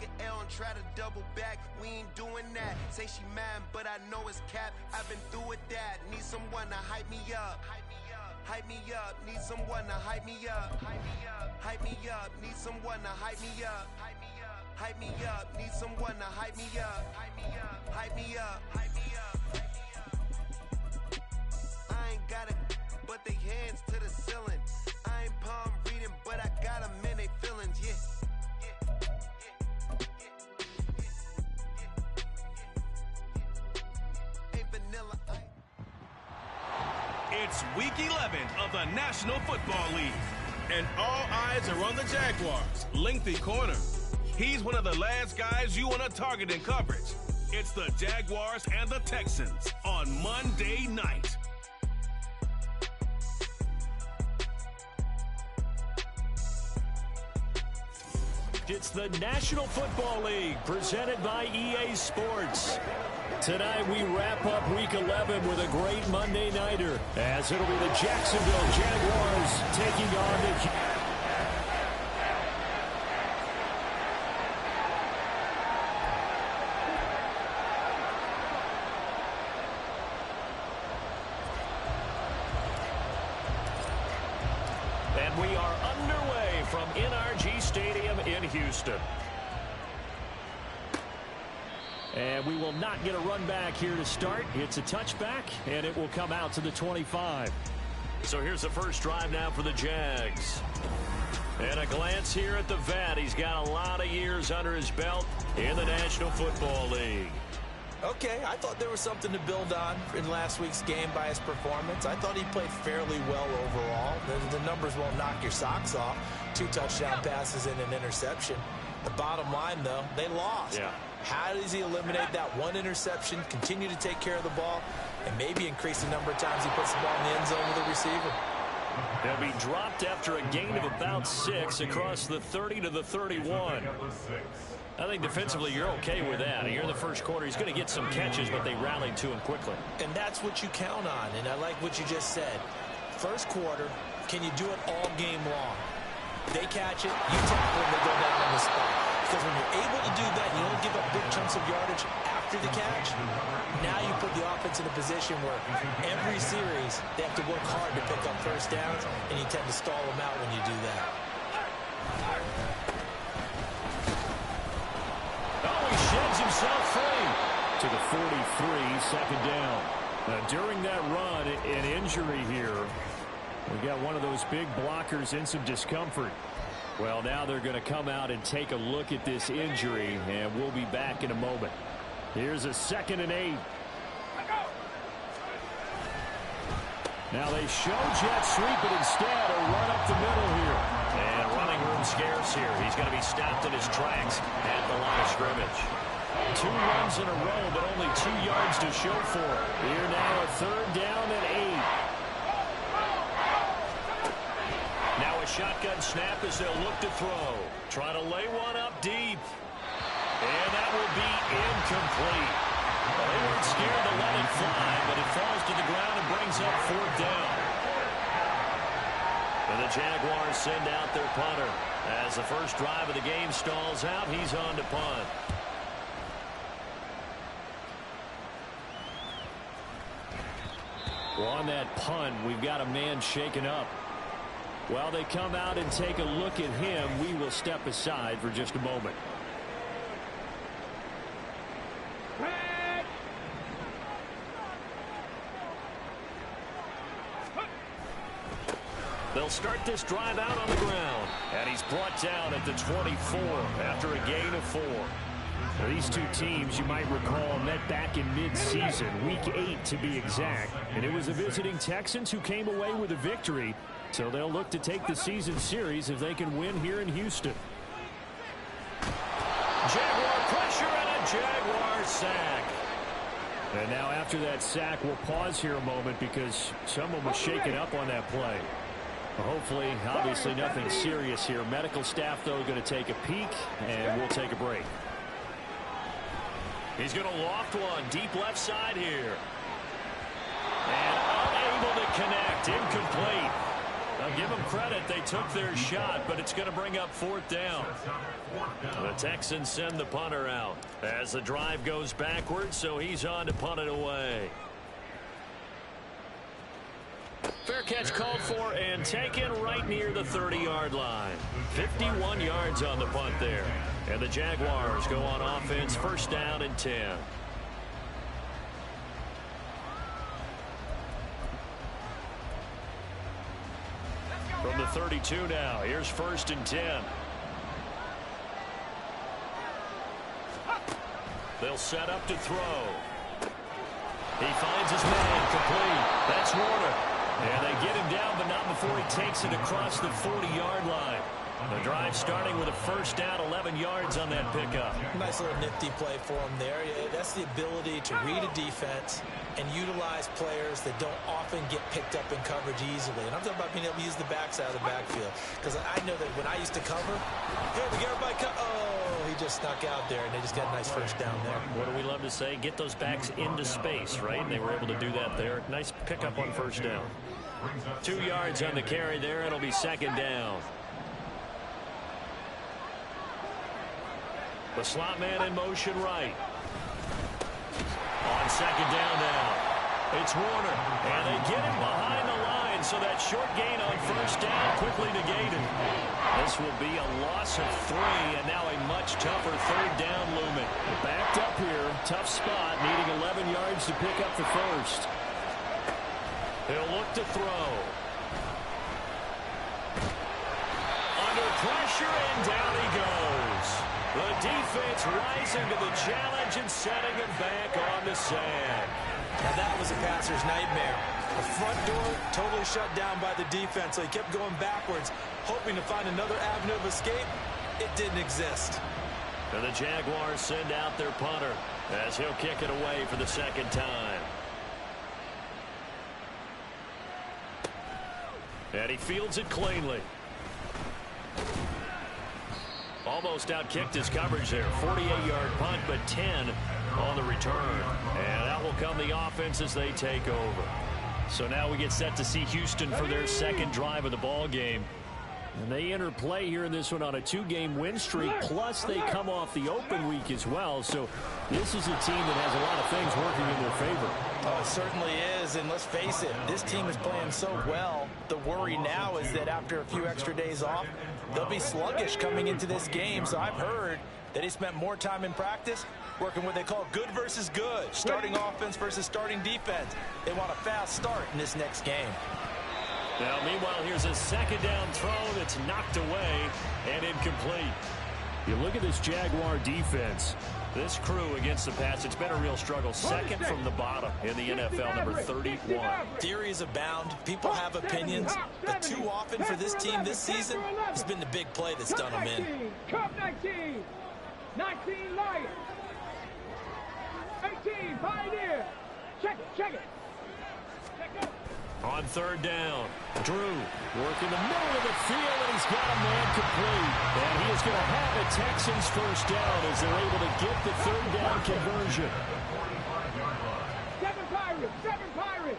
an L and try to double back. We ain't doing that. Say she mad, but I know it's cap. I've been through with that. Need someone to hype me up. Hype me up. Need someone to hype me up. Hype me up. Need someone to hype me up. Hype me up. Need someone to hype me up. Hype me up. Hype me up. I ain't got it, but they hands to the ceiling. I ain't palm reading, but I got them in they feelings, yeah. Ain't vanilla. It's week 11 of the National Football League, and all eyes are on the Jaguars. Lengthy corner. He's one of the last guys you want to target in coverage. It's the Jaguars and the Texans on Monday night. It's the National Football League presented by EA Sports. Tonight we wrap up Week 11 with a great Monday nighter, as it'll be the Jacksonville Jaguars taking on the... And we are underway from NRG Stadium in Houston. And we will not get a run back here to start. It's a touchback, and it will come out to the 25. So here's the first drive now for the Jags. And a glance here at the vet. He's got a lot of years under his belt in the National Football League. Okay, I thought there was something to build on in last week's game by his performance. I thought he played fairly well overall. The numbers won't knock your socks off. 2 touchdown passes and an interception. The bottom line, though, they lost. Yeah. How does he eliminate that one interception, continue to take care of the ball, and maybe increase the number of times he puts the ball in the end zone with the receiver? They'll be dropped after a gain of about 6 across the 30 to the 31. I think defensively you're okay with that. Here in the first quarter, he's going to get some catches, but they rallied to him quickly. And that's what you count on, and I like what you just said. First quarter, can you do it all game long? They catch it, you tackle them, they go down on the spot. Because when you're able to do that, you don't give up big chunks of yardage after the catch. Now you put the offense in a position where every series they have to work hard to pick up first downs, and you tend to stall them out when you do that. Oh, he sheds himself free to the 43, second down. Now, during that run, an injury here. We got one of those big blockers in some discomfort. Well, now they're going to come out and take a look at this injury, and we'll be back in a moment. Here's a 2nd and 8. Now they show jet sweep, but instead a run up the middle here. And running room scarce here. He's going to be stopped in his tracks at the line of scrimmage. 2 runs in a row, but only 2 yards to show for it. Here now a 3rd down and 8. Now a shotgun snap as they'll look to throw. Try to lay one up deep. And that will be incomplete. Well, they weren't scared to let it fly, but it falls to the ground and brings up 4th down. And the Jaguars send out their punter. As the first drive of the game stalls out, he's on to punt. Well, on that punt, we've got a man shaken up. While they come out and take a look at him, we will step aside for just a moment. They'll start this drive out on the ground. And he's brought down at the 24 after a gain of 4. Now, these two teams, you might recall, met back in mid-season, Week 8 to be exact. And it was the visiting Texans who came away with a victory. So they'll look to take the season series if they can win here in Houston. Jaguar pressure and a Jaguar sack. And now after that sack, we'll pause here a moment because someone was shaken up on that play. Hopefully, obviously nothing serious here. Medical staff, though, going to take a peek, and we'll take a break. He's going to loft one deep left side here. And unable to connect. Incomplete. I'll give them credit. They took their shot, but it's going to bring up 4th down. The Texans send the punter out as the drive goes backwards, so he's on to punt it away. Fair catch called for and taken right near the 30-yard line. 51 yards on the punt there. And the Jaguars go on offense, 1st down and 10. From the 32 now, here's 1st and 10. They'll set up to throw. He finds his man, complete. That's Warner. And they get him down, but not before he takes it across the 40-yard line. The drive starting with a 1st down, 11 yards on that pickup. Nice little nifty play for him there. That's the ability to read a defense and utilize players that don't often get picked up in coverage easily. And I'm talking about being able to use the backside of the backfield. Because I know that when I used to cover, hey, we get everybody oh, he just snuck out there, and they just got a nice 1st down there. What do we love to say? Get those backs into space, right? And they were able to do that there. Nice pickup on 1st down. 2 yards on the carry there. It'll be 2nd down. The slot man in motion right. On 2nd down now. It's Warner. And they get him behind the line, so that short gain on 1st down quickly negated. This will be a loss of 3, and now a much tougher 3rd down looming. Backed up here. Tough spot, needing 11 yards to pick up the 1st. He'll look to throw. Under pressure, and down he goes. The defense rising to the challenge and setting him back on the sand. Now that was a passer's nightmare. The front door totally shut down by the defense, so he kept going backwards, hoping to find another avenue of escape. It didn't exist. And the Jaguars send out their punter as he'll kick it away for the 2nd time. And he fields it cleanly. Almost outkicked his coverage there. 48-yard punt, but 10 on the return. And out will come the offense as they take over. So now we get set to see Houston for their 2nd drive of the ball game. And they enter play here in this one on a 2-game win streak, plus they come off the open week as well. So this is a team that has a lot of things working in their favor. Oh, it certainly is, and let's face it, this team is playing so well. The worry now is that after a few extra days off, they'll be sluggish coming into this game. So I've heard that he spent more time in practice working what they call good versus good, starting offense versus starting defense. They want a fast start in this next game. Now, meanwhile, here's a 2nd down throw that's knocked away and incomplete. You look at this Jaguar defense. This crew against the pass, it's been a real struggle. 2nd from the bottom in the NFL, number 31. Theories abound. People have opinions. But too often for this team this season, it's been the big play that's done them in. Cup 19. 19 Lions. 18 Pioneer. Check it, check it. On 3rd down, Drew working the middle of the field, and he's got a man complete. And he is going to have a Texans 1st down as they're able to get the 3rd down conversion. 7 Pirates, 7 Pirates.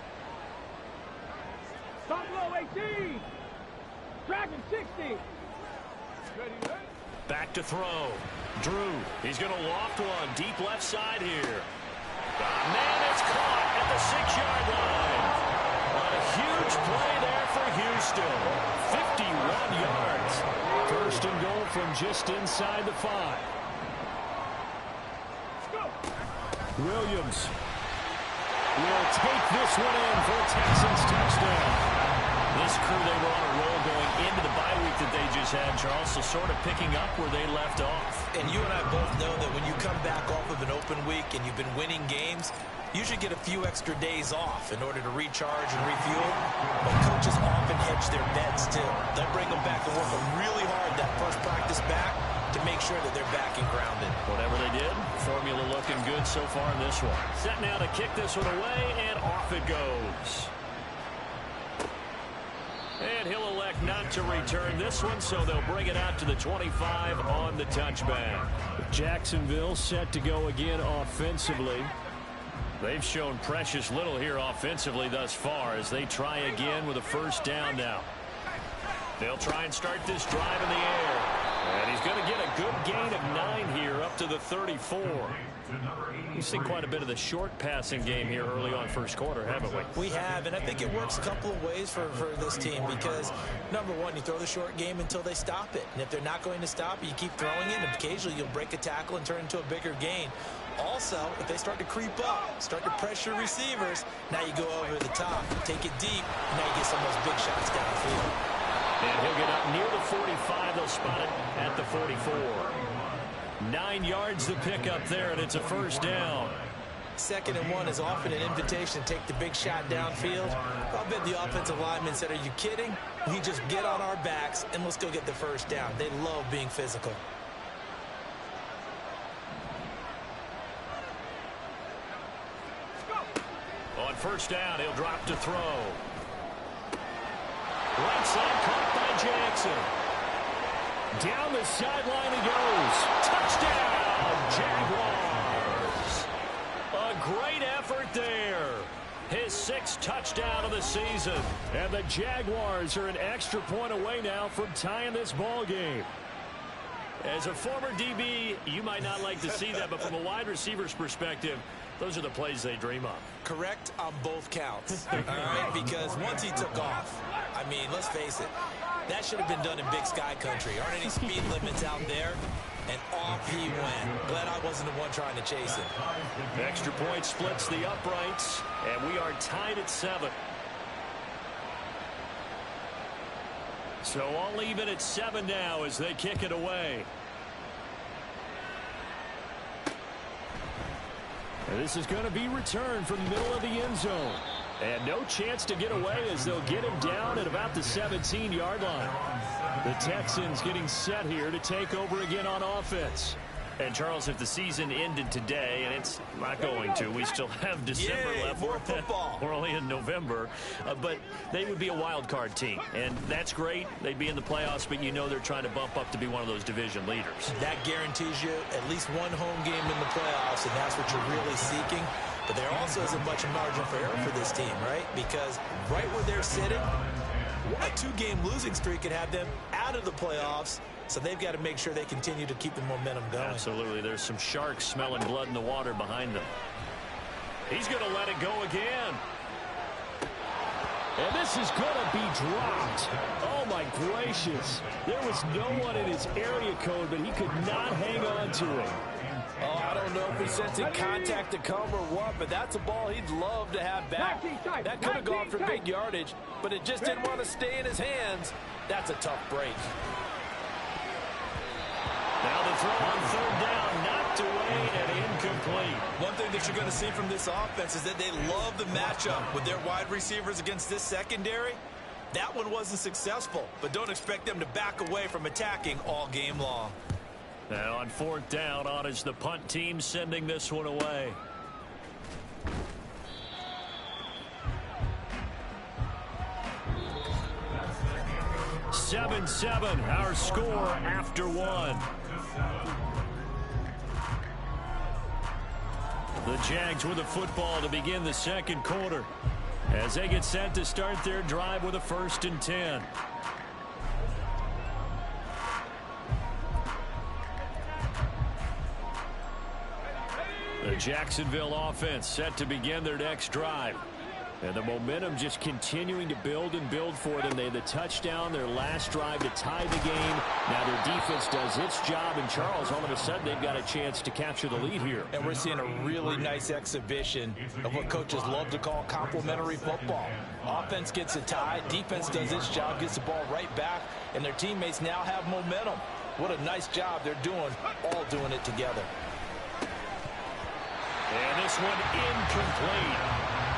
Buffalo 18. Dragon 60. Back to throw. Drew, he's going to loft one deep left side here. Man, it's caught at the 6-yard line. A huge play there for Houston. 51 yards. 1st and goal from just inside the 5. Williams will take this one in for a Texans touchdown. This crew, they were on a roll going into the bye week that they just had, Charles, so sort of picking up where they left off. And you and I both know that when you come back off of an open week and you've been winning games, you should get a few extra days off in order to recharge and refuel. But coaches often hedge their bets, too. They'll bring them back and work them really hard that first practice back to make sure that they're back and grounded. Whatever they did, formula looking good so far in this one. Set now to kick this one away, and off it goes. And he'll elect not to return this one, so they'll bring it out to the 25 on the touchback. Jacksonville set to go again offensively. They've shown precious little here offensively thus far as they try again with a 1st down now. They'll try and start this drive in the air. And he's going to get a good gain of 9 here up to the 34. We've seen quite a bit of the short passing game here early on first quarter, haven't we? We have, and I think it works a couple of ways for this team because, number one, you throw the short game until they stop it. And if they're not going to stop it, you keep throwing it, and occasionally you'll break a tackle and turn into a bigger gain. Also, if they start to creep up, start to pressure receivers, now you go over the top, take it deep, and now you get some of those big shots downfield. And he'll get up near the 45. They'll spot it at the 44. 9 yards to pick up there, and it's a first down. 2nd and 1 is often an invitation to take the big shot downfield. I bet the offensive lineman said, are you kidding? We just get on our backs, and let's go get the first down. They love being physical. On first down, he'll drop to throw. Right side caught by Jackson. Down the sideline he goes. Touchdown, Jaguars. A great effort there. His 6th touchdown of the season. And the Jaguars are an extra point away now from tying this ball game. As a former DB, you might not like to see that, but from a wide receiver's perspective, those are the plays they dream of. Correct on both counts. All right, because once he took off, I mean, let's face it, that should have been done in Big Sky country. Aren't any speed limits out there? And off he went. Glad I wasn't the one trying to chase him. Extra point splits the uprights, and we are tied at 7. So all even at 7 now as they kick it away. And this is going to be returned from the middle of the end zone. And no chance to get away as they'll get him down at about the 17-yard line. The Texans getting set here to take over again on offense. And, Charles, if the season ended today, and it's not going to, we still have December left. More football. We're only in November. But they would be a wild card team. And that's great. They'd be in the playoffs, but you know they're trying to bump up to be one of those division leaders. That guarantees you at least one home game in the playoffs, and that's what you're really seeking. But there also isn't much margin for error for this team, right? Because right where they're sitting, a 2-game losing streak could have them out of the playoffs. So they've got to make sure they continue to keep the momentum going. Absolutely. There's some sharks smelling blood in the water behind them. He's going to let it go again. And this is going to be dropped. Oh, my gracious. There was no one in his area code, but he could not hang on to it. Oh, I don't know if he's sensing contact to come or what, but that's a ball he'd love to have back. That could have gone for big yardage, but it just didn't want to stay in his hands. That's a tough break. Now the throw on 3rd down, knocked away and incomplete. One thing that you're going to see from this offense is that they love the matchup with their wide receivers against this secondary. That one wasn't successful, but don't expect them to back away from attacking all game long. Now on 4th down, on is the punt team sending this one away. Seven, our score after 1. The Jags with the football to begin the 2nd quarter as they get set to start their drive with a 1st and 10. The Jacksonville offense set to begin their next drive. And the momentum just continuing to build and build for them. They had the touchdown, their last drive to tie the game. Now their defense does its job. And, Charles, all of a sudden they've got a chance to capture the lead here. And we're seeing a really nice exhibition of what coaches love to call complementary football. Offense gets a tie. Defense does its job, gets the ball right back. And their teammates now have momentum. What a nice job they're doing, all doing it together. And this one incomplete.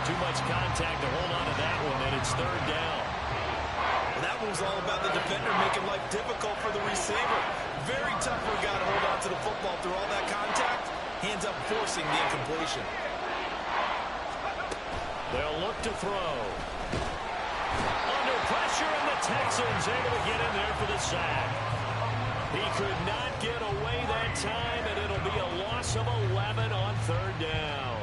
Too much contact to hold on to that one, and it's 3rd down. Well, that one was all about the defender making life difficult for the receiver. Very tough for a guy to hold on to the football through all that contact. He ends up forcing the incompletion. They'll look to throw. Under pressure, and the Texans able to get in there for the sack. He could not get away that time, and it'll be a loss of 11 on 3rd down.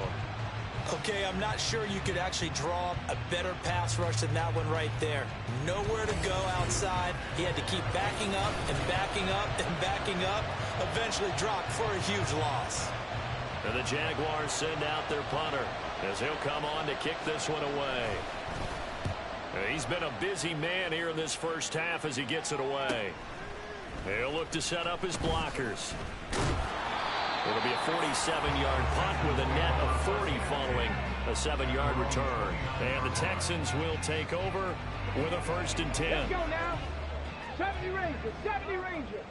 Okay, I'm not sure you could actually draw a better pass rush than that one right there. Nowhere to go outside. He had to keep backing up and backing up and backing up. Eventually dropped for a huge loss. And the Jaguars send out their punter as he'll come on to kick this one away. He's been a busy man here in this first half as he gets it away. He'll look to set up his blockers. It'll be a 47-yard punt with a net of 40 following a 7-yard return. And the Texans will take over with a 1st and 10. Let's go now. 70 Rangers, 70 Rangers.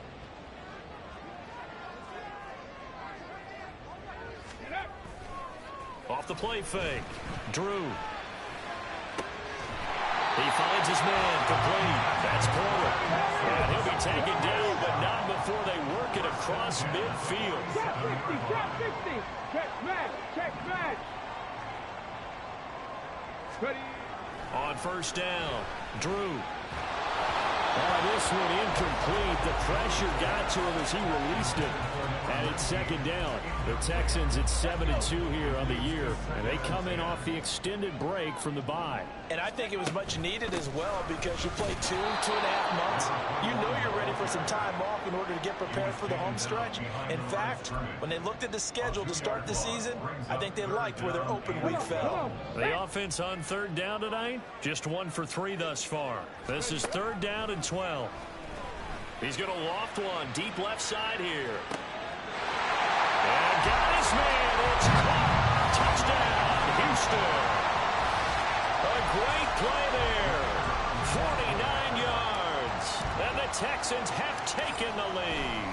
Off the play fake. Drew. He finds his man complete. That's Porter. And he'll be taken down, but not before they work it across midfield. Check 60, check 60. Check smash, check smash. Ready. On 1st down, Drew. This one incomplete. The pressure got to him as he released it. And it's 2nd down. The Texans at 7-2 here on the year. And they come in off the extended break from the bye. And I think it was much needed as well because you play 2.5 months. You know you're ready for some time off in order to get prepared for the home stretch. In fact, when they looked at the schedule to start the season, I think they liked where their open week fell. The offense on 3rd down tonight, just 1 for 3 thus far. This is 3rd down and 12. He's going to loft one deep left side here. And got his man. It's caught. Touchdown, Houston. A great play there. 49 yards. And the Texans have taken the lead.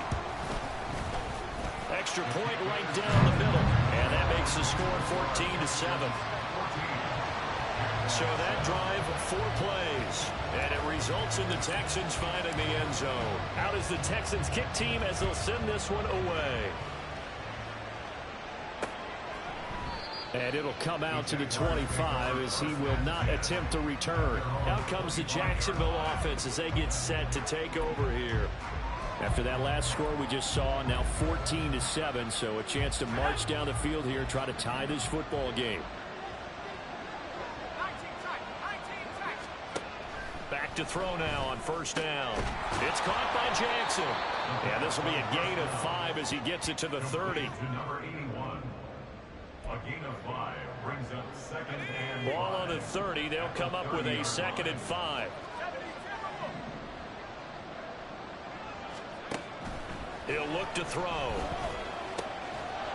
Extra point right down the middle. And that makes the score 14-7. So that drive, 4 plays. And it results in the Texans finding the end zone. Out is the Texans kick team as they'll send this one away. And it'll come out to the 25 as he will not attempt to return. Out comes the Jacksonville offense as they get set to take over here. After that last score we just saw, now 14-7, so a chance to march down the field here, try to tie this football game. Back to throw now on 1st down. It's caught by Jackson. And this will be a gain of 5 as he gets it to the 30. A gain of 5 brings up 2nd and 5. Ball on the 30. They'll come up with a 2nd and 5. He'll look to throw.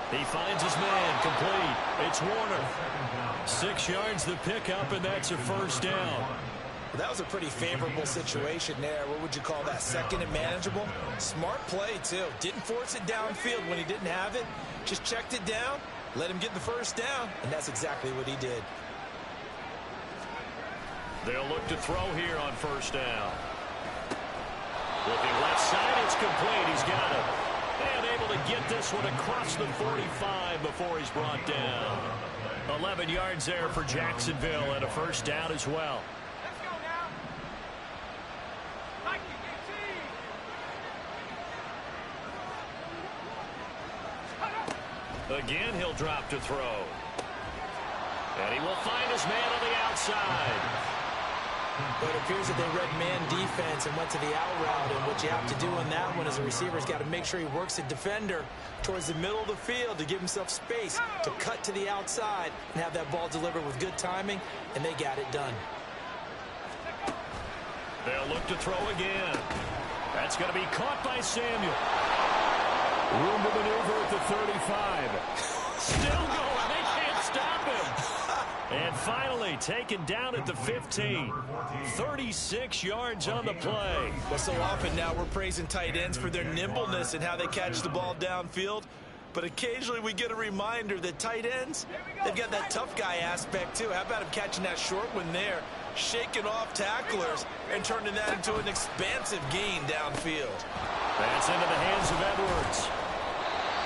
He finds his man complete. It's Warner. 6 yards the pickup, and that's a 1st down. Well, that was a pretty favorable situation there. What would you call that? 2nd and manageable? Smart play, too. Didn't force it downfield when he didn't have it. Just checked it down. Let him get the 1st down, and that's exactly what he did. They'll look to throw here on 1st down. Looking left side, it's complete. He's got it. And able to get this one across the 45 before he's brought down. 11 yards there for Jacksonville and a 1st down as well. Let's go now. Like Again, he'll drop to throw. And he will find his man on the outside. But it appears that they read man defense and went to the out route. And what you have to do on that one as a receiver is got to make sure he works the defender towards the middle of the field to give himself space to cut to the outside and have that ball delivered with good timing. And they got it done. They'll look to throw again. That's going to be caught by Samuel. Room to maneuver at the 35. Still going. They can't stop him. And finally taken down at the 15. 36 yards on the play. Well, so often now we're praising tight ends for their nimbleness and how they catch the ball downfield. But occasionally we get a reminder that tight ends, they've got that tough guy aspect too. How about him catching that short one there, shaking off tacklers, and turning that into an expansive gain downfield. That's into the hands of Edwards.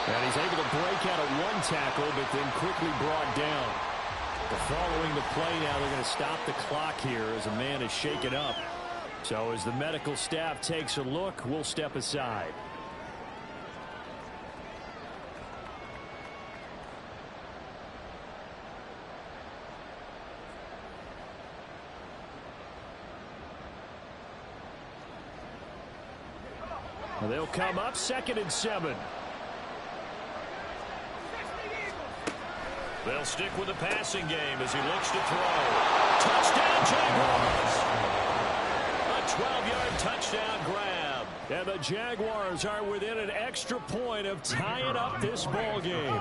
And he's able to break out of one tackle, but then quickly brought down. Following the play now, they're going to stop the clock here as a man is shaken up. So as the medical staff takes a look, we'll step aside. They'll come up 2nd and 7. They'll stick with the passing game as he looks to throw. Touchdown, Jaguars! A 12-yard touchdown grab. And the Jaguars are within an extra point of tying up this ball game.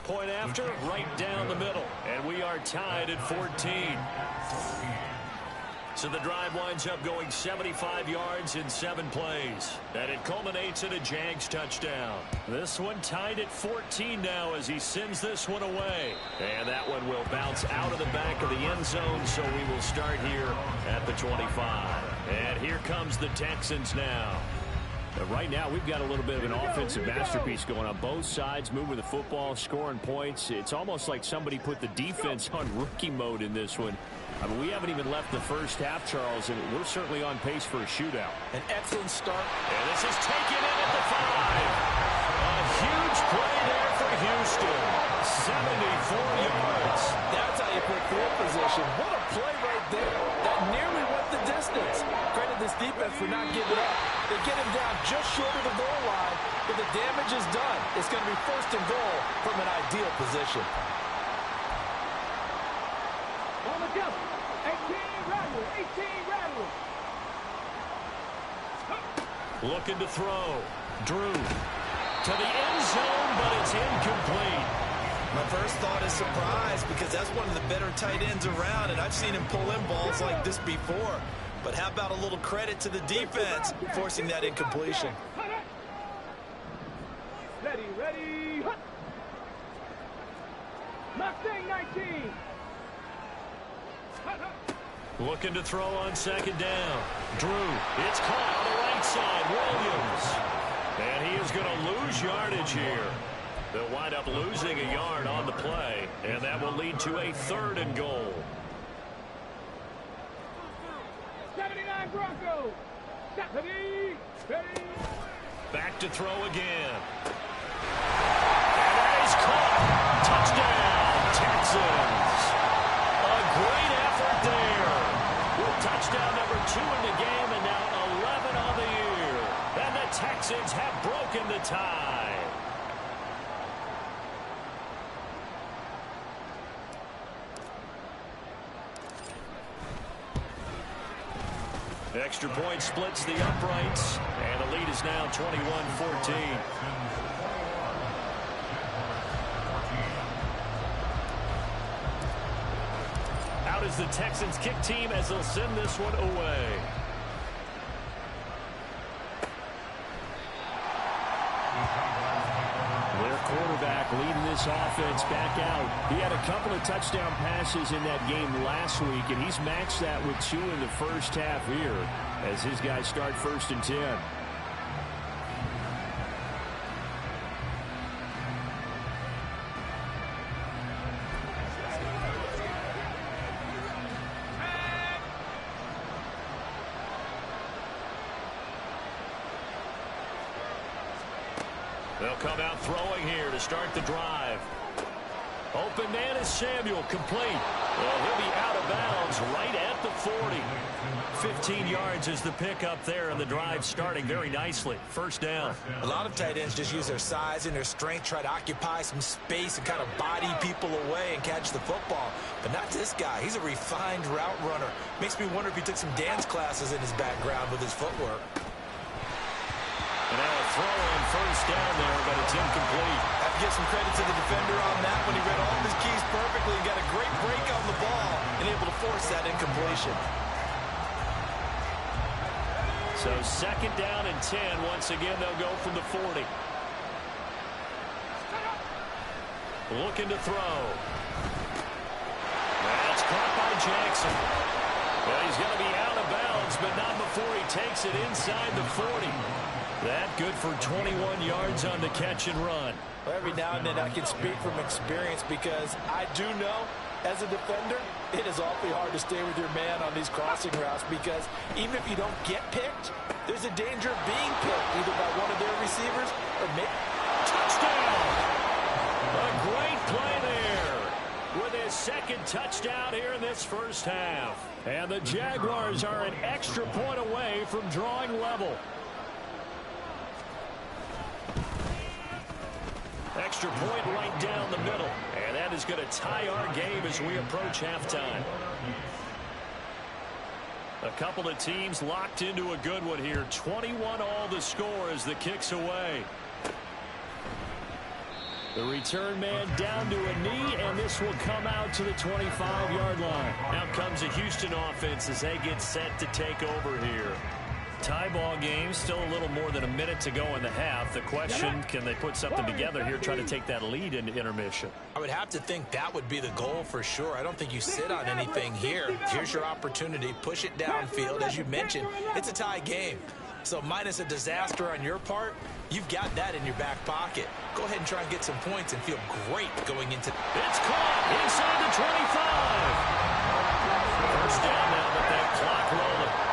Point after, right down the middle. And we are tied at 14. So the drive winds up going 75 yards in 7 plays. And it culminates in a Jags touchdown. This one tied at 14 now as he sends this one away. And that one will bounce out of the back of the end zone, so we will start here at the 25. And here comes the Texans now. Right now, we've got a little bit of an offensive masterpiece going on. Both sides moving the football, scoring points. It's almost like somebody put the defense on rookie mode in this one. I mean, we haven't even left the first half, Charles, and we're certainly on pace for a shootout. An excellent start. And this is taken in at the 5. A huge play there for Houston. 74 yards. That's how you put field position. What a play right there. That nearly went the distance. Credit this defense for not giving up. They get him down just short of the goal line, but the damage is done. It's going to be 1st and goal from an ideal position. On the jump. 18 Rattler. 18 Rattler. Looking to throw. Drew to the end zone, but it's incomplete. My first thought is surprise because that's one of the better tight ends around, and I've seen him pull in balls like this before. But how about a little credit to the defense forcing that incompletion? Ready. Mustang 19. Looking to throw on 2nd down. Drew, it's caught on the right side. Williams. And he is going to lose yardage here. They'll wind up losing a yard on the play, and that will lead to a 3rd and goal. 79 Broncos. 70. Back to throw again. And that is caught. Touchdown, Texans. A great effort there. With touchdown number 2 in the game and now 11 on the year. And the Texans have broken the tie. Extra point splits the uprights, and the lead is now 21-14. Out is the Texans kick team as they'll send this one away. Their quarterback leading this offense back out. He had a couple of touchdown passes in that game last week, and he's matched that with 2 in the first half here as his guys start 1st and 10. They'll come out throwing here to start the drive. Open man is Samuel, complete. Well, he'll be out of bounds right at the 40. 15 yards is the pickup there, and the drive starting very nicely. 1st down. A lot of tight ends just use their size and their strength, try to occupy some space and kind of body people away and catch the football. But not this guy. He's a refined route runner. Makes me wonder if he took some dance classes in his background with his footwork. And now a throw on 1st down there, but it's incomplete. Have to give some credit to the defender on that when he read all of his keys perfectly and got a great break on the ball and able to force that incompletion. So 2nd down and 10. Once again, they'll go from the 40. Looking to throw. That's caught by Jackson. Well, he's going to be out of bounds, but not before he takes it inside the 40. That good for 21 yards on the catch and run. Well, every now and then I can speak from experience because I do know as a defender it is awfully hard to stay with your man on these crossing routes because even if you don't get picked, there's a danger of being picked either by one of their receivers or maybe. Touchdown! A great play there. with his second touchdown here in this first half. And the Jaguars are an extra point away from drawing level. Extra point right down the middle. And that is going to tie our game as we approach halftime. A couple of teams locked into a good one here. 21 all the score as the kick's away. The return man down to a knee, and this will come out to the 25-yard line. Now comes the Houston offense as they get set to take over here. Tie ball game, still a little more than a minute to go in the half. The question, can they put something together here, try to take that lead into intermission? I would have to think that would be the goal for sure. I don't think you sit on anything here. Here's your opportunity. Push it downfield. As you mentioned, it's a tie game. So minus a disaster on your part, you've got that in your back pocket. Go ahead and try and get some points and feel great going into. It's caught inside the 25. First down now with that clock rolling.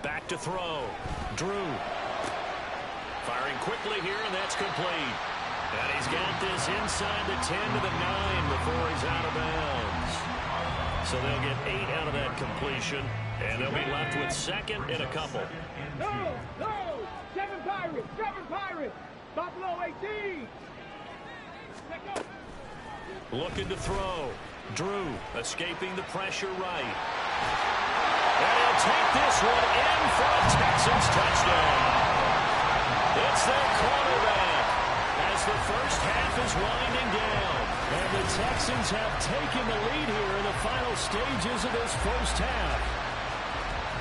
Back to throw. Drew. Firing quickly here, and that's complete. And he's got this inside the 10 to the 9 before he's out of bounds. So they'll get 8 out of that completion, and they'll be left with second and a couple. No! 7 Pirates! Buffalo 18! Looking to throw. Drew escaping the pressure right. And he'll take this one in for a Texans touchdown. It's their quarterback as the first half is winding down. And the Texans have taken the lead here in the final stages of this first half.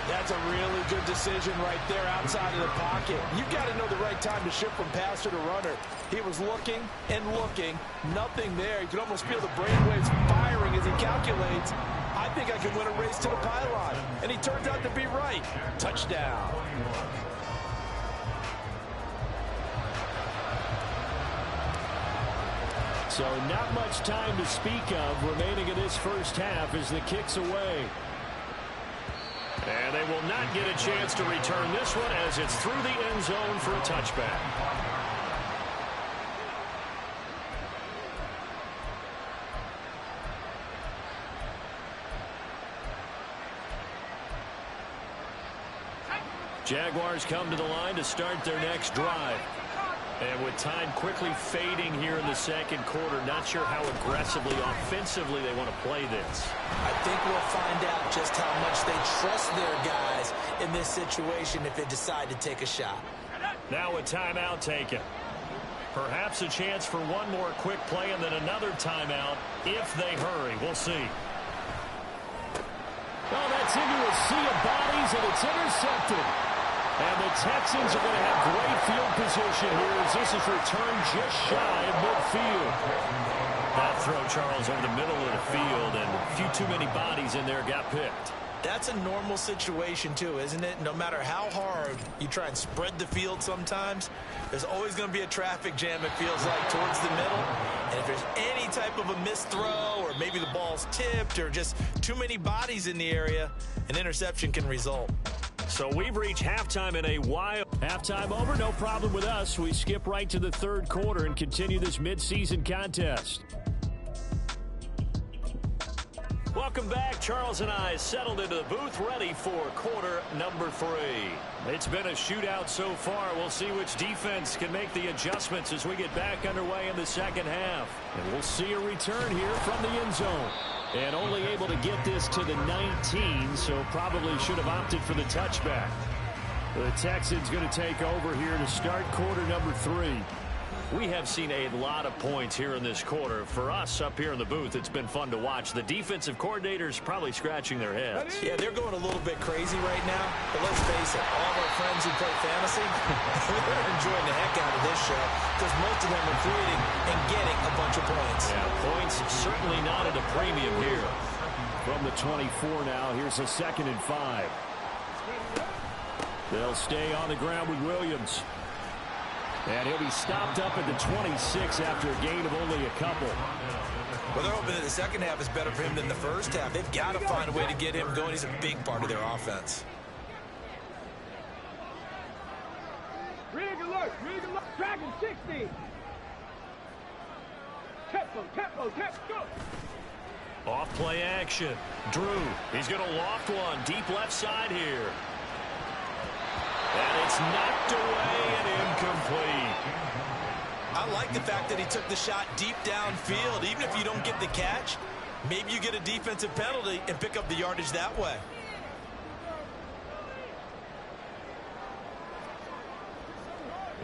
That's a really good decision right there outside of the pocket. You've got to know the right time to shift from passer to runner. He was looking and looking. Nothing there. You can almost feel the brainwaves firing as he calculates. I think I can win a race to the pylon. And he turns out to be right. Touchdown. So not much time to speak of remaining in this first half as the kick's away. And they will not get a chance to return this one as it's through the end zone for a touchback. Jaguars come to the line to start their next drive. And with time quickly fading here in the second quarter, not sure how aggressively, offensively they want to play this. I think we'll find out just how much they trust their guys in this situation if they decide to take a shot. Now a timeout taken. Perhaps a chance for one more quick play and then another timeout if they hurry. We'll see. Oh, that's into a sea of bodies, and it's intercepted. And the Texans are going to have great field position here as this is returned just shy of midfield. That throw, Charles, over the middle of the field, and a few too many bodies in there got picked. That's a normal situation, too, isn't it? No matter how hard you try and spread the field sometimes, there's always going to be a traffic jam, it feels like, towards the middle. And if there's any type of a missed throw or maybe the ball's tipped or just too many bodies in the area, an interception can result. So we've reached halftime in a while. Halftime over, no problem with us. We skip right to the third quarter and continue this midseason contest. Welcome back. Charles and I settled into the booth, ready for quarter number 3. It's been a shootout so far. We'll see which defense can make the adjustments as we get back underway in the second half. And we'll see a return here from the end zone. And only able to get this to the 19, so probably should have opted for the touchback. The Texans going to take over here to start quarter number 3. We have seen a lot of points here in this quarter. For us up here in the booth, it's been fun to watch. The defensive coordinators probably scratching their heads. Yeah, they're going a little bit crazy right now. But let's face it, all of our friends who play fantasy, they're enjoying the heck out of this show because most of them are creating and getting a bunch of points. Yeah, points certainly not at a premium here. From the 24 now, here's a 2nd and 5. They'll stay on the ground with Williams. And he'll be stopped up at the 26 after a gain of only a couple. Well, they're hoping that the second half is better for him than the first half. They've got to find a way to get him going. He's a big part of their offense. Rig alert, Dragon 60. Tempo, go. Off play action. Drew, he's going to loft one deep left side here. And it's knocked away and incomplete. I like the fact that he took the shot deep downfield. Even if you don't get the catch, maybe you get a defensive penalty and pick up the yardage that way.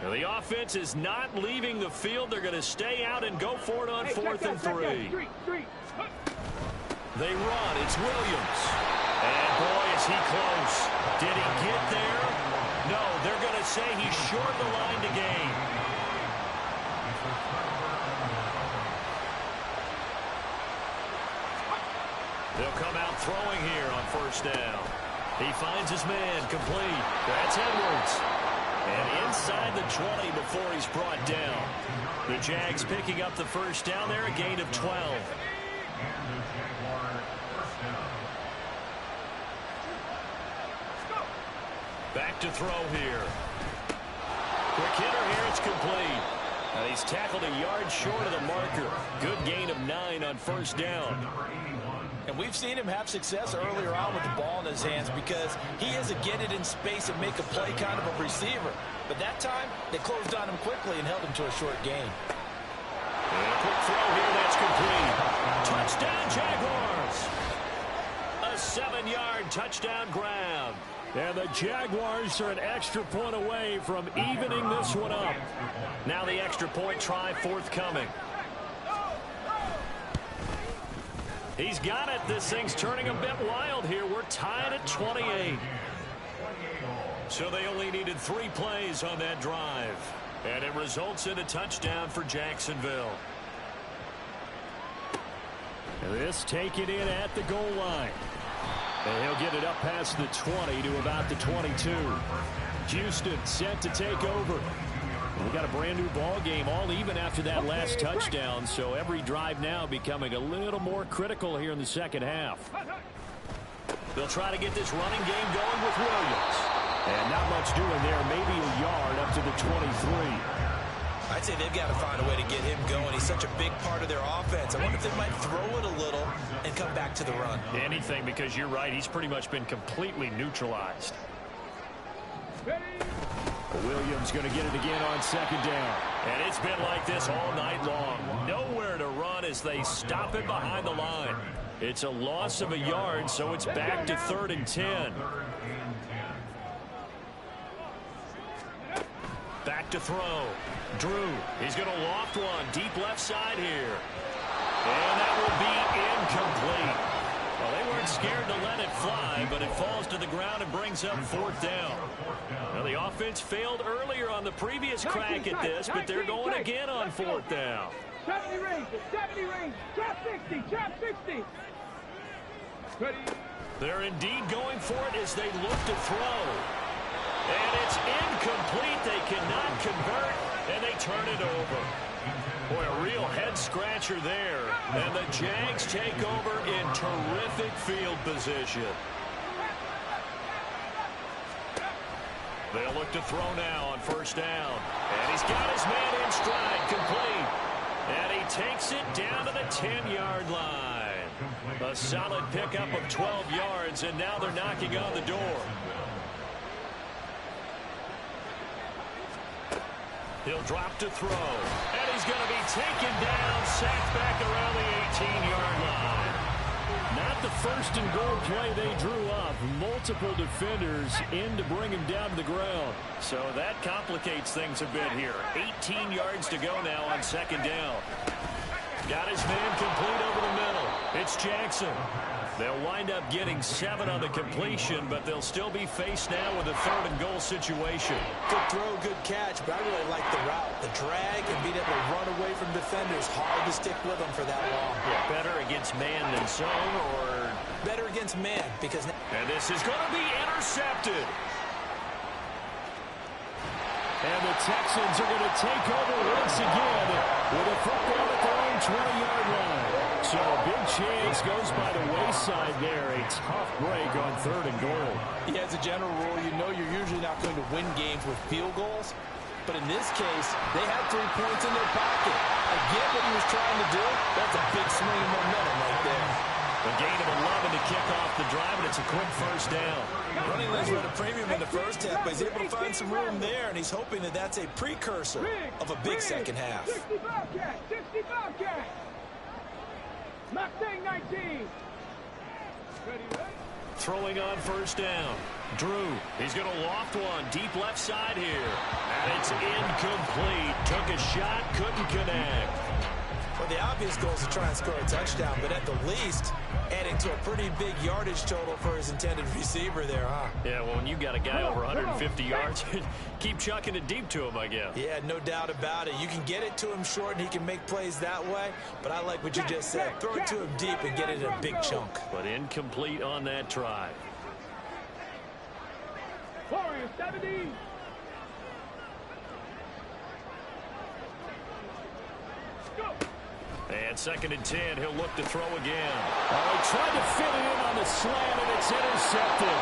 Well, the offense is not leaving the field. They're going to stay out and go for it on 4th and 3. They run. It's Williams. And boy, is he close. Did he get there? No, they're going to say he's short the line to gain. They'll come out throwing here on 1st down. He finds his man complete. That's Edwards. And inside the 20 before he's brought down. The Jags picking up the 1st down there, a gain of 12. Back to throw here. Quick hitter here, it's complete. And he's tackled a yard short of the marker. Good gain of 9 on 1st down. And we've seen him have success earlier on with the ball in his hands because he is a get it in space and make a play kind of a receiver. But that time, they closed on him quickly and held him to a short gain. And a quick throw here, that's complete. Touchdown, Jaguars. A 7-yard touchdown grab. And the Jaguars are an extra point away from evening this one up. Now the extra point try forthcoming. He's got it. This thing's turning a bit wild here. We're tied at 28. So they only needed 3 plays on that drive. And it results in a touchdown for Jacksonville. This taken in at the goal line. And he'll get it up past the 20 to about the 22. Houston set to take over. We got a brand new ball game, all even after that last touchdown. So every drive now becoming a little more critical here in the second half. They'll try to get this running game going with Williams. And not much doing there, maybe a yard up to the 23. I'd say they've got to find a way to get him going. He's such a big part of their offense. I wonder if they might throw it a little and come back to the run. Anything, because you're right. He's pretty much been completely neutralized. Williams going to get it again on 2nd down. And it's been like this all night long. Nowhere to run as they stop it behind the line. It's a loss of a yard, so it's back to 3rd and 10. Back to throw. Drew, he's going to loft one deep left side here. And that will be incomplete. Well, they weren't scared to let it fly, but it falls to the ground and brings up 4th down. Well, the offense failed earlier on the previous crack at this, but they're going again on 4th down. 70 range, trap 60. They're indeed going for it as they look to throw. And it's incomplete. They cannot convert, and they turn it over. Boy, a real head-scratcher there. And the Jags take over in terrific field position. They'll look to throw now on 1st down. And he's got his man in stride, complete. And he takes it down to the 10-yard line. A solid pickup of 12 yards, and now they're knocking on the door. He'll drop to throw. And he's going to be taken down, sacked back around the 18-yard line. Not the 1st and goal play they drew up. Multiple defenders in to bring him down to the ground. So that complicates things a bit here. 18 yards to go now on 2nd down. Got his man complete over the middle. It's Jackson. They'll wind up getting 7 on the completion, but they'll still be faced now with a 3rd and goal situation. Good throw, good catch, but I really like the route. The drag and being able to run away from defenders. Hard to stick with them for that long. Yeah, better against man than zone, or better against man, because... And this is going to be intercepted. And the Texans are going to take over once again with a football at their own 20-yard line. So a big chance goes by the wayside there. A tough break on 3rd and goal. Yeah, as a general rule, you know you're usually not going to win games with field goals. But in this case, they had 3 points in their pocket. I get what he was trying to do. That's a big swing of momentum right there. A gain of 11 to kick off the drive, and it's a quick first down. Running lanes were at a premium in the first half, but he's able to find some room there, and he's hoping that that's a precursor of a big second half. 65 catch, 65 catch. Mustang 19. Ready? Throwing on first down. Drew, he's going to loft one deep left side here. And it's incomplete. Took a shot, couldn't connect. Well, the obvious goal is to try and score a touchdown, but at the least, adding to a pretty big yardage total for his intended receiver there, huh? Yeah, well, when you got a guy over 150 yards, keep chucking it deep to him, I guess. Yeah, no doubt about it. You can get it to him short, and he can make plays that way, but I like what you just said. Throw it to him deep and get it in a big chunk. But incomplete on that try. Warriors 70. Go. And 2nd and 10, he'll look to throw again. Oh, he tried to fit it in on the slant, and it's intercepted.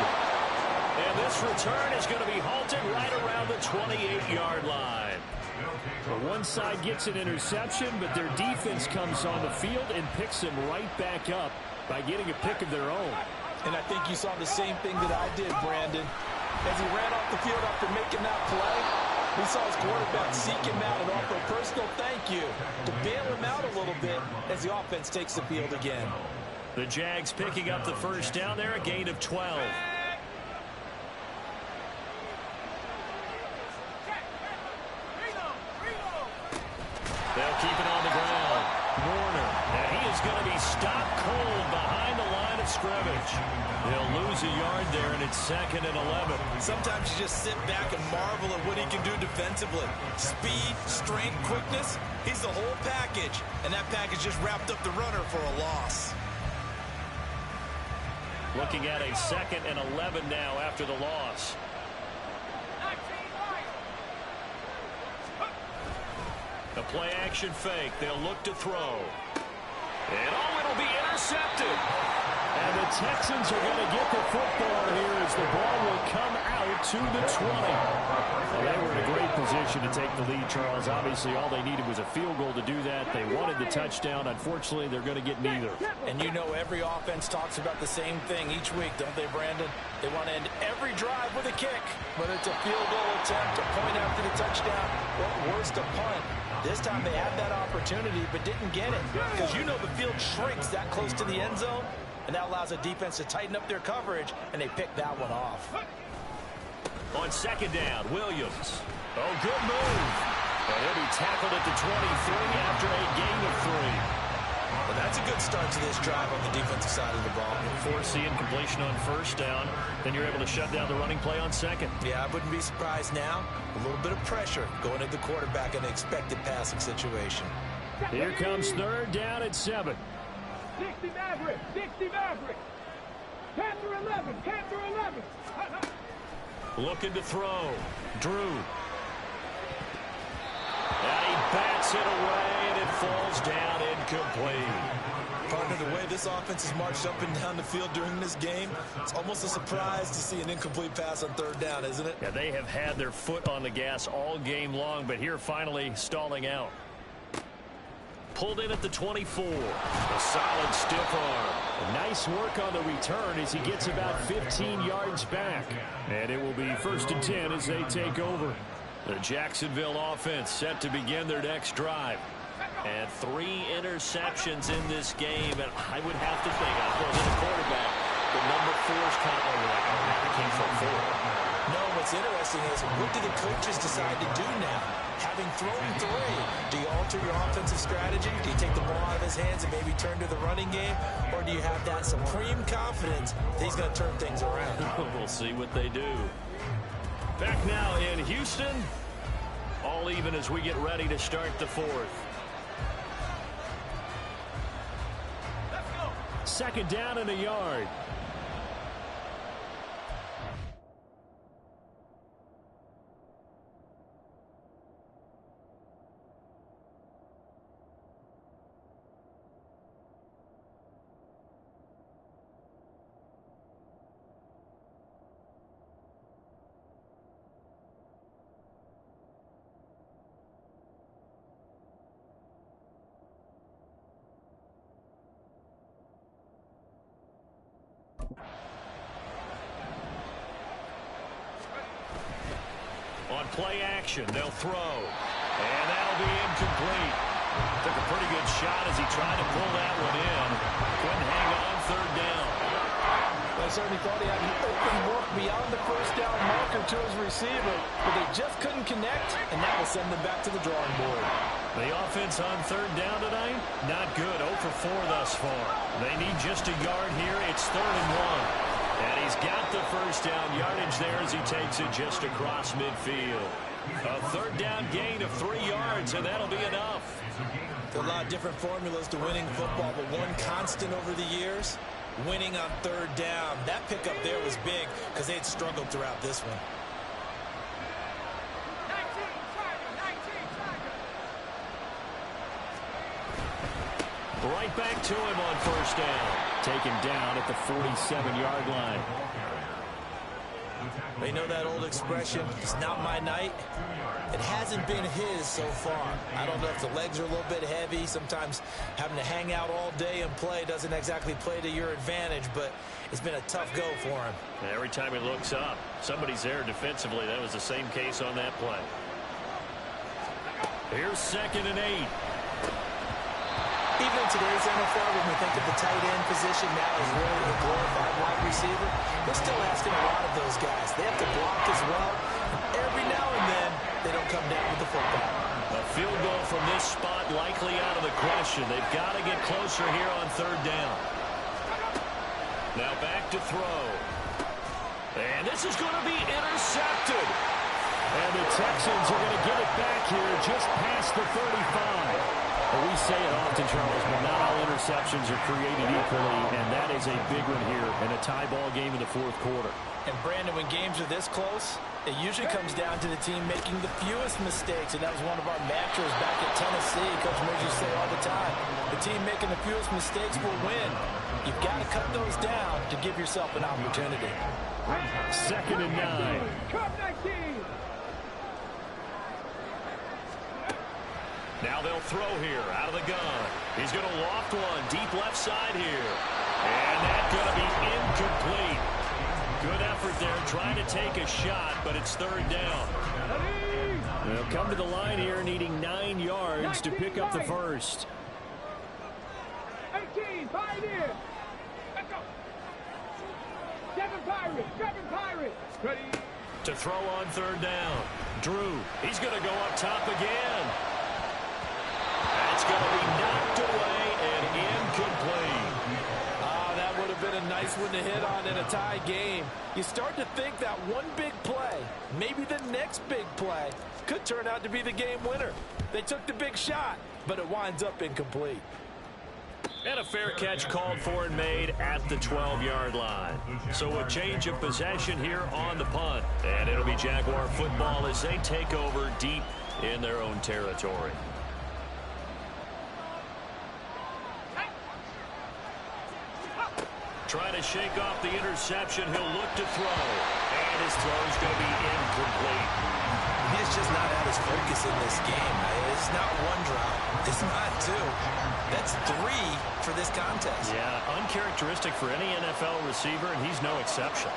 And this return is going to be halted right around the 28-yard line. Well, one side gets an interception, but their defense comes on the field and picks them right back up by getting a pick of their own. And I think you saw the same thing that I did, Brandon. As he ran off the field after making that play, we saw his quarterback seek him out and offer a personal thank you to bail him out a little bit as the offense takes the field again. The Jags picking up the first down there, a gain of 12. They'll keep it on the ground. Warner, and he is going to be stopped cold behind the line of scrimmage. He'll lose a yard there, and it's 2nd and 11. Sometimes you just sit back and marvel at what he can do defensively. Speed, strength, quickness, he's the whole package. And that package just wrapped up the runner for a loss. Looking at a 2nd and 11 now after the loss. A play-action fake. They'll look to throw. And it'll be intercepted. And the Texans are going to get the football here as the ball will come out to the 20. Well, they were in a great position to take the lead, Charles. Obviously, all they needed was a field goal to do that. They wanted the touchdown. Unfortunately, they're going to get neither. And you know every offense talks about the same thing each week, don't they, Brandon? They want to end every drive with a kick. Whether it's a field goal attempt, a point after the touchdown, or worse, a punt. This time they had that opportunity but didn't get it. Because you know the field shrinks that close to the end zone. And that allows the defense to tighten up their coverage, and they pick that one off. On 2nd down, Williams. Oh, good move. And he'll be tackled at the 23 after a gain of 3. Well, that's a good start to this drive on the defensive side of the ball. Force the incompletion on first down. Then you're able to shut down the running play on 2nd. Yeah, I wouldn't be surprised now. A little bit of pressure going at the quarterback in an expected passing situation. Here comes 3rd down at 7. 60 Maverick, 60 Maverick. Panther 11, Panther 11. Looking to throw. Drew. And he bats it away, and it falls down incomplete. Partner, the way this offense has marched up and down the field during this game, it's almost a surprise to see an incomplete pass on 3rd down, isn't it? Yeah, they have had their foot on the gas all game long, but here finally stalling out. Pulled in at the 24. A solid stiff arm. Nice work on the return as he gets about 15 yards back. And it will be 1st and 10 as they take over. The Jacksonville offense set to begin their next drive. And 3 interceptions in this game. And I would have to think, I suppose, as a quarterback, the number 4 is kind of like, oh, man, it came from 4. No, what's interesting is what do the coaches decide to do now? Having thrown 3, do you alter your offensive strategy? Do you take the ball out of his hands and maybe turn to the running game? Or do you have that supreme confidence that he's going to turn things around? We'll see what they do. Back now in Houston. All even as we get ready to start the 4th. 2nd down and a yard. play action. They'll throw. And that'll be incomplete. Took a pretty good shot as he tried to pull that one in. Couldn't hang on third down. I certainly thought he had an open look beyond the first down marker to his receiver, but they just couldn't connect, and that will send them back to the drawing board. The offense on third down tonight, not good. 0 for 4 thus far. They need just a yard here. It's 3rd and 1. And he's got the first down yardage there as he takes it just across midfield. A third down gain of 3 yards, and that'll be enough. There are a lot of different formulas to winning football, but one constant over the years, winning on third down. That pickup there was big because they had struggled throughout this one. Right back to him on first down. Taken down at the 47-yard line. They know that old expression, it's not my night. It hasn't been his so far. I don't know if the legs are a little bit heavy. Sometimes having to hang out all day and play doesn't exactly play to your advantage, but it's been a tough go for him. Every time he looks up, somebody's there defensively. That was the same case on that play. Here's 2nd and 8. Even in today's NFL, when we think of the tight end position now as really a glorified wide receiver, they're still asking a lot of those guys. They have to block as well. Every now and then, they don't come down with the football. A field goal from this spot likely out of the question. They've got to get closer here on third down. Now back to throw. And this is going to be intercepted. And the Texans are going to get it back here just past the 35. Well, we say it often, Charles, but not all interceptions are created equally, and that is a big one here in a tie ball game in the 4th quarter. And, Brandon, when games are this close, it usually comes down to the team making the fewest mistakes, and that was one of our mantras back at Tennessee. Coach Murray used to say all the time, the team making the fewest mistakes will win. You've got to cut those down to give yourself an opportunity. 2nd and 9. Come 19. Now they'll throw here out of the gun. He's going to loft one deep left side here. And that's going to be incomplete. Good effort there trying to take a shot, but it's 3rd down. They'll come to the line here needing 9 yards to pick up the first. 18, 5 in. Let's go. 7 Pirates. Ready. To throw on third down. Drew, he's going to go up top again. That's going to be knocked away and incomplete. That would have been a nice one to hit on in a tie game. You start to think that one big play, maybe the next big play, could turn out to be the game winner. They took the big shot, but it winds up incomplete. And a fair catch called for and made at the 12-yard line. So a change of possession here on the punt. And it'll be Jaguar football as they take over deep in their own territory. Trying to shake off the interception. He'll look to throw. And his throw's going to be incomplete. He's just not at his focus in this game. It's not one drop. It's not 2. That's 3 for this contest. Yeah, uncharacteristic for any NFL receiver, and he's no exception.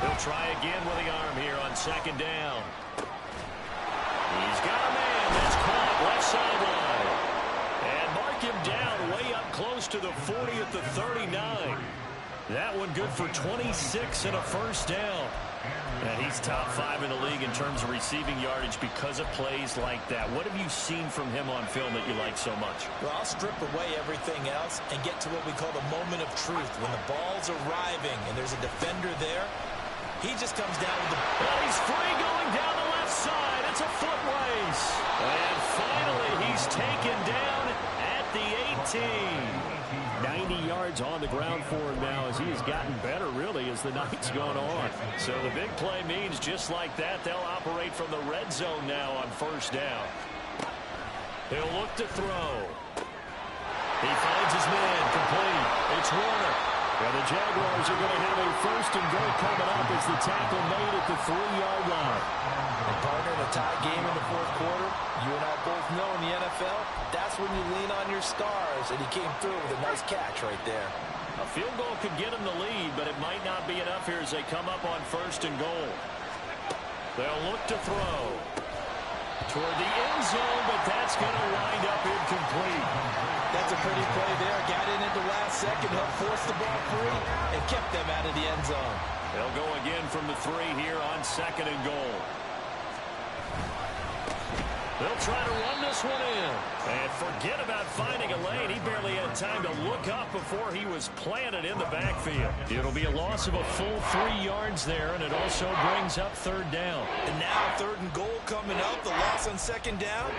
He'll try again with the arm here on 2nd down. He's got a man. That's caught left sideline. And mark him down way up close to the 40 at the 39. That one good for 26 and a first down. And he's top 5 in the league in terms of receiving yardage because of plays like that. What have you seen from him on film that you like so much? Well, I'll strip away everything else and get to what we call the moment of truth. When the ball's arriving and there's a defender there, he just comes down with the... Well, he's free going down the left side. It's a foot race. And finally, he's taken down at the 18. 90 yards on the ground for him now as he has gotten better, really, as the night's gone on. So the big play means just like that, they'll operate from the red zone now on first down. He'll look to throw. He finds his man, complete. It's Warner. And the Jaguars are going to have a first and goal coming up as the tackle made at the 3-yard line. And partner, in a tie game in the 4th quarter, you and I both know in the NFL, that's when you lean on your stars, and he came through with a nice catch right there. A field goal could get him the lead, but it might not be enough here as they come up on first and goal. They'll look to throw toward the end zone, but that's going to wind up incomplete. That's a pretty play there. Got in at the last second, helped force the ball free, and kept them out of the end zone. They'll go again from the 3 here on 2nd and goal. They'll try to run this one in. And forget about finding a lane. He barely had time to look up before he was planted in the backfield. It'll be a loss of a full 3 yards there, and it also brings up 3rd down. And now 3rd and goal coming up. The loss on 2nd down.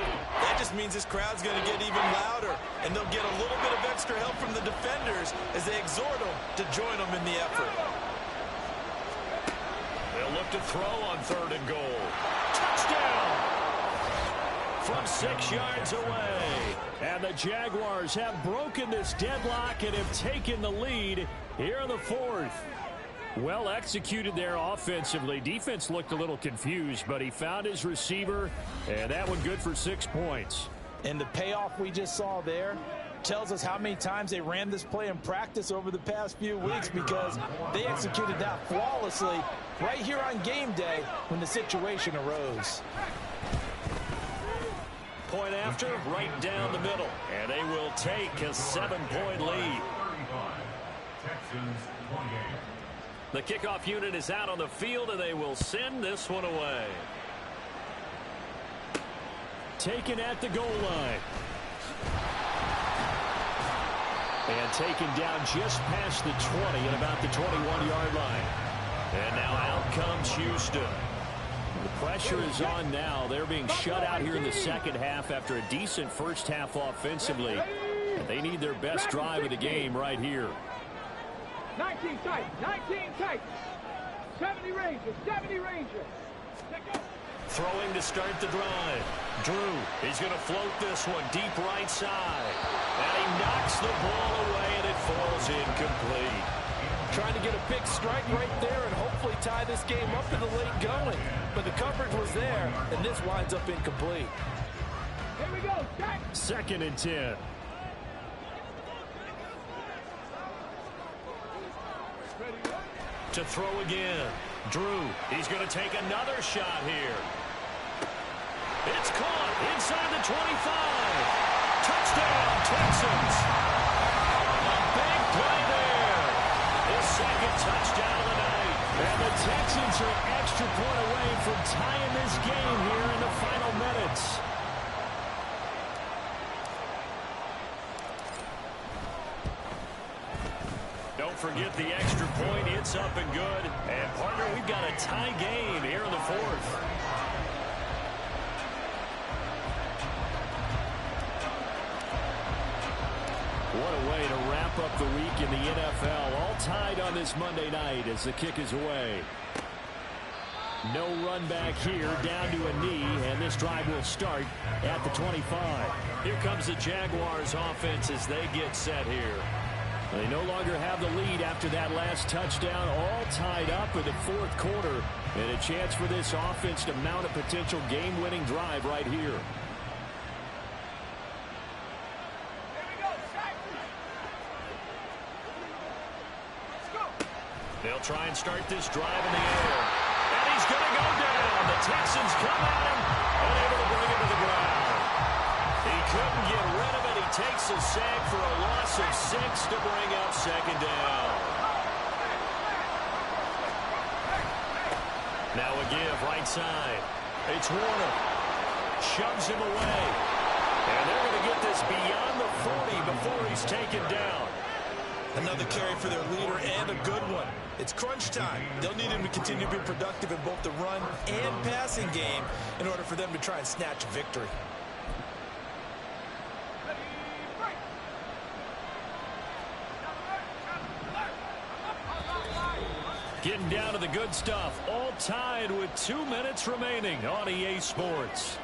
That just means this crowd's going to get even louder. And they'll get a little bit of extra help from the defenders as they exhort them to join them in the effort. They'll look to throw on 3rd and goal. Touchdown! From 6 yards away. And the Jaguars have broken this deadlock and have taken the lead here in the 4th. Well executed there offensively. Defense looked a little confused, but he found his receiver, and that one good for 6 points. And the payoff we just saw there tells us how many times they ran this play in practice over the past few weeks, because they executed that flawlessly right here on game day when the situation arose. Point after, right down the middle. And they will take a 7-point lead. 35, Texans 28. The kickoff unit is out on the field, and they will send this one away. Taken at the goal line. And taken down just past the 20 and about the 21-yard line. And now out comes Houston. The pressure is on now. They're being shut out here in the second half after a decent first half offensively. And they need their best drive of the game right here. 19 tight, 19 tight. 70 Rangers, 70 Rangers. Throwing to start the drive. Drew, he's going to float this one deep right side. And he knocks the ball away, and it falls incomplete. Trying to get a big strike right there and hopefully tie this game up in the late going. But the coverage was there, and this winds up incomplete. Here we go, check. 2nd and 10. To throw again. Drew, he's going to take another shot here. It's caught inside the 25. Touchdown, Texans. A big play there. His 2nd touchdown of the night. And the Texans are an extra point away from tying this game here in the final minutes. Don't forget the extra point. It's up and good. And, partner, we've got a tie game here in the 4th. What a way to wrap up the week in the NFL. All tied on this Monday night as the kick is away. No run back here, down to a knee, and this drive will start at the 25. Here comes the Jaguars offense as they get set here. They no longer have the lead after that last touchdown, all tied up in the 4th quarter, and a chance for this offense to mount a potential game-winning drive right here. They'll try and start this drive in the air. And he's going to go down. The Texans come at him, unable to bring him to the ground. He couldn't get rid of it. He takes a sack for a loss of 6 to bring up 2nd down. Now a give right side. It's Warner. Shoves him away. And they're going to get this beyond the 40 before he's taken down. Another carry for their leader, and a good one. It's crunch time. They'll need him to continue to be productive in both the run and passing game in order for them to try and snatch a victory. Getting down to the good stuff. All tied with 2 minutes remaining on EA Sports.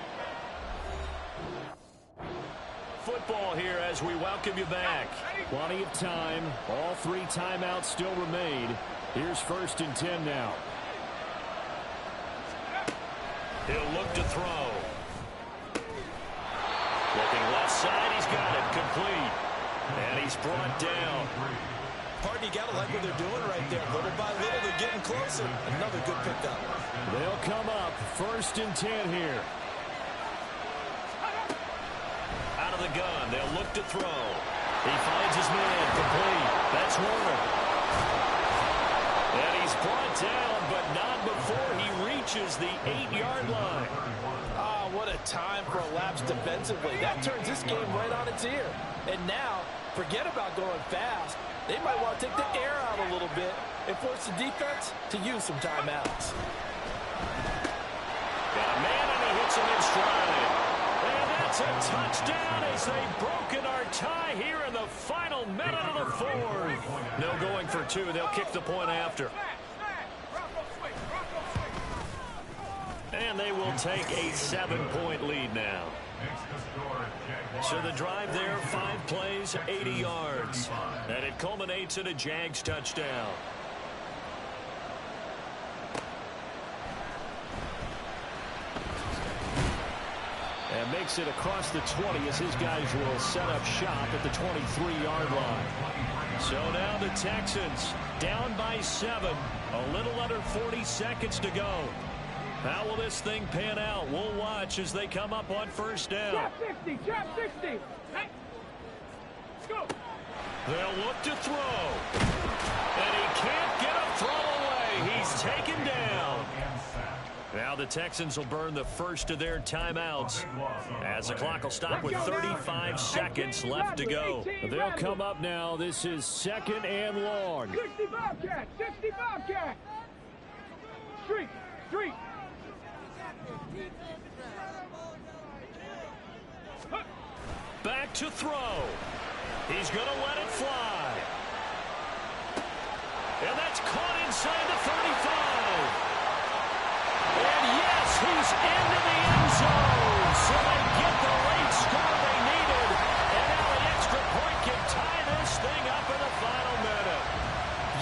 Football here as we welcome you back. Plenty of time. All 3 timeouts still remain. Here's 1st and 10 now. He'll look to throw. Looking left side. He's got it complete. And he's brought down. Partner, you got to like what they're doing right there. Little by little, they're getting closer. Another good pickup. They'll come up 1st and 10 here. Out of the gun, they'll look to throw. He finds his man, complete. That's Warner. And he's brought down, but not before he reaches the 8-yard line. Ah, what a time for a lapse defensively. That turns this game right on its ear. And now, forget about going fast. They might want to take the air out a little bit and force the defense to use some timeouts. Got a man, and he hits him in stride. And that's a touchdown as they've broken our tie here in the final minute of the 4th. No going for 2. They'll kick the point after. And they will take a 7-point lead now. So the drive there, 5 plays, 80 yards. And it culminates in a Jags touchdown. And makes it across the 20 as his guys will set up shop at the 23-yard line. So now the Texans down by 7. A little under 40 seconds to go. How will this thing pan out? We'll watch as they come up on 1st down. Trap 60, trap 60. Hey. Let's go. They'll look to throw. And he can't get a throw away. He's taken down. Now the Texans will burn the first of their timeouts as the clock will stop with 35 seconds left to go. They'll come up now. This is 2nd and long. 60 Bobcat, 60 Bobcat. Street, street. Back to throw. He's going to let it fly. And that's caught inside the 35. And yes, he's into the end zone. So they get the late score they needed. And now the extra point can tie this thing up in the final minute.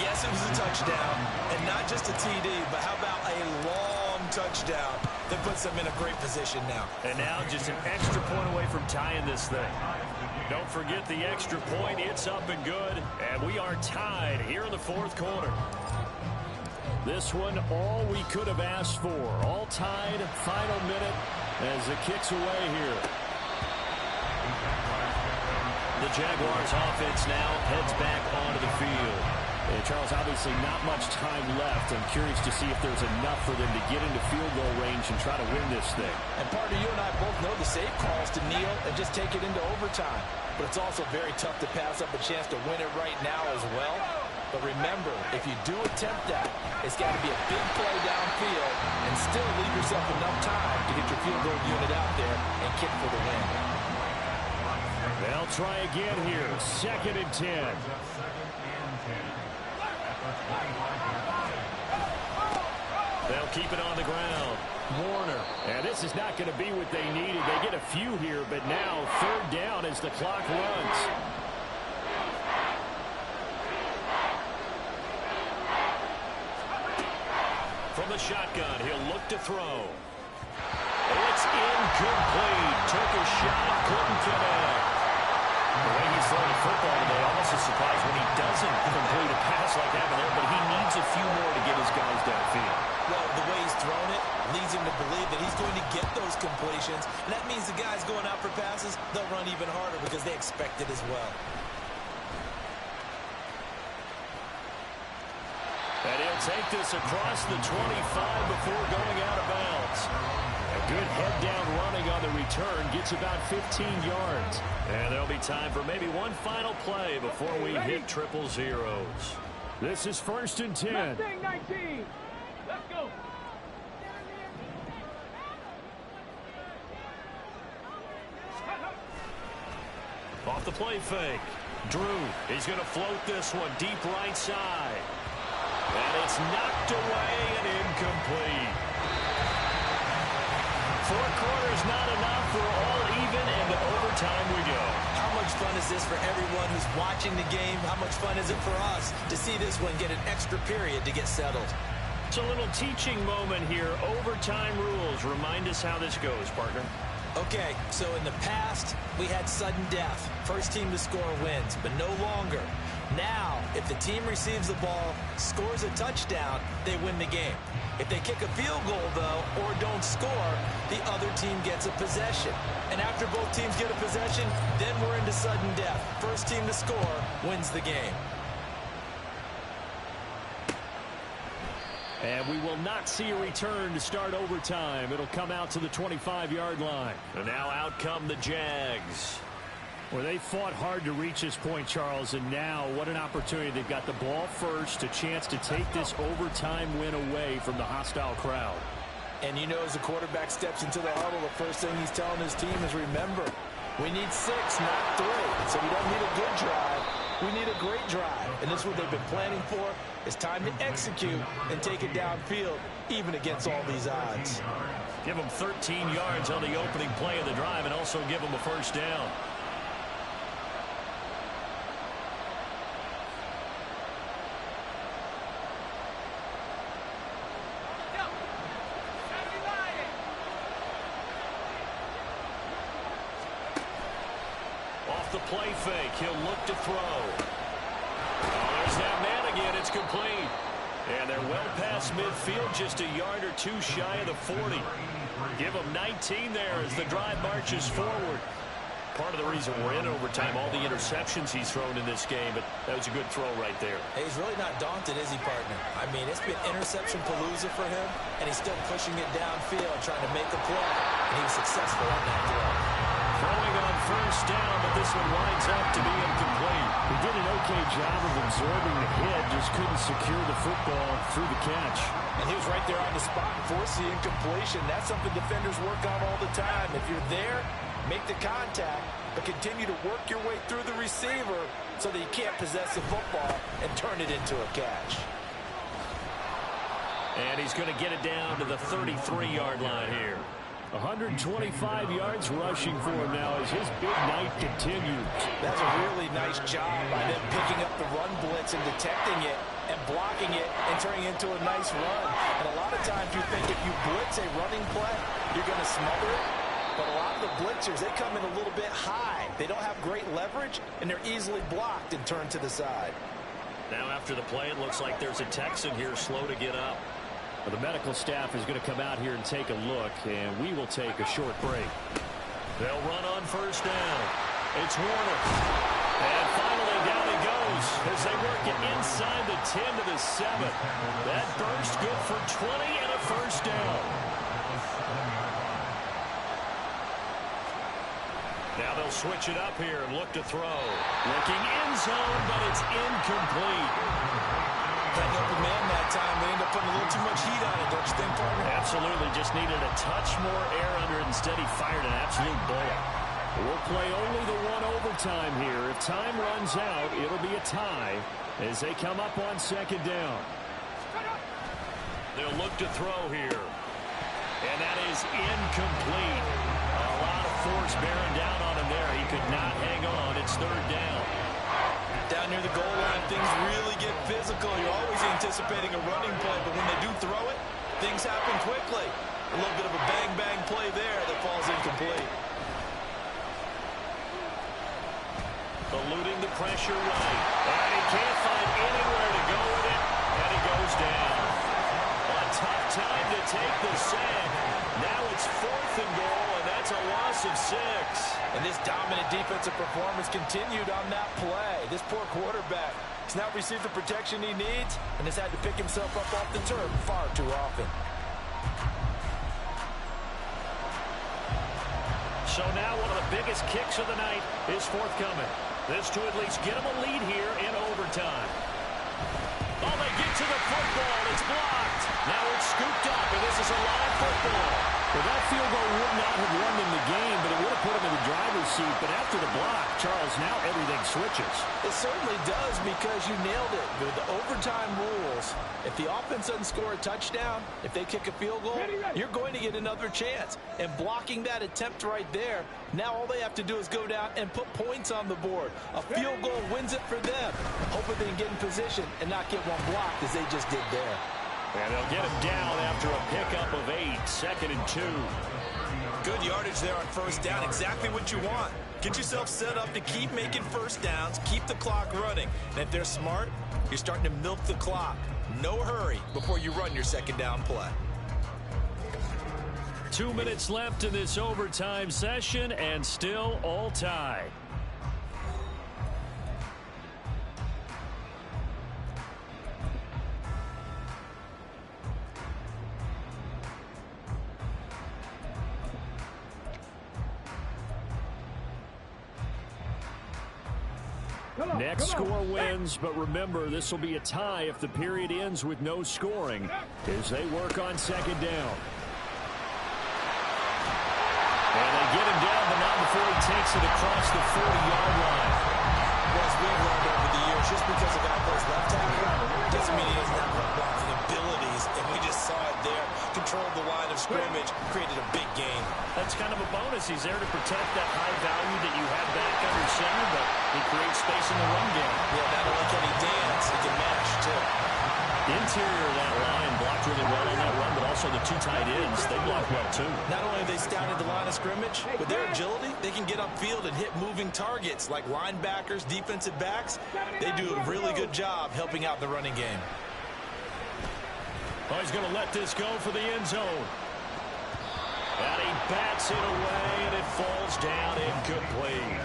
Yes, it was a touchdown. And not just a TD, but how about a long touchdown that puts them in a great position now. And now just an extra point away from tying this thing. Don't forget the extra point. It's up and good. And we are tied here in the 4th quarter. This one, all we could have asked for. All tied, final minute as it kicks away here. The Jaguars offense now heads back onto the field. Hey, Charles, obviously not much time left. I'm curious to see if there's enough for them to get into field goal range and try to win this thing. And partner, you and I both know the safe calls to kneel and just take it into overtime. But it's also very tough to pass up a chance to win it right now as well. But remember, if you do attempt that, it's got to be a big play downfield and still leave yourself enough time to get your field goal unit out there and kick for the win. They'll try again here. 2nd and 10. They'll keep it on the ground. Warner. And this is not going to be what they needed. They get a few here, but now 3rd down as the clock runs. From the shotgun, he'll look to throw. It's incomplete. Took a shot, couldn't connect. The way he's throwing the football today, almost a surprise when he doesn't complete a pass like that there, but he needs a few more to get his guys downfield. Well, the way he's thrown it leads him to believe that he's going to get those completions. And that means the guys going out for passes, they'll run even harder because they expect it as well. And he'll take this across the 25 before going out of bounds. A good head-down running on the return gets about 15 yards. And there'll be time for maybe one final play before we hit triple zeros. This is 1st and 10. 19. Let's go. Off the play fake. Drew, he's going to float this one deep right side. And it's knocked away and incomplete. 4 quarters not enough. We're all even, and to overtime we go. How much fun is this for everyone who's watching the game? How much fun is it for us to see this one get an extra period to get settled? It's a little teaching moment here. Overtime rules. Remind us how this goes, partner. Okay, so in the past, we had sudden death. First team to score wins, but no longer. Now, if the team receives the ball, scores a touchdown, they win the game. If they kick a field goal, though, or don't score, the other team gets a possession. And after both teams get a possession, then we're into sudden death. First team to score wins the game. And we will not see a return to start overtime. It'll come out to the 25-yard line. And now out come the Jags. Well, they fought hard to reach this point, Charles, and now what an opportunity. They've got the ball first, a chance to take this overtime win away from the hostile crowd. And you know, as the quarterback steps into the huddle, the first thing he's telling his team is, remember, we need 6, not 3. So we don't need a good drive. We need a great drive. And this is what they've been planning for. It's time to execute and take it downfield, even against all these odds. Give them 13 yards on the opening play of the drive and also give them a first down. Off the play fake, he'll look to throw. Oh, there's that man again. It's complete. And they're well past midfield, just a yard or two shy of the 40. Give him 19 there as the drive marches forward. Part of the reason we're in overtime, all the interceptions he's thrown in this game, but that was a good throw right there. Hey, he's really not daunted, is he, partner? I mean, it's been interception palooza for him, and he's still pushing it downfield, trying to make a play, and he was successful on that throw. Throwing on first down, but this one winds up to be incomplete. He did an okay job of absorbing the hit, just couldn't secure the football through the catch. And he was right there on the spot, force the incompletion. That's something defenders work on all the time. If you're there, make the contact, but continue to work your way through the receiver so that you can't possess the football and turn it into a catch. And he's going to get it down to the 33-yard line here. 125 yards rushing for him now as his big night continues. That's a really nice job by them picking up the run blitz and detecting it and blocking it and turning it into a nice run. And a lot of times you think if you blitz a running play, you're going to smother it. But a lot of the blitzers, they come in a little bit high. They don't have great leverage, and they're easily blocked and turned to the side. Now after the play, it looks like there's a Texan here slow to get up. Well, the medical staff is going to come out here and take a look, and we will take a short break. They'll run on first down. It's Warner. And finally down he goes as they work it inside the 10 to the 7. That burst good for 20 and a first down. Now they'll switch it up here and look to throw. Looking end zone, but it's incomplete. Got the open man that time. They end up putting a little too much heat on it, don't you think, partner? Absolutely. Just needed a touch more air under it. Instead, he fired an absolute bullet. We'll play only the one overtime here. If time runs out, it'll be a tie as they come up on second down. They'll look to throw here. And that is incomplete. A lot of force bearing down on him there. He could not hang on. It's third down. Down near the goal line, things really get physical. You're always anticipating a running play, but when they do throw it, things happen quickly. A little bit of a bang-bang play there that falls incomplete. Eluding the pressure right. And he can't find anywhere to go with it, and he goes down. A tough time to take the sack. Now it's 4th and goal, and that's a loss of 6. And this dominant defensive performance continued on that play. This poor quarterback has not received the protection he needs and has had to pick himself up off the turf far too often. So now one of the biggest kicks of the night is forthcoming. This to at least get him a lead here in overtime. Oh, they get to the football. It's blocked. Now it's scooped up, and this is a live football. Well, that field goal would not have won them the game, but it would have put them in the driver's seat. But after the block, Charles, now everything switches. It certainly does because you nailed it. With the overtime rules, if the offense doesn't score a touchdown, if they kick a field goal, you're going to get another chance. And blocking that attempt right there, now all they have to do is go down and put points on the board. A field goal wins it for them. Hoping they can get in position and not get one blocked as they just did there. And they'll get him down after a pickup of 8, 2nd and 2. Good yardage there on first down. Exactly what you want. Get yourself set up to keep making first downs, keep the clock running. And if they're smart, you're starting to milk the clock. No hurry before you run your second down play. 2 minutes left in this overtime session, and still all tied. Next score wins, but remember, this will be a tie if the period ends with no scoring as they work on second down. And they get him down, but not before he takes it across the 40-yard line. As we've learned over the years, just because a guy plays left tackle doesn't mean he doesn't have run blocking abilities, and we just saw it there. Controlled the line of scrimmage, created a big gain. That's kind of a bonus. He's there to protect that high value that you have back under center, but he creates space in the run game. Yeah, not only can he dance, he can mash, too. The interior of that line blocked really well on that run, but also the two tight ends, they blocked well, too. Not only have they scouted the line of scrimmage, with their agility, they can get upfield and hit moving targets like linebackers, defensive backs. They do a really good job helping out the running game. Oh, he's going to let this go for the end zone. And he bats it away, and it falls down incomplete.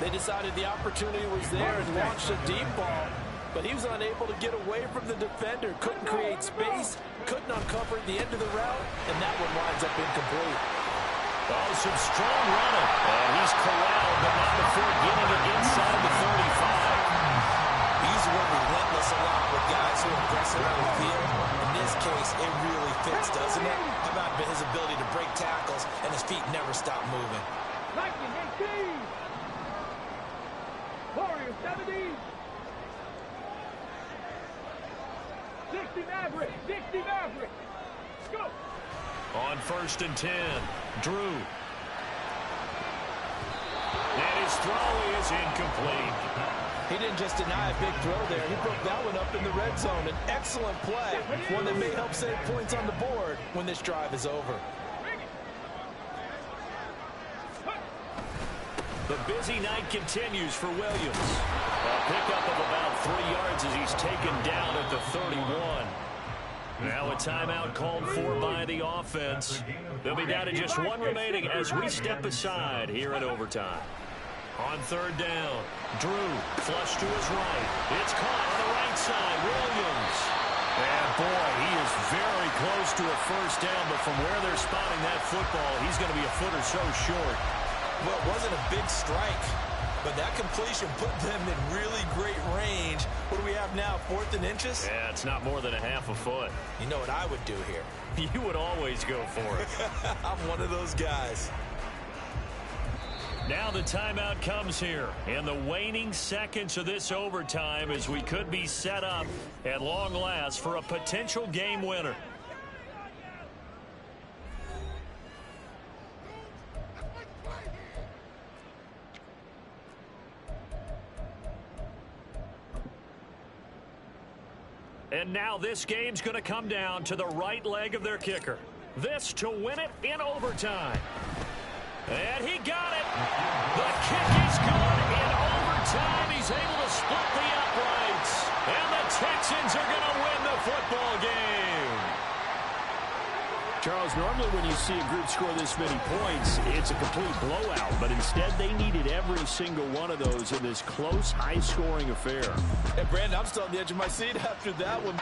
They decided the opportunity was there and launched a deep ball, but he was unable to get away from the defender. Couldn't create space, couldn't uncover the end of the route, and that one winds up incomplete. Oh, some strong running. And he's corralled, but not before getting it inside the 35. He's worked relentless a lot with guys who are aggressive on the field. In this case, it really fits, doesn't it? How about his ability to break tackles and his feet never stop moving? Lightning 18. Warriors 70. 60 Maverick. 60 Maverick. Go. On 1st and 10, Drew. And his throw is incomplete. He didn't just deny a big throw there. He broke that one up in the red zone. An excellent play, one that may help save points on the board when this drive is over. The busy night continues for Williams. A pickup of about 3 yards as he's taken down at the 31. Now a timeout called for by the offense. They'll be down to just one remaining as we step aside here at overtime. On 3rd down, Drew, flush to his right. It's caught on the right side, Williams. And boy, he is very close to a first down, but from where they're spotting that football, he's going to be a foot or so short. Well, it wasn't a big strike, but that completion put them in really great range. What do we have now, 4th and inches? Yeah, it's not more than a half a foot. You know what I would do here? You would always go for it. I'm one of those guys. Now the timeout comes here in the waning seconds of this overtime as we could be set up at long last for a potential game winner. And now this game's going to come down to the right leg of their kicker. This to win it in overtime. And he got it. The kick is good in overtime. He's able to split the uprights. And the Texans are going to win the football game. Charles, normally when you see a group score this many points, it's a complete blowout. But instead, they needed every single one of those in this close, high-scoring affair. And Brandon, I'm still on the edge of my seat after that one.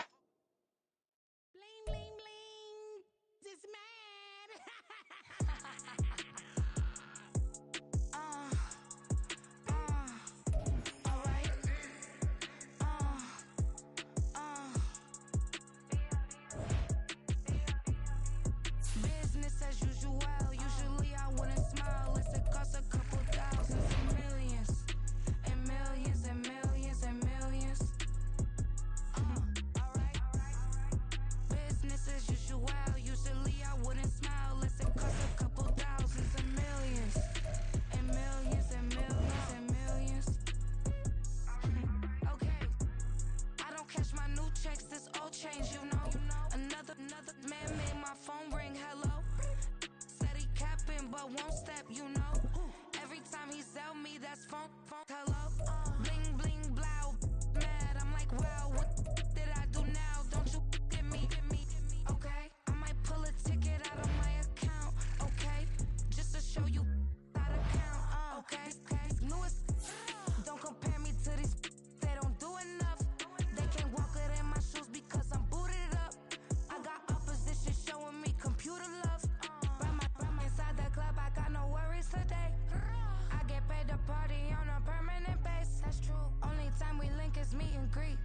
just meet and greet.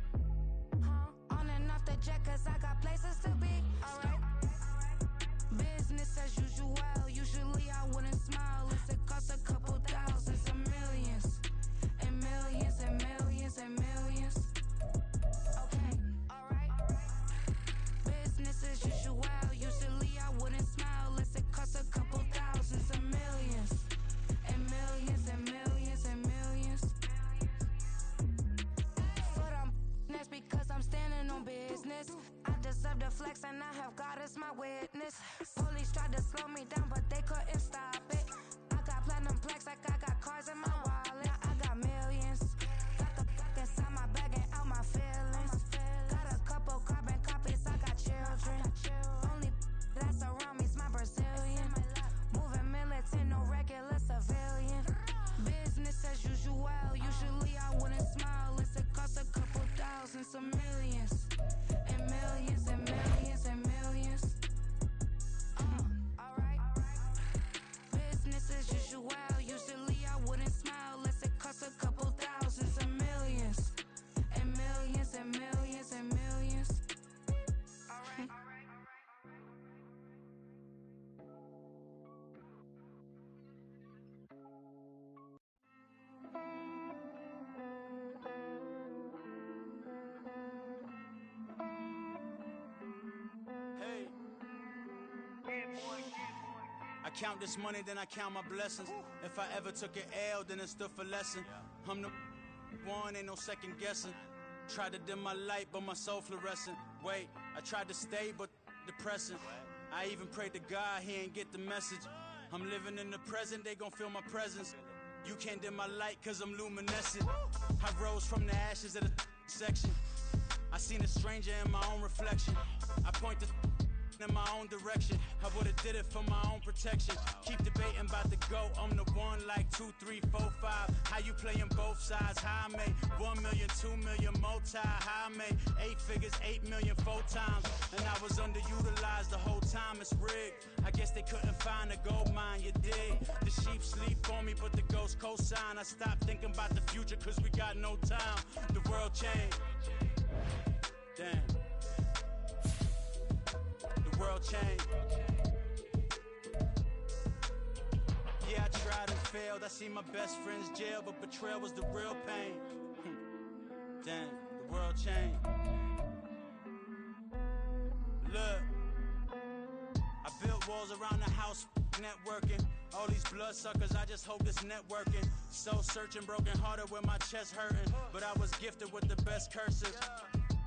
On and off the jet, cause I got places to be. Alright. Business as usual. Usually I wouldn't smile. It costs a couple thousands and millions. And millions and millions and millions. Okay, alright. Business as usual. Usually I wouldn't smile. It costs a couple thousands and millions. And millions and millions and millions. But that's because I'm standing on business. I deserve the flex and I have God as my witness. Police tried to slow me down, but they couldn't stop it. I got platinum plaques like I got cars in my wallet. I got millions. Got the fuck inside my bag and out my feelings. Got a couple carbon copies, I got children. Only that's around me's my Brazilian. Moving militant, no regular civilian. Business as usual. Usually I wouldn't smile. It costs a couple thousands of millions. And millions and millions and millions. Alright. Business as usual. Usually I wouldn't smile. It costs a couple thousands of millions. And millions and millions and millions. Alright. Hey. I count this money, then I count my blessings. If I ever took an L, then it stood for lesson. I'm the one, ain't no second guessing. Tried to dim my light, but my soul fluorescent. Wait, I tried to stay, but depressing. I even prayed to God, he ain't get the message. I'm living in the present, they gon' feel my presence. You can't dim my light, cause I'm luminescent. I rose from the ashes of the section. I seen a stranger in my own reflection. I point the in my own direction. I would've did it for my own protection. Keep debating about the GOAT. I'm the one like 2, 3, 4, 5. How you playing both sides? How I made 1 million, 2 million, multi. How I made 8 figures, 8 million, 4 times. And I was underutilized the whole time. It's rigged. I guess they couldn't find a gold mine, you dig? The sheep sleep on me, but the ghost co-sign. I stopped thinking about the future, cause we got no time. The world changed. Damn. The world changed. Yeah, I tried and failed. I see my best friends jail, but betrayal was the real pain. Damn, the world changed. Look, I built walls around the house, networking. All these bloodsuckers, I just hope this networking. Soul searching, broken hearted with my chest hurting. But I was gifted with the best curses.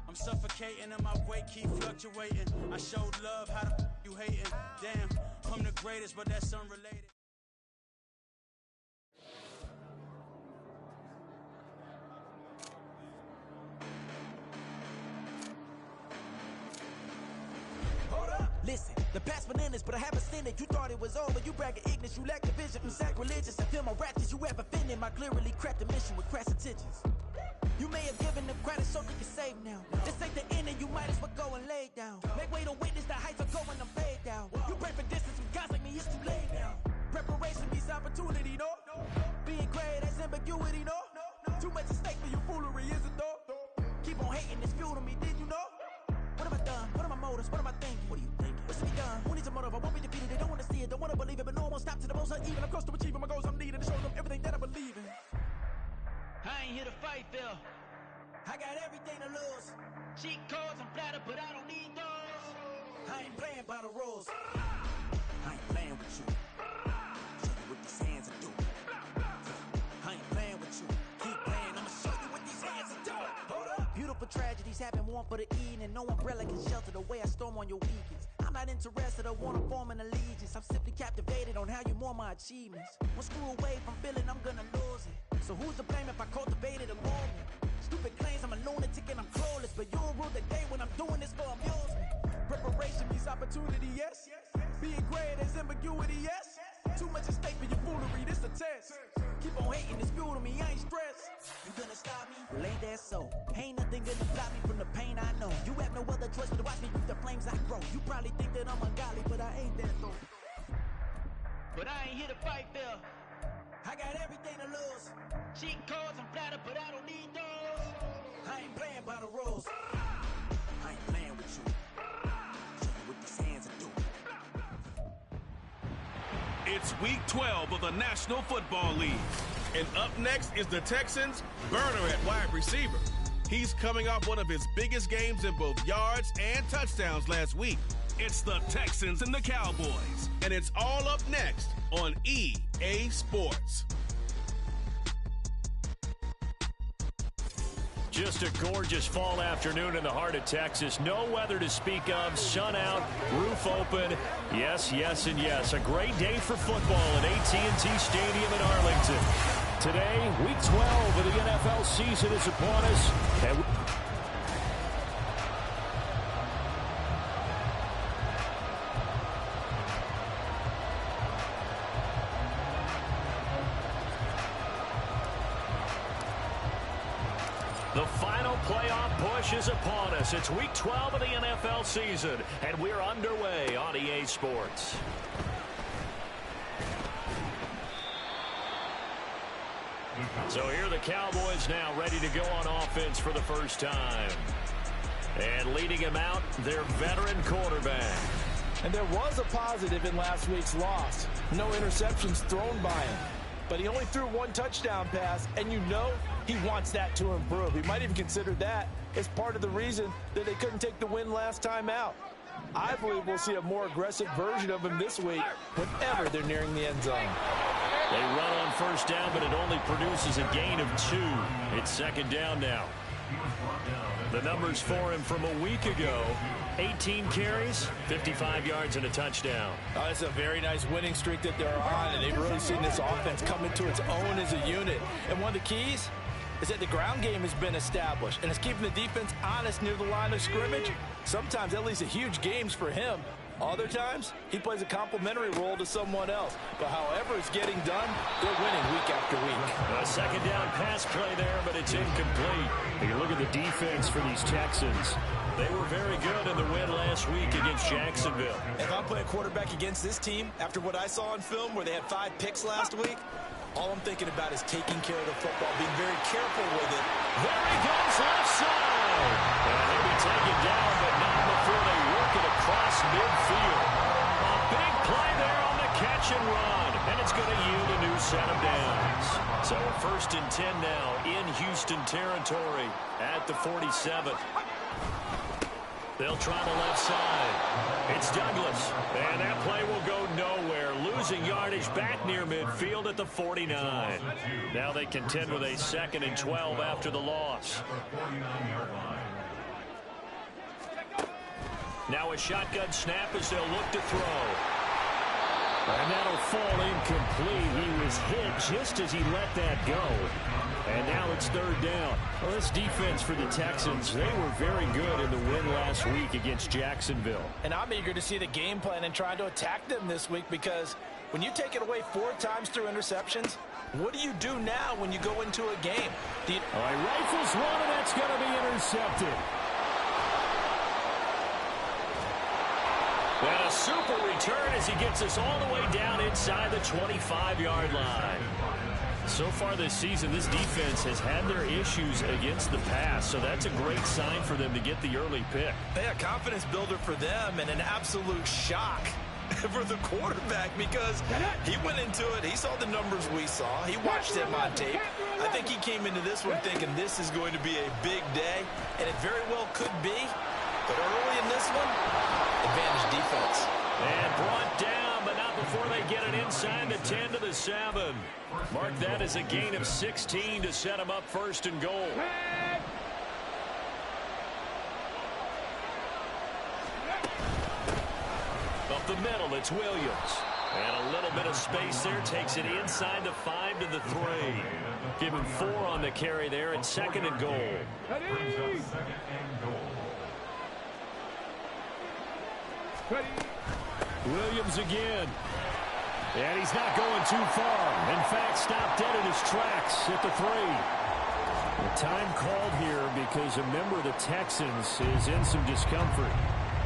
I'm suffocating and my weight keep fluctuating. I showed love, how the you hating? Damn, I'm the greatest, but that's unrelated. Listen, the past bananas, but I haven't seen it. You thought it was over, you bragging ignorance, you lack the vision. You sacrilegious, I feel my ratchets, you ever offended my clearly crafted mission with crass intentions. You may have given them credit so they can save now. This ain't the end and you might as well go and lay down. Make way to witness the heights of going, I'm fade down. You pray for distance with guys like me, it's too late now. Preparation means opportunity, no? Being great, that's ambiguity, no? Too much at stake for your foolery, is it though? Keep on hating, it's fuel to me, did you know? What have I done? What are my motives? What am I thinking? What are you thinking? What's to be done? Who needs a motive? I won't be defeated. They don't want to see it, don't want to believe it, but no one will stop to the most uneven. I'm close to achieving my goals. I'm needing to show them everything that I believe in. I ain't here to fight, Phil. I got everything to lose. Cheat codes and platter, but I don't need those. I ain't playing by the rules. I ain't playing with you. Show you what these hands are doing. I ain't playing with you. Keep playing, I'ma show you what these hands are doing. Hold up. Beautiful tragedies happen, one for the evening. No umbrella can shelter the way I storm on your weekends. I'm not interested, I wanna form an allegiance. I'm simply captivated on how you more my achievements. One screw away from feeling I'm gonna lose it. So who's to blame if I cultivated a moment? Stupid claims I'm a lunatic and I'm clueless, but you'll rule the day when I'm doing this for amusement. Preparation means opportunity, yes. Being great is ambiguity, yes. Too much at stake for your foolery, this a test. Keep on hating, it's fuel to me, I ain't stressed. You gonna stop me? Well, ain't that so? Ain't nothing gonna stop me from the pain I know. You have no other choice but to watch me reap the flames I grow. You probably think that I'm ungodly, but I ain't that though. But I ain't here to fight, Phil. I got everything to lose. Cheat codes and platter, but I don't need those. I ain't playing by the rules. I ain't playing with you. Show me what these hands are doing. It's week 12 of the National Football League. And up next is the Texans' burner at wide receiver. He's coming off one of his biggest games in both yards and touchdowns last week. It's the Texans and the Cowboys. And it's all up next on EA Sports. Just a gorgeous fall afternoon in the heart of Texas. No weather to speak of. Sun out, roof open. Yes, yes, and yes. A great day for football at AT&T Stadium in Arlington. Today, week 12 of the NFL season is upon us. And the final playoff push is upon us. It's week 12 of the NFL season, and we're underway on EA Sports. So here are the Cowboys now ready to go on offense for the first time. And leading him out, their veteran quarterback. And there was a positive in last week's loss. No interceptions thrown by him. But he only threw one touchdown pass, and you know he wants that to improve. He might even consider that as part of the reason that they couldn't take the win last time out. I believe we'll see a more aggressive version of him this week whenever they're nearing the end zone. They run on first down, but it only produces a gain of 2. It's second down now. The numbers for him from a week ago: 18 carries, 55 yards, and a touchdown. Oh, it's a very nice winning streak that they're on, and they've really seen this offense come into its own as a unit. And one of the keys is that the ground game has been established, and it's keeping the defense honest near the line of scrimmage. Sometimes that leads to huge games for him. Other times, he plays a complementary role to someone else. But however it's getting done, they're winning week after week. A second down pass play there, but it's incomplete. You look at the defense for these Texans. They were very good in the win last week against Jacksonville. If I'm playing quarterback against this team, after what I saw on film where they had 5 picks last week, all I'm thinking about is taking care of the football, being very careful with it. There he goes, left side. And he'll be taken down, but not before they work it across midfield. A big play there on the catch and run, and it's going to yield a new set of downs. So 1st and 10 now in Houston territory at the 47. They'll try the left side. It's Douglas, and that play will go nowhere, losing yardage back near midfield at the 49. Now they contend with a 2nd and 12 after the loss. Now a shotgun snap as they'll look to throw. And that'll fall incomplete. He was hit just as he let that go. And now it's 3rd down. Well, this defense for the Texans, they were very good in the win last week against Jacksonville. And I'm eager to see the game plan and try to attack them this week, because when you take it away 4 times through interceptions, what do you do now when you go into a game? All right, rifles one, and that's going to be intercepted. And a super return as he gets us all the way down inside the 25-yard line. So far this season, this defense has had their issues against the pass, so that's a great sign for them to get the early pick. Yeah, confidence builder for them, and an absolute shock for the quarterback, because he went into it, he saw the numbers we saw, he watched them on tape. I think he came into this one thinking this is going to be a big day, and it very well could be, but early in this one, advantage defense. And brought down, but not before they get it inside the 10 to the 7. Mark that as a gain of 16 to set him up 1st and goal. Up the middle, it's Williams. And a little bit of space there, takes it inside the 5 to the 3. Give him 4 on the carry there, and 2nd and goal. Williams again. And he's not going too far. In fact, stopped dead in his tracks at the 3. The time called here because a member of the Texans is in some discomfort.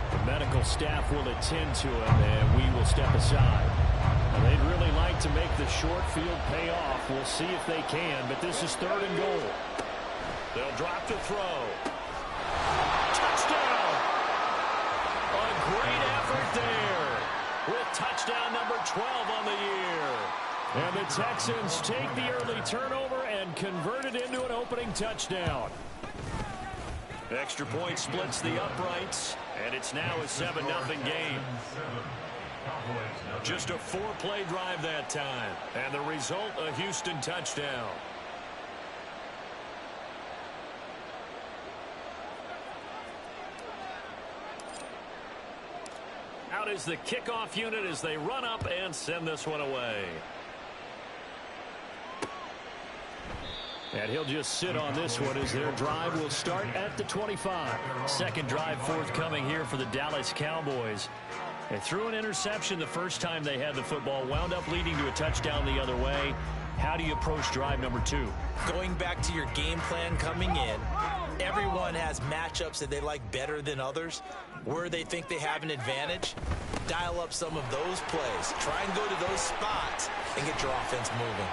The medical staff will attend to him, and we will step aside. Now, they'd really like to make the short field pay off. We'll see if they can, but this is 3rd and goal. They'll drop to throw. Touchdown! A great effort there with touchdown number 12 on the year. And the Texans take the early turnover and convert it into an opening touchdown. Extra point splits the uprights, and it's now a 7-0 game. Just a 4-play drive that time, and the result, a Houston touchdown. Out is the kickoff unit as they run up and send this one away. And he'll just sit on this one as their drive will start at the 25. Second drive forthcoming here for the Dallas Cowboys. They threw an interception the first time they had the football, wound up leading to a touchdown the other way. How do you approach drive number 2? Going back to your game plan coming in, everyone has matchups that they like better than others. Where they think they have an advantage, dial up some of those plays. Try and go to those spots and get your offense moving.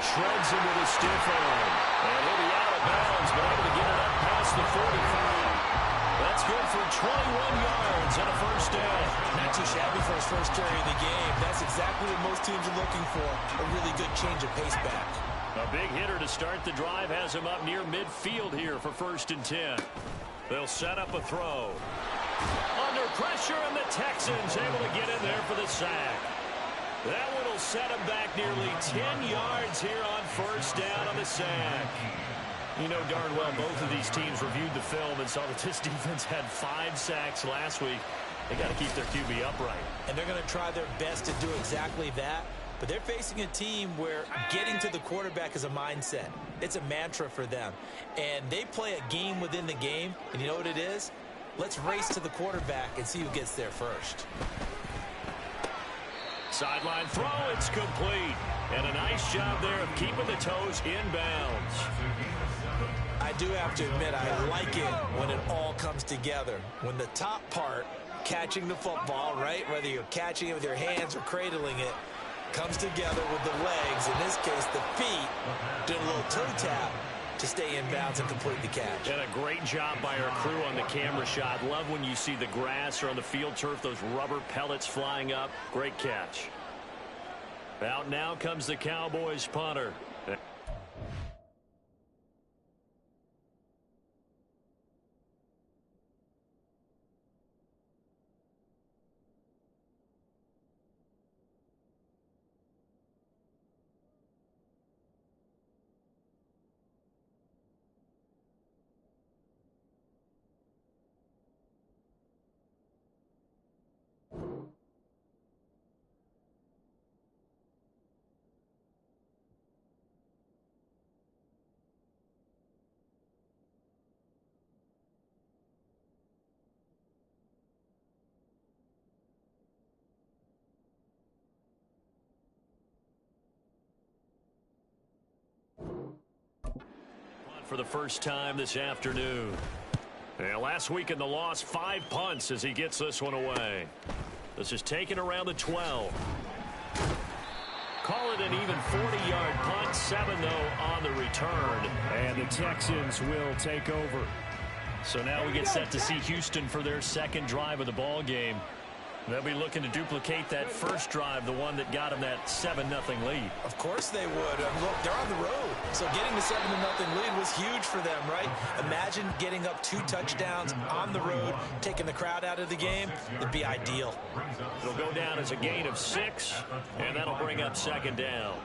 Shreds into the stiff arm. And he'll be out of bounds, but able to get it up past the 45. That's good for 21 yards and a first down. Not too shabby for his first carry of the game. That's exactly what most teams are looking for. A really good change of pace back. A big hitter to start the drive has him up near midfield here for 1st and 10. They'll set up a throw. Under pressure, and the Texans able to get in there for the sack. That one will set him back nearly 10 yards here on 1st down on the sack. You know darn well both of these teams reviewed the film and saw that this defense had 5 sacks last week. They got to keep their QB upright. And they're going to try their best to do exactly that. But they're facing a team where getting to the quarterback is a mindset. It's a mantra for them. And they play a game within the game. And you know what it is? Let's race to the quarterback and see who gets there first. Sideline throw, it's complete. And a nice job there of keeping the toes inbounds. I do have to admit, I like it when it all comes together. When the top part, catching the football, right, whether you're catching it with your hands or cradling it, comes together with the legs, in this case the feet, doing a little toe tap to stay in bounds and complete the catch. And a great job by our crew on the camera shot. Love when you see the grass or on the field turf, those rubber pellets flying up. Great catch. Out now comes the Cowboys punter. For the first time this afternoon. And last week in the loss, 5 punts as he gets this one away. This is taken around the 12. Call it an even 40-yard punt. 7, though, on the return. And the Texans will take over. So now we get set to see Houston for their second drive of the ball game. They'll be looking to duplicate that first drive, the one that got them that 7-0 lead. Of course they would. Look, they're on the road. So getting the 7-0 lead was huge for them, right? Imagine getting up 2 touchdowns on the road, taking the crowd out of the game. It'd be ideal. It'll go down as a gain of 6, and that'll bring up 2nd down.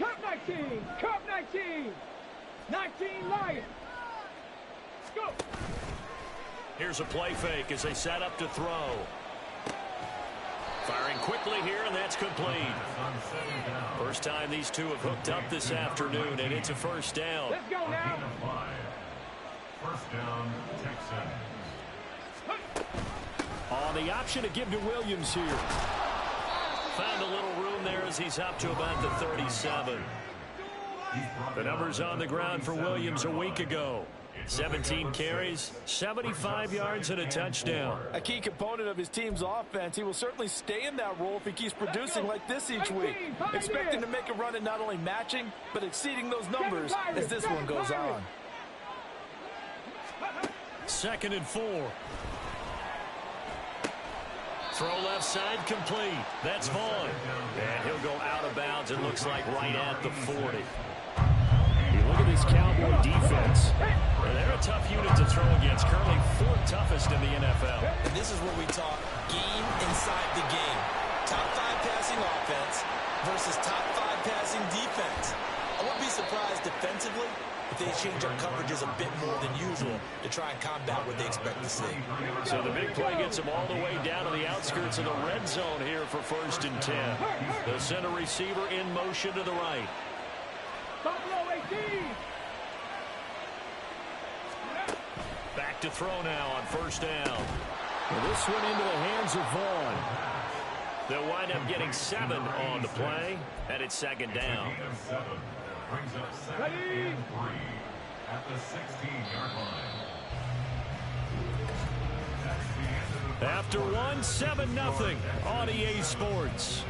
Cup 19! Cup 19! 19 Lions! Go! Here's a play fake as they set up to throw. Firing quickly here, and that's complete. First time these two have hooked up this afternoon, and it's a 1st down. Let's go now. 1st down, Texans. On the option to give to Williams here. Found a little room there as he's up to about the 37. The numbers on the ground for Williams a week ago. 17 carries, 75 yards, and a touchdown. A key component of his team's offense. He will certainly stay in that role if he keeps producing like this each week. Expecting to make a run and not only matching, but exceeding those numbers as this one goes on. 2nd and 4. Throw left side complete. That's Vaughn. And he'll go out of bounds. It looks like right at the 40. You look at this Cowboy defense. They're a tough unit to throw against. Currently 4th toughest in the NFL. And this is where we talk game inside the game. Top 5 passing offense versus top 5 passing defense. I wouldn't be surprised defensively if they change up coverages a bit more than usual to try and combat what they expect to see. So the big play gets them all the way down to the outskirts of the red zone here for 1st and 10. The center receiver in motion to the right. Back to throw now on 1st down. Well, this one into the hands of Vaughn. They'll wind up getting 7 on the play, and it's 2nd down. Brings up 2nd and 3 at the 16-yard line. After 1, 7-0 on EA Sports.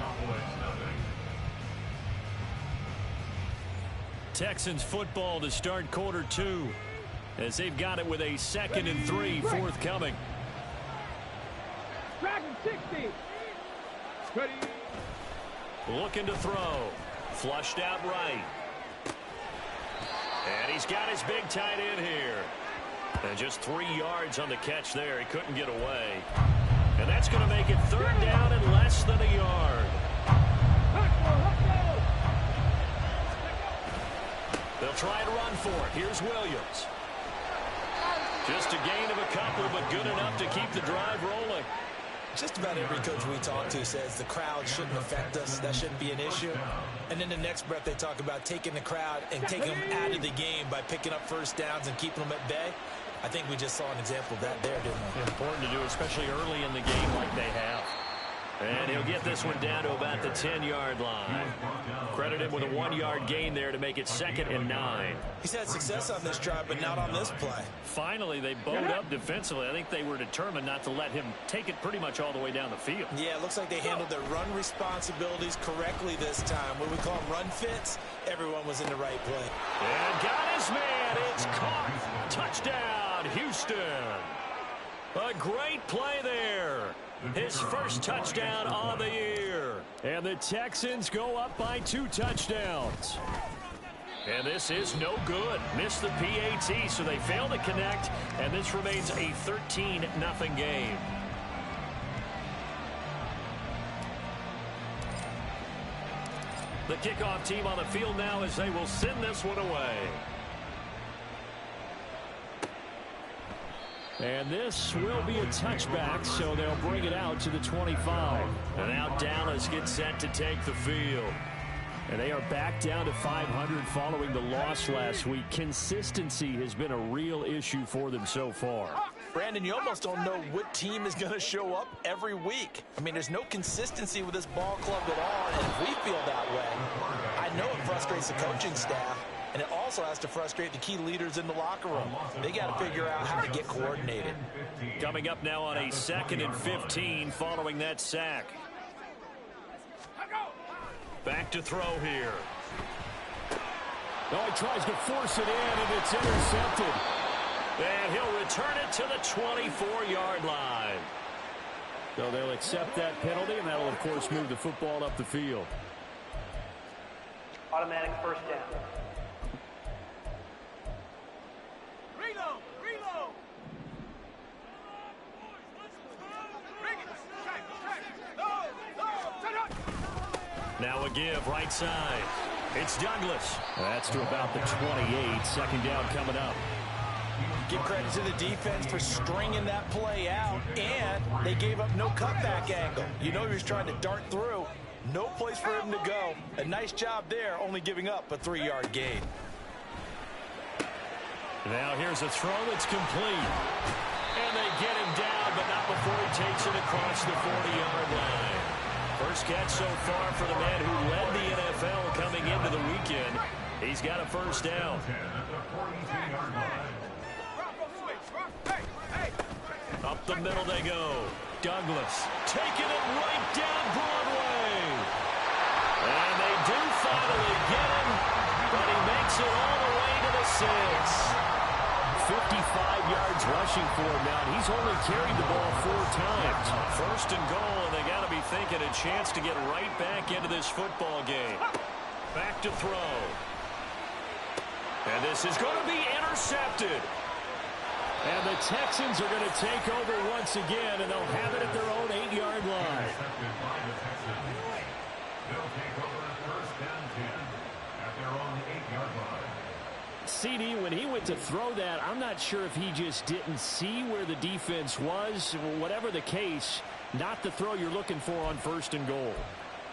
Texans football to start quarter 2 as they've got it with a 2nd and 3 forthcoming. Dragon 60. Ready. Looking to throw. Flushed out right. And he's got his big tight end here. And just 3 yards on the catch there. He couldn't get away. And that's going to make it 3rd down and less than a yard. They'll try and run for it. Here's Williams. Just a gain of a couple, but good enough to keep the drive rolling. Just about every coach we talk to says the crowd shouldn't affect us. That shouldn't be an issue. And in the next breath, they talk about taking the crowd and taking them out of the game by picking up 1st downs and keeping them at bay. I think we just saw an example of that there, didn't we? Important to do, especially early in the game like they have. And he'll get this one down to about the 10-yard line. Credited with a 1-yard gain there to make it 2nd and 9. He's had success on this drive, but not on this play. Finally, they bowed up defensively. I think they were determined not to let him take it pretty much all the way down the field. Yeah, it looks like they handled their run responsibilities correctly this time. What we call them run fits, everyone was in the right play. And got his man. It's caught. Touchdown, Houston. A great play there. His 1st touchdown on the year. And the Texans go up by 2 touchdowns. And this is no good. Missed the PAT, so they fail to connect. And this remains a 13-0 game. The kickoff team on the field now as they will send this one away. And this will be a touchback, so they'll bring it out to the 25. And now Dallas gets set to take the field. And they are back down to 500 following the loss last week. Consistency has been a real issue for them so far. Brandon, you almost don't know what team is going to show up every week. I mean, there's no consistency with this ball club at all, and if we feel that way, I know it frustrates the coaching staff. And it also has to frustrate the key leaders in the locker room. They got to figure out how to get coordinated. Coming up now on a 2nd and 15 following that sack. Back to throw here. Oh, he tries to force it in, and it's intercepted. And he'll return it to the 24-yard line. So they'll accept that penalty, and that'll, of course, move the football up the field. Automatic 1st down. Now a give, right side. It's Douglas. That's to about the 28. 2nd down coming up. Give credit to the defense for stringing that play out, and they gave up no cutback angle. You know he was trying to dart through. No place for him to go. A nice job there, only giving up a 3-yard gain. Now here's a throw that's complete. And they get him down, but not before he takes it across the 40-yard line. First catch so far for the man who led the NFL coming into the weekend. He's got a 1st down. Up the middle they go. Douglas taking it right down Broadway. And they do finally get him, but he makes it all the way to the 6. 55 yards rushing for him now. He's only carried the ball 4 times. First and goal, and they got to be thinking a chance to get right back into this football game. Back to throw. And this is going to be intercepted. And the Texans are going to take over once again, and they'll have it at their own 8-yard line. They'll take over first and 10 at their own 8-yard line. CD, when he went to throw that, I'm not sure if he just didn't see where the defense was. Whatever the case, not the throw you're looking for on first and goal.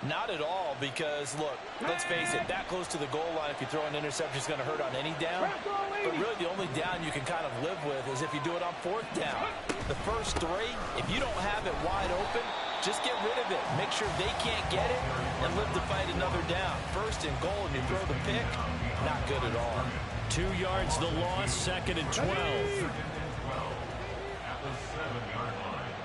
Not at all, because, look, let's face it, that close to the goal line, if you throw an interception, is going to hurt on any down. But really, the only down you can kind of live with is if you do it on 4th down. The first 3, if you don't have it wide open, just get rid of it. Make sure they can't get it and live to fight another down. First and goal, and you throw the pick, not good at all. 2 yards the loss, 2nd and 12. At the 7-yard line.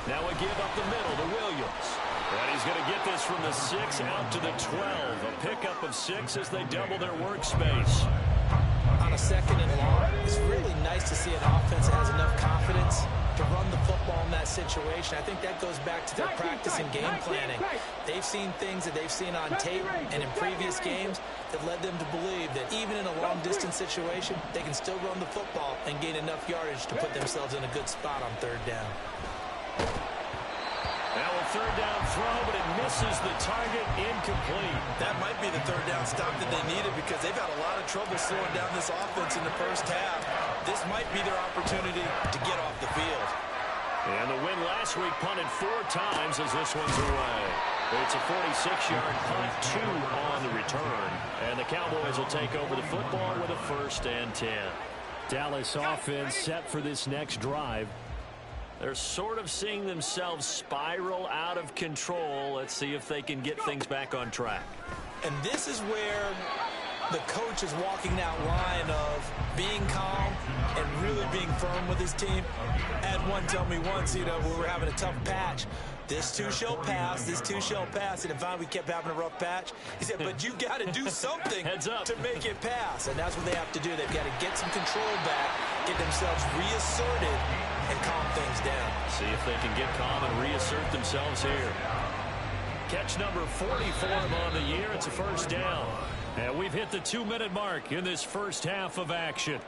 Now a give up the middle to Williams. And he's going to get this from the 6 out to the 12. A pickup of 6 as they double their workspace. On a 2nd and long, it's really nice to see an offense that has enough confidence to run the football in that situation. I think that goes back to their practice and game planning. They've seen things that they've seen on tape and in previous games that led them to believe that even in a long-distance situation, they can still run the football and gain enough yardage to put themselves in a good spot on 3rd down. Now a 3rd down throw, but it misses the target, incomplete. That might be the 3rd down stop that they needed, because they've had a lot of trouble slowing down this offense in the first half. This might be their opportunity to get off the field. And the win last week punted 4 times as this one's away. It's a 46-yard punt, 2 on the return. And the Cowboys will take over the football with a 1st and 10. Dallas offense set for this next drive. They're sort of seeing themselves spiral out of control. Let's see if they can get things back on track. And this is where the coach is walking that line of being calm and really being firm with his team. I had one tell me once, when we were having a tough patch, this too shall pass, this too shall pass. And if we kept having a rough patch, he said, but you got to do something Heads up. to make it pass. And that's what they have to do. They've got to get some control back, get themselves reasserted, and calm things down. See if they can get calm and reassert themselves here. Catch number 44 on the year. It's a 1st down. And we've hit the 2-minute mark in this first half of action.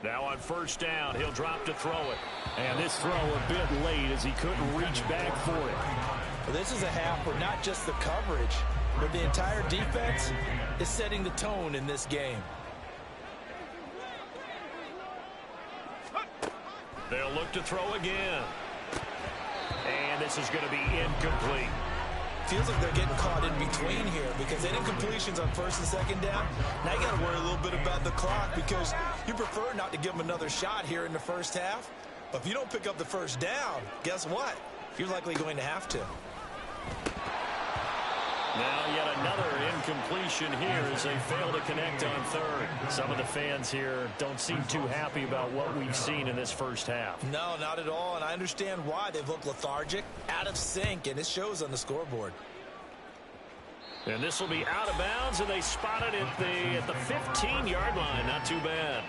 Now on 1st down, he'll drop to throw it. And this throw a bit late as he couldn't reach back for it. Well, this is a half where not just the coverage, but the entire defense is setting the tone in this game. They'll look to throw again. And this is going to be incomplete. Feels like they're getting caught in between here, because any completions on 1st and 2nd down, now you got to worry a little bit about the clock, because you prefer not to give them another shot here in the first half. But if you don't pick up the 1st down, guess what? You're likely going to have to. Now yet another incompletion here as they fail to connect on 3rd. Some of the fans here don't seem too happy about what we've seen in this first half. No, not at all, and I understand why. They've looked lethargic, out of sync, and it shows on the scoreboard. And this will be out of bounds, and they spot it at the 15-yard line. Not too bad.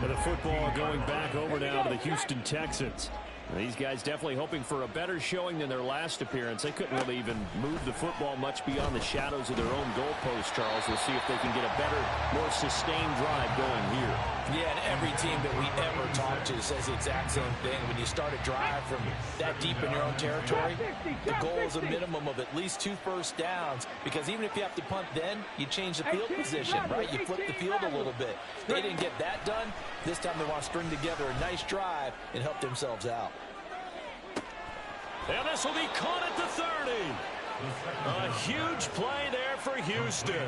And the football going back over now to the Houston Texans. These guys definitely hoping for a better showing than their last appearance. They couldn't really even move the football much beyond the shadows of their own goalpost, Charles. We'll see if they can get a better, more sustained drive going here. Yeah, and every team that we ever talk to says the exact same thing. When you start a drive from that deep in your own territory, the goal is a minimum of at least 2 first downs, because even if you have to punt then, you change the field position, right? You flip the field a little bit. They didn't get that done. This time they want to string together a nice drive and help themselves out. And this will be caught at the 30. A huge play there for Houston.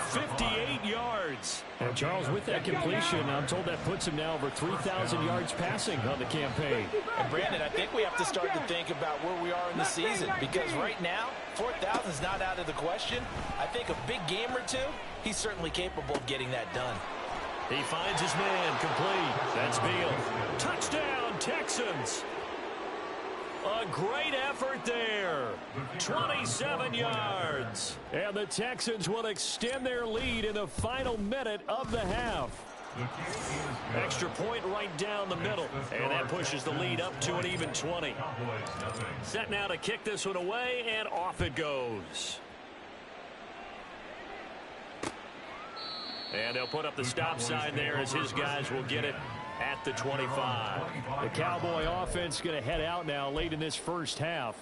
58 yards. And Charles, with that completion, I'm told that puts him now over 3,000 yards passing on the campaign. And Brandon, I think we have to start to think about where we are in the season, because right now, 4,000 is not out of the question. I think a big game or two, he's certainly capable of getting that done. He finds his man, complete. That's Beal. Touchdown, Texans. A great effort there. 27 yards. And the Texans will extend their lead in the final minute of the half. Extra point right down the middle. And that pushes the lead up to an even 20. Set now to kick this one away, and off it goes. And they'll put up the stop sign there as his guys will get it at the 25. The Cowboy offense going to head out now late in this first half.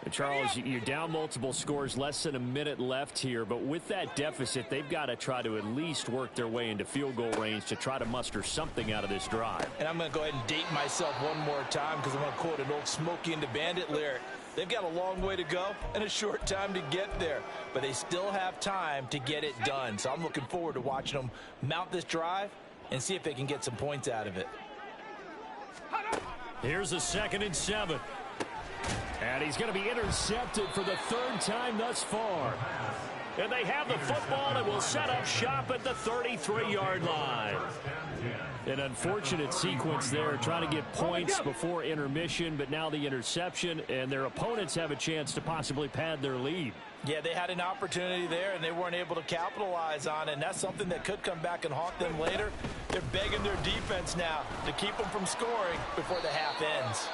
And Charles, you're down multiple scores, less than a minute left here. But with that deficit, they've got to try to at least work their way into field goal range to try to muster something out of this drive. And I'm going to go ahead and date myself one more time, because I'm going to quote an old Smokey and the Bandit lyric. They've got a long way to go and a short time to get there, but they still have time to get it done. So I'm looking forward to watching them mount this drive and see if they can get some points out of it. Here's a 2nd and 7. And he's going to be intercepted for the 3rd time thus far. And they have the football and will set up shop at the 33-yard line. An unfortunate sequence there, trying to get points before intermission, but now the interception, and their opponents have a chance to possibly pad their lead. Yeah, they had an opportunity there, and they weren't able to capitalize on it, and that's something that could come back and haunt them later. They're begging their defense now to keep them from scoring before the half ends.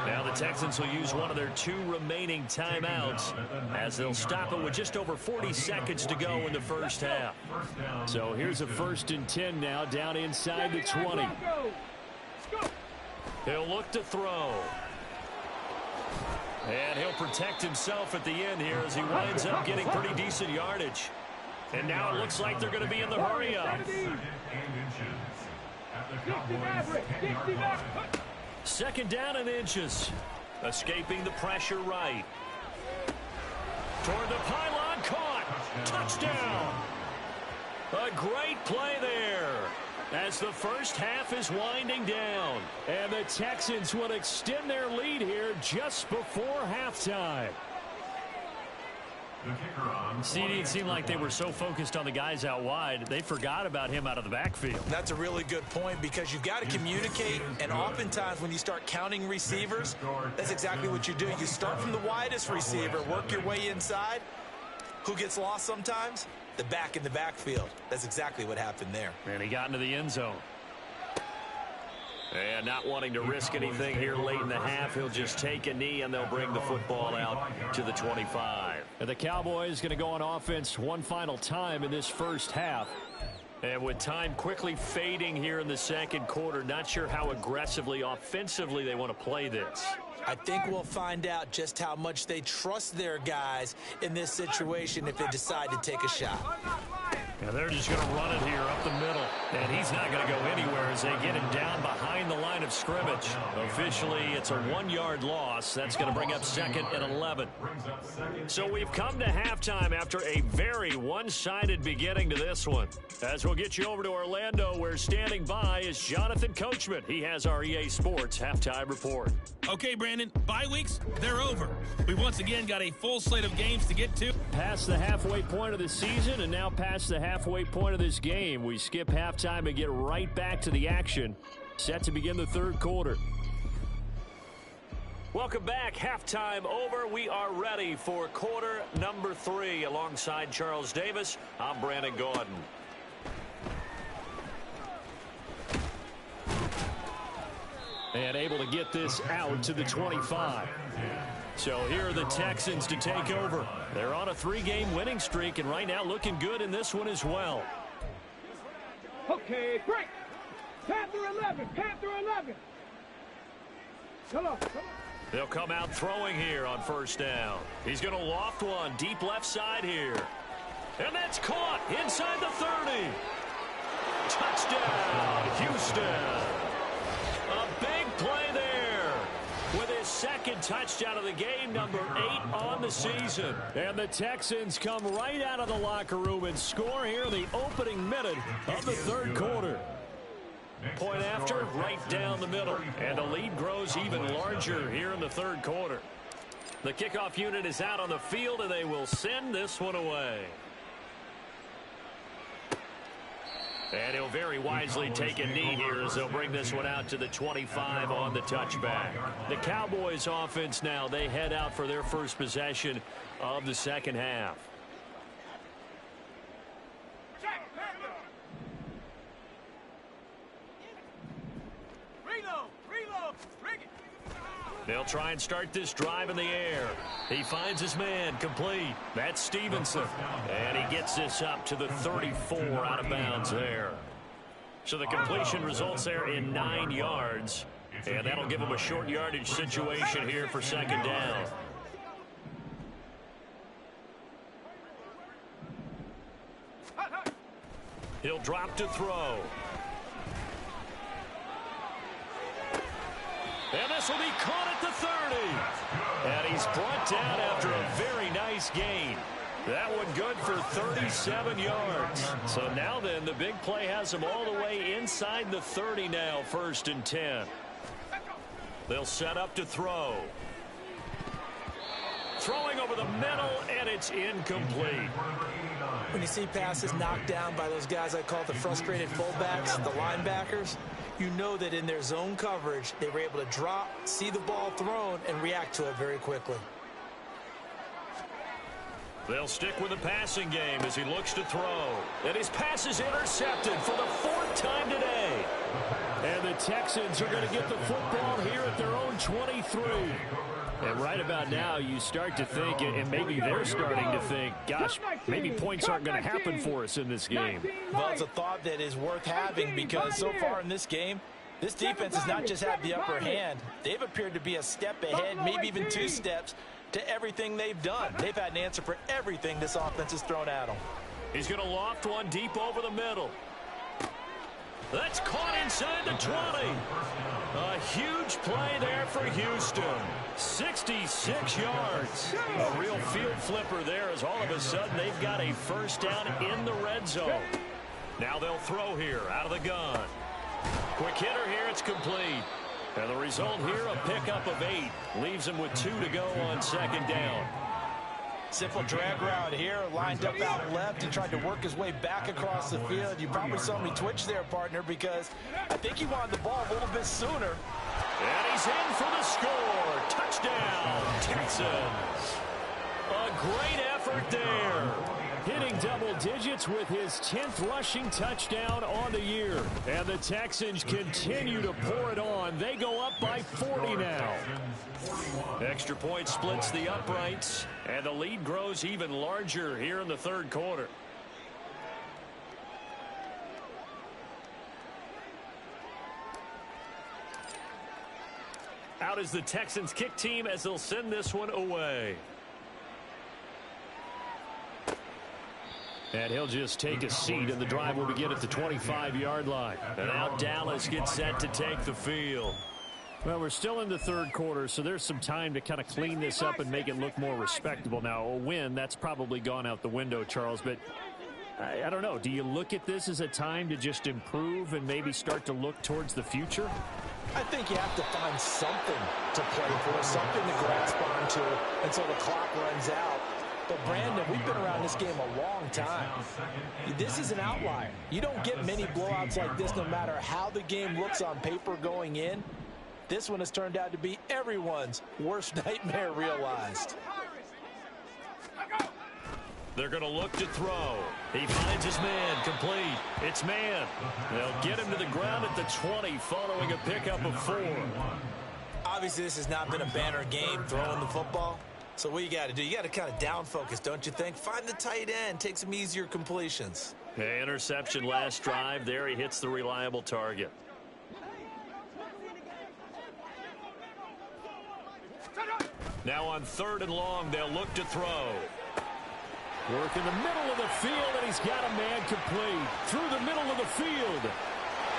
Now the Texans will use one of their 2 remaining timeouts as they'll stop it with just over 40 seconds to go in the first half. So here's a 1st and 10 now, down inside the 20. He'll look to throw. And he'll protect himself at the end here as he winds up getting pretty decent yardage. And now it looks like they're going to be in the hurry-up. 2nd down and inches. Escaping the pressure right. Toward the pylon, caught. Touchdown. A great play there as the first half is winding down. And the Texans will extend their lead here just before halftime. CD, it seemed like they were so focused on the guys out wide, they forgot about him out of the backfield. That's a really good point, because you've got to communicate, and oftentimes when you start counting receivers, that's exactly what you do. You start from the widest receiver, work your way inside. Who gets lost sometimes? The back in the backfield. That's exactly what happened there. And he got into the end zone. And not wanting to risk anything here late in the half, he'll just take a knee and they'll bring the football out to the 25. And the Cowboys going to go on offense one final time in this first half. And with time quickly fading here in the 2nd quarter, not sure how aggressively, offensively they want to play this. I think we'll find out just how much they trust their guys in this situation if they decide to take a shot. And they're just going to run it here up the middle. And he's not going to go anywhere as they get him down behind the line of scrimmage. Officially, it's a 1-yard loss. That's going to bring up 2nd and 11. So we've come to halftime after a very one-sided beginning to this one. As we'll get you over to Orlando, where standing by is Jonathan Coachman. He has our EA Sports Halftime Report. Okay, Brandon, bye weeks, they're over. We've once again got a full slate of games to get to. Past the halfway point of the season and now past the halfway point of this game. We skip halftime and get right back to the action. Set to begin the 3rd quarter. Welcome back. Halftime over. We are ready for quarter number 3. Alongside Charles Davis, I'm Brandon Gordon. And able to get this out to the 25. So here are the Texans to take over. They're on a 3-game winning streak, and right now looking good in this one as well. Okay, break. Panther 11, Panther 11. Come on. They'll come out throwing here on 1st down. He's going to loft one deep left side here. And that's caught inside the 30. Touchdown, Houston. A big play there with his second touchdown of the game, number 8 on the season. And the Texans come right out of the locker room and score here in the opening minute of the third quarter. Point after, right down the middle. And the lead grows even larger here in the third quarter. The kickoff unit is out on the field, and they will send this one away. And he'll very wisely take a knee here as they'll bring this one out to the 25 on the touchback. The Cowboys offense now, they head out for their first possession of the second half. They'll try and start this drive in the air. He finds his man, complete. That's Stevenson. And he gets this up to the 34 out of bounds there. So the completion results there in 9 yards. And that'll give him a short yardage situation here for second down. He'll drop to throw. And this will be caught at the 30. And he's brought down after a very nice gain. That one good for 37 yards. So now then, the big play has him all the way inside the 30 now, 1st and 10. They'll set up to throw. Throwing over the middle, and it's incomplete. When you see passes knocked down by those guys I call the frustrated fullbacks, the linebackers, you know that in their zone coverage, they were able to drop, see the ball thrown, and react to it very quickly. They'll stick with the passing game as he looks to throw. And his pass is intercepted for the 4th time today. And the Texans are going to get the football here at their own 23. And right about now, you start to think, and maybe they're starting to think, gosh, maybe points aren't going to happen for us in this game. Well, it's a thought that is worth having because so far in this game, this defense has not just had the upper hand. They've appeared to be a step ahead, maybe even 2 steps to everything they've done. They've had an answer for everything this offense has thrown at them. He's going to loft one deep over the middle. That's caught inside the 20. A huge play there for Houston. 66 yards. A real field flipper there as all of a sudden they've got a first down in the red zone. Now they'll throw here out of the gun. Quick hitter here, it's complete. And the result here, a pickup of 8. Leaves him with 2 to go on second down. Simple drag route here, lined up out left and tried to work his way back across the field. You probably saw me twitch there, partner, because I think he wanted the ball a little bit sooner. And he's in for the score. Touchdown, Texans. A great effort there. Hitting double digits with his 10th rushing touchdown on the year. And the Texans continue to pour it on. They go up by 40 now. Extra point splits the uprights, and the lead grows even larger here in the third quarter. Out is the Texans kick team as they'll send this one away. And he'll just take a seat, and the drive will begin at the 25-yard line. And now Dallas gets set to take the field. Well, we're still in the third quarter, so there's some time to kind of clean this up and make it look more respectable. Now, a win, that's probably gone out the window, Charles, but I don't know. Do you look at this as a time to just improve and maybe start to look towards the future? I think you have to find something to play for, something to grasp onto until the clock runs out. But, Brandon, we've been around this game a long time. This is an outlier. You don't get many blowouts like this no matter how the game looks on paper going in. This one has turned out to be everyone's worst nightmare realized. They're going to look to throw. He finds his man, complete. It's man. They'll get him to the ground at the 20 following a pickup of 4. Obviously, this has not been a banner game throwing the football. So what you got to do, you got to kind of down focus, don't you think? Find the tight end, take some easier completions. Okay, interception last drive. There he hits the reliable target. Now on 3rd and long, they'll look to throw. Work in the middle of the field, and he's got a man complete. Through the middle of the field.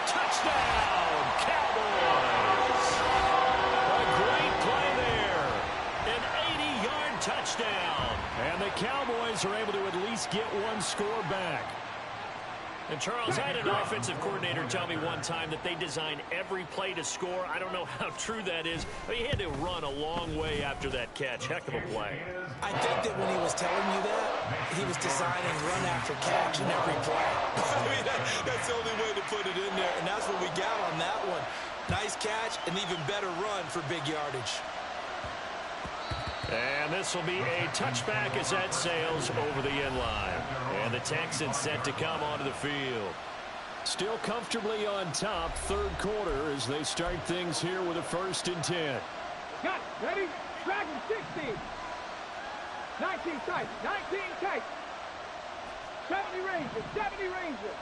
Touchdown, Cowboys! A great play there. touchdown. And the Cowboys are able to at least get one score back. And Charles, I had an offensive coordinator tell me one time that they design every play to score. I don't know how true that is, but he had to run a long way after that catch. Heck of a play. I think that when he was telling you that, he was designing run after catch in every play. I mean, that's the only way to put it in there, and that's what we got on that one. Nice catch, and even better run for big yardage. And this will be a touchback as that sails over the end line. And the Texans set to come onto the field. Still comfortably on top, third quarter, as they start things here with a 1st and 10. Got it. Ready? Dragon 60. 19 tight. 19 tight. 70 Rangers. 70 Rangers.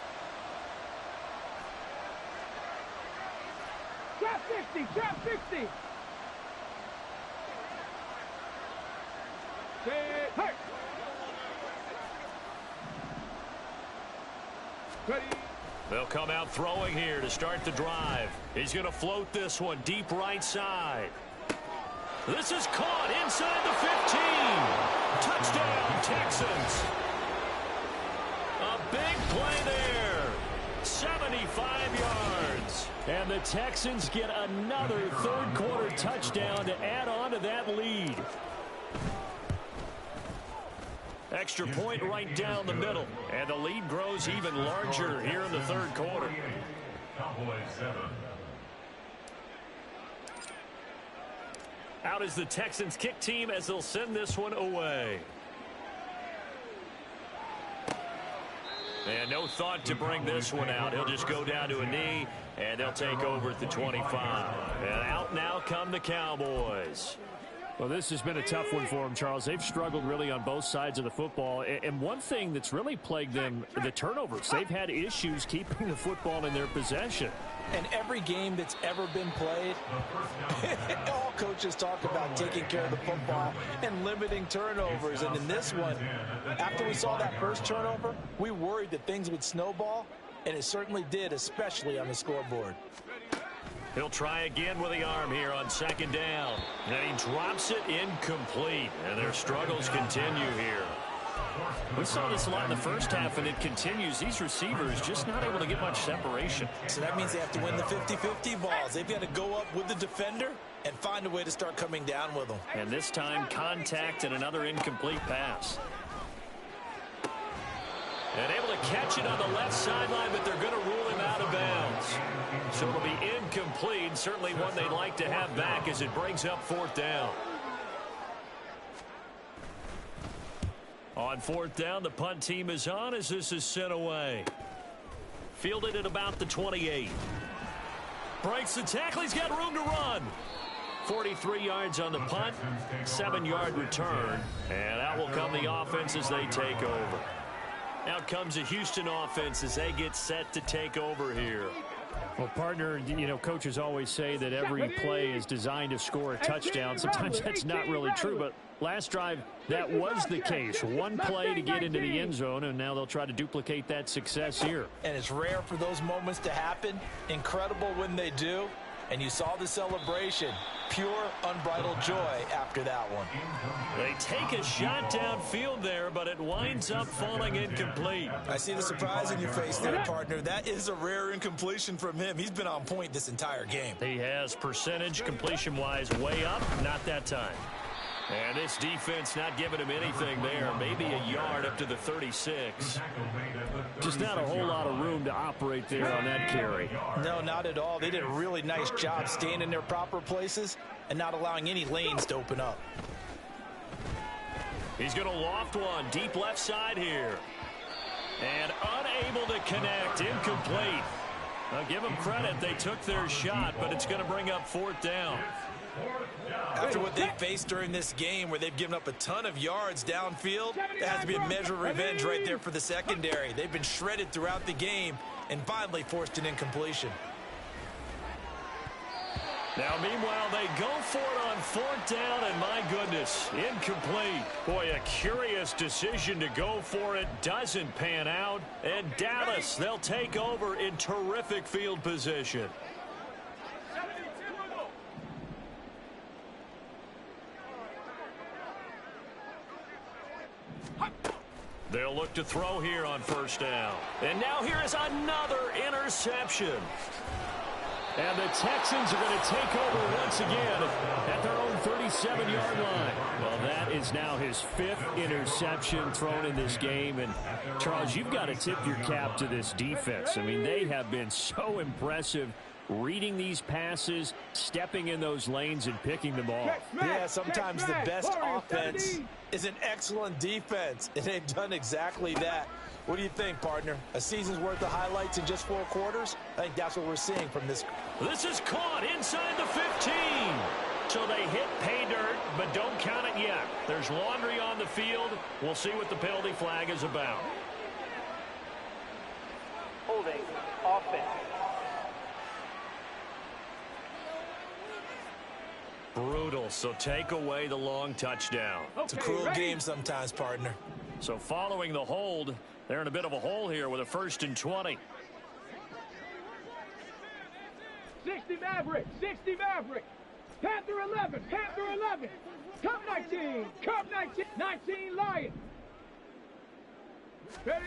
Trap 60. Trap 60. Hurt. Ready. They'll come out throwing here to start the drive. He's going to float this one deep right side. This is caught inside the 15. Touchdown, Texans. A big play there. 75 yards. And the Texans get another third quarter touchdown to add on to that lead. Extra point right down the middle. And the lead grows even larger here in the third quarter. Out is the Texans kick team as they'll send this one away. And no thought to bring this one out. He'll just go down to a knee, and they'll take over at the 25. And out now come the Cowboys. Well, this has been a tough one for them, Charles. They've struggled really on both sides of the football. And one thing that's really plagued them, the turnovers. They've had issues keeping the football in their possession. And every game that's ever been played, all coaches talk about taking care of the football and limiting turnovers. And in this one, after we saw that first turnover, we worried that things would snowball, and it certainly did, especially on the scoreboard. He'll try again with the arm here on 2nd down. And he drops it incomplete. And their struggles continue here. We saw this a lot in the first half, and it continues. These receivers just not able to get much separation. So that means they have to win the 50-50 balls. They've got to go up with the defender and find a way to start coming down with them. And this time, contact and another incomplete pass. And able to catch it on the left sideline, but they're going to rule him out of bounds. So it'll be incomplete. Certainly one they'd like to have back as it brings up 4th down. On 4th down, the punt team is on as this is sent away. Fielded at about the 28. Breaks the tackle. He's got room to run. 43 yards on the punt. 7-yard return. And out will come the offense as they take over. Out comes the Houston offense as they get set to take over here. Well, partner, you know, coaches always say that every play is designed to score a touchdown. Sometimes that's not really true, but last drive, that was the case. One play to get into the end zone, and now they'll try to duplicate that success here. And it's rare for those moments to happen. Incredible when they do. And you saw the celebration. Pure, unbridled joy after that one. They take a shot downfield there, but it winds up falling incomplete. I see the surprise in your face there, partner. That is a rare incompletion from him. He's been on point this entire game. He has percentage completion-wise way up, not that time. And this defense not giving him anything there. Maybe a yard up to the 36. Just not a whole lot of room to operate there on that carry. No, not at all. They did a really nice job staying in their proper places and not allowing any lanes to open up. He's going to loft one deep left side here. And unable to connect. Incomplete. Now give them credit. They took their shot, but it's going to bring up 4th down. After what they faced during this game where they've given up a ton of yards downfield, there has to be a measure of revenge right there for the secondary. They've been shredded throughout the game and finally forced an incompletion. Now, meanwhile, they go for it on 4th down, and my goodness, incomplete. Boy, a curious decision to go for it. Doesn't pan out. And Dallas, they'll take over in terrific field position. They'll look to throw here on first down. And now here is another interception. And the Texans are going to take over once again at their own 37-yard line. Well, that is now his 5th interception thrown in this game. And, Charles, you've got to tip your cap to this defense. I mean, they have been so impressive reading these passes, stepping in those lanes, and picking them off. Yeah, sometimes the best offense is an excellent defense, and they've done exactly that. What do you think, partner? A season's worth of highlights in just 4 quarters? I think that's what we're seeing from this. This is caught inside the 15. So they hit pay dirt, but don't count it yet. There's laundry on the field. We'll see what the penalty flag is about. Holding offense. Brutal, so take away the long touchdown. It's a cruel game sometimes, partner. So following the hold, they're in a bit of a hole here with a 1st and 20. 60 Maverick, 60 Maverick. Panther 11, Panther 11. Cup 19, Cup 19, 19 Lion. Ready?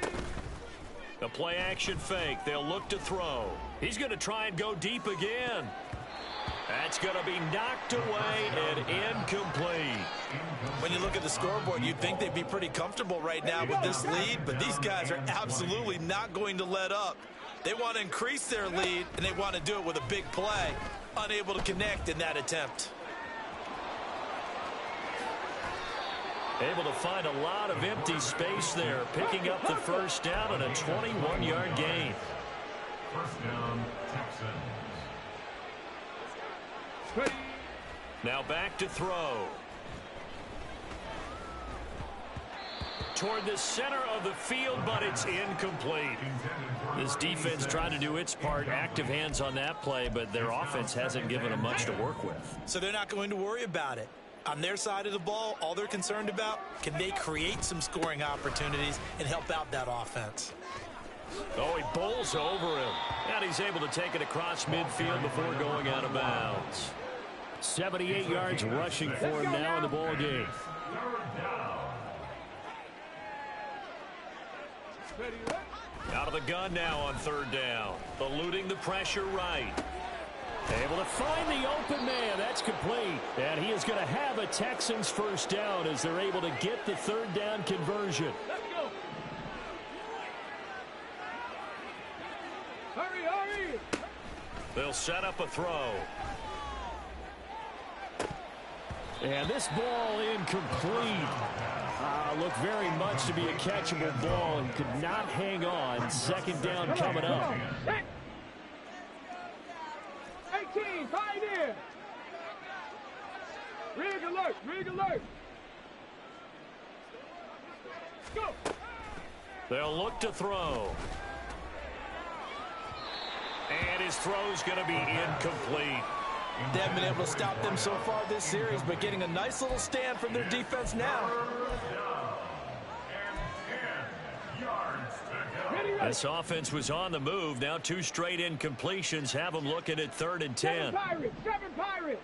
The play action fake. They'll look to throw. He's going to try and go deep again. That's going to be knocked away and incomplete. When you look at the scoreboard, you'd think they'd be pretty comfortable right now with this lead, but these guys are absolutely not going to let up. They want to increase their lead, and they want to do it with a big play. Unable to connect in that attempt. Able to find a lot of empty space there, picking up the first down and a 21-yard gain. First down, Texans. Now back to throw. Toward the center of the field, but it's incomplete. This defense trying to do its part, active hands on that play, but their offense hasn't given them much to work with. So they're not going to worry about it. On their side of the ball, all they're concerned about, can they create some scoring opportunities and help out that offense? Oh, he bowls over him. And he's able to take it across midfield before going out of bounds. 78 yards rushing for him now in the ball game. Out of the gun now on 3rd down. Eluding the pressure right. Able to find the open man. That's complete. And he is going to have a Texans first down as they're able to get the 3rd down conversion. Let's go. Hurry, hurry. They'll set up a throw. And this ball incomplete. Looked very much to be a catchable ball and could not hang on. 2nd down coming up. 18, Pioneer. Rig alert, rig alert. Go. They'll look to throw. And his throw's going to be incomplete. They haven't been able to stop them so far this series, but getting a nice little stand from their defense now. This offense was on the move. Now 2 straight incompletions have them looking at 3rd and 10. Seven Pirate.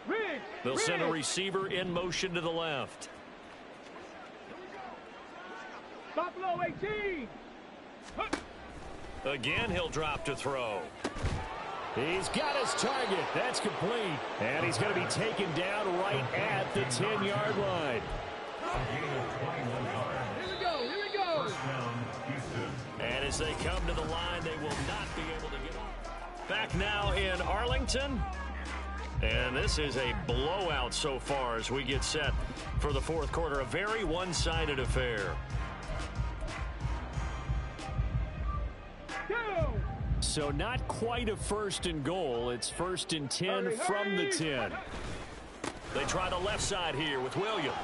Rig. They'll send a receiver in motion to the left. Buffalo 18. Again, he'll drop to throw. He's got his target. That's complete. And he's going to be taken down right at the 10-yard line. Here we go, here we go. And as they come to the line, they will not be able to get off. Back now in Arlington. And this is a blowout so far as we get set for the 4th quarter. A very one-sided affair. So not quite a 1st and goal. It's 1st and 10 from the 10. They try the left side here with Williams.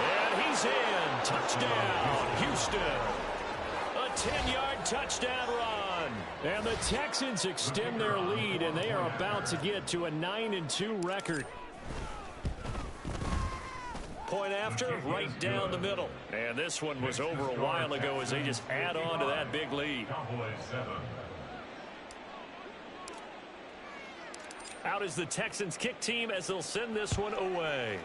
And he's in. Touchdown, Houston. A 10-yard touchdown run. And the Texans extend their lead, and they are about to get to a 9-2 record. Point after, right down the middle. And this one was over a while ago as they just add on to that big lead. Out is the Texans kick team as they'll send this one away.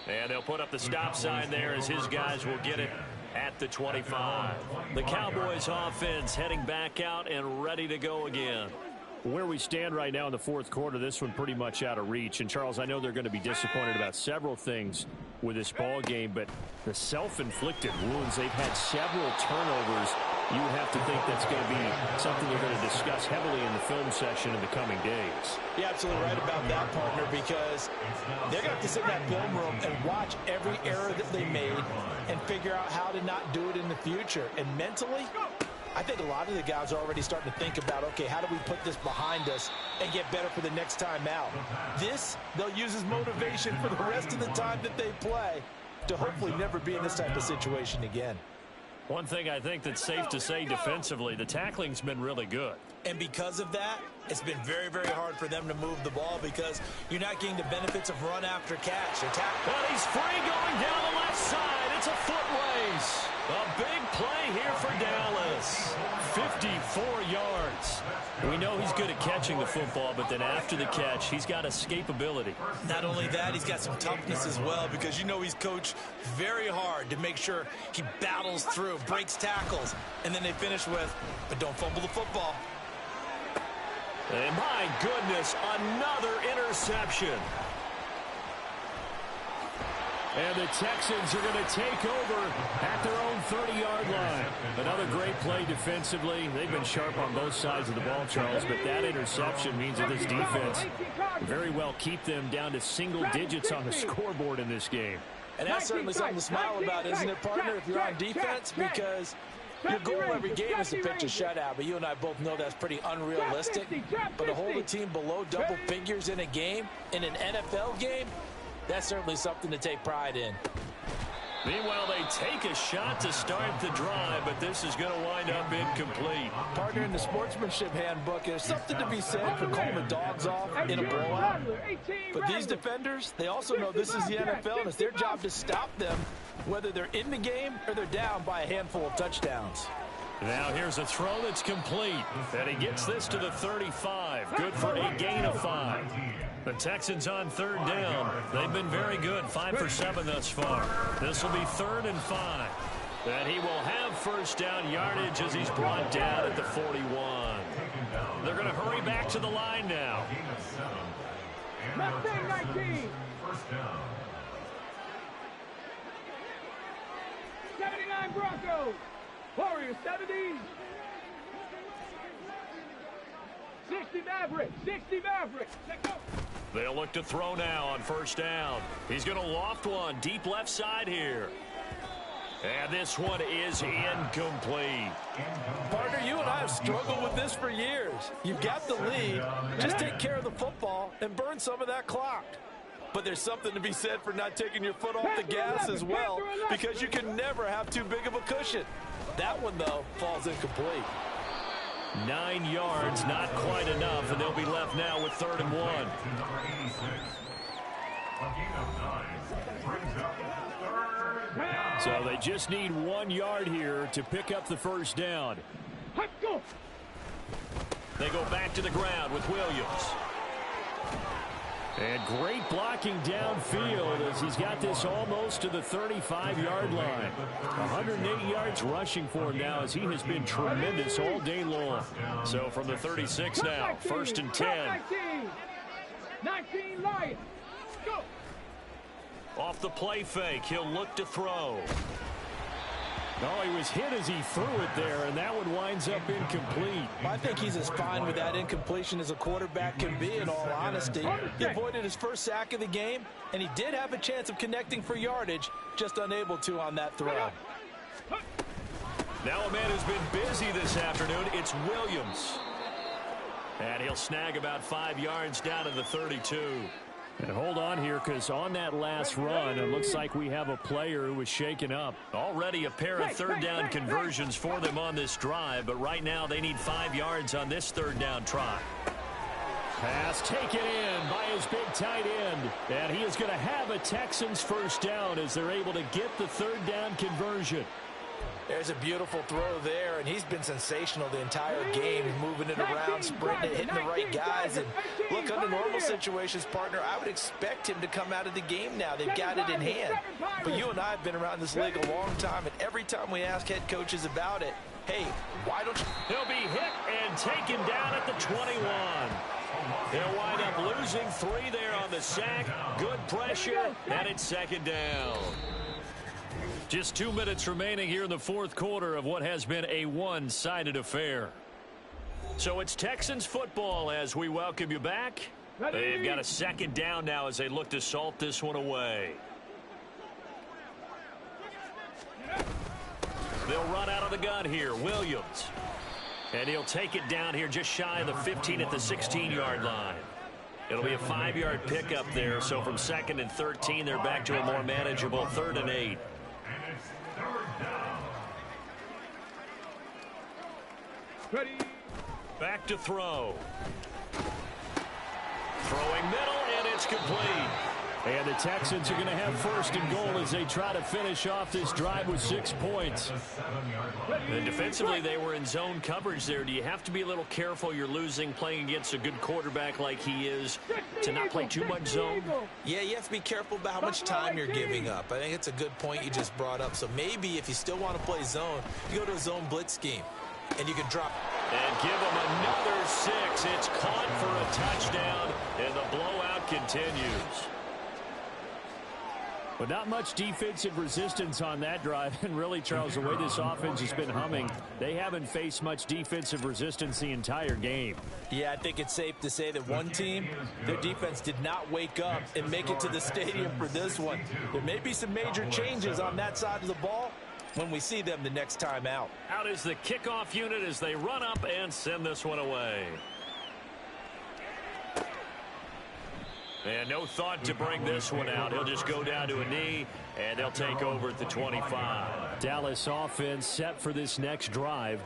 And they'll put up the stop sign there as his guys will get it at the 25. The Cowboys offense heading back out and ready to go again. Where we stand right now in the fourth quarter, this one pretty much out of reach. And, Charles, I know they're going to be disappointed about several things with this ball game, but the self-inflicted wounds, they've had several turnovers. You have to think that's going to be something they're going to discuss heavily in the film session in the coming days. You're absolutely right about that, partner, because they're going to have to sit in that film room and watch every error that they made and figure out how to not do it in the future. And mentally, I think a lot of the guys are already starting to think about, okay, how do we put this behind us and get better for the next time out? This, they'll use as motivation for the rest of the time that they play to hopefully never be in this type of situation again. One thing I think that's safe to say defensively, the tackling's been really good. And because of that, it's been very, very hard for them to move the ball because you're not getting the benefits of run after catch. Well, he's free going down the left side. It's a foot race. A big play here for Dallas. 54 yards. We know he's good at catching the football, but then after the catch, he's got escapability. Not only that, he's got some toughness as well because you know he's coached very hard to make sure he battles through, breaks tackles, and then they finish with, but don't fumble the football. And my goodness, another interception. And the Texans are going to take over at their own 30-yard line. Another great play defensively. They've been sharp on both sides of the ball, Charles, but that interception means that this defense very well keep them down to single digits on the scoreboard in this game. And that's certainly something to smile about, isn't it, partner, if you're on defense? Because your goal every game is to pitch a shutout, but you and I both know that's pretty unrealistic. But to hold a team below double figures in a game, in an NFL game, that's certainly something to take pride in. Meanwhile, they take a shot to start the drive, but this is going to wind up incomplete. Partner, in the sportsmanship handbook, there's something to be said for calling the dogs off in a blowout. But these defenders, they also know this is the NFL, and it's their job to stop them, whether they're in the game or they're down by a handful of touchdowns. Now here's a throw that's complete, and he gets this to the 35. Good for a gain of 5. The Texans on third down. They've been very good, 5 for 7 thus far. This will be 3rd and 5. And he will have first down yardage as he's brought down at the 41. They're going to hurry back to the line now. Mustang 19. 79 Broncos. Warriors 70. 60 Mavericks. 60 Mavericks. Let's go. They'll look to throw now on first down. He's going to loft one deep left side here. And this one is incomplete. Partner, you and I have struggled with this for years. You've got the lead. Just take care of the football and burn some of that clock. But there's something to be said for not taking your foot off the gas as well, because you can never have too big of a cushion. That one, though, falls incomplete. 9 yards, not quite enough, and they'll be left now with 3rd and 1. So they just need 1 yard here to pick up the first down. They go back to the ground with Williams. And great blocking downfield as he's got this almost to the 35-yard line. 108 yards rushing for him now as he has been tremendous all day long. So from the 36 now, 1st and 10. 19 Lions. Go. Off the play fake, he'll look to throw. Oh, he was hit as he threw it there, and that one winds up incomplete. I think he's as fine with that incompletion as a quarterback can be, in all honesty. He avoided his first sack of the game, and he did have a chance of connecting for yardage, just unable to on that throw. Now a man who's been busy this afternoon, it's Williams. And he'll snag about 5 yards down to the 32. And hold on here, because on that last run, it looks like we have a player who was shaken up. Already a pair of 3rd down conversions for them on this drive, but right now they need 5 yards on this 3rd down try. Pass taken in by his big tight end. And he is going to have a Texans first down as they're able to get the 3rd down conversion. There's a beautiful throw there, and he's been sensational the entire game. He's moving it around, sprinting it, hitting the right guys. And look, under normal situations, partner, I would expect him to come out of the game now. They've got it in hand. But you and I have been around this league a long time, and every time we ask head coaches about it, hey, why don't you... He'll be hit and taken down at the 21. They'll wind up losing 3 there on the sack. Good pressure, and it's second down. Just 2 minutes remaining here in the fourth quarter of what has been a one-sided affair. So it's Texans football as we welcome you back. They've got a second down now as they look to salt this one away. They'll run out of the gun here. Williams. And he'll take it down here just shy of the 15 at the 16-yard line. It'll be a 5-yard pickup there. So from 2nd and 13, they're back to a more manageable 3rd and 8. Ready. Back to throw. Throwing middle, and it's complete. And the Texans are going to have 1st and goal as they try to finish off this drive with 6 points. And defensively, they were in zone coverage there. Do you have to be a little careful? You're losing playing against a good quarterback like he is to not play too much zone? Yeah, you have to be careful about how much time you're giving up. I think it's a good point you just brought up. So maybe if you still want to play zone, you go to a zone blitz scheme, and you can drop. And give him another 6. It's caught for a touchdown, and the blowout continues. But not much defensive resistance on that drive. And really, Charles, the way this offense has been humming, they haven't faced much defensive resistance the entire game. Yeah, I think it's safe to say that one team, their defense did not wake up and make it to the stadium for this one. There may be some major changes on that side of the ball when we see them the next time out. Out is the kickoff unit as they run up and send this one away. And no thought to bring this one out. He'll just go down to a knee, and they'll take over at the 25. Dallas offense set for this next drive.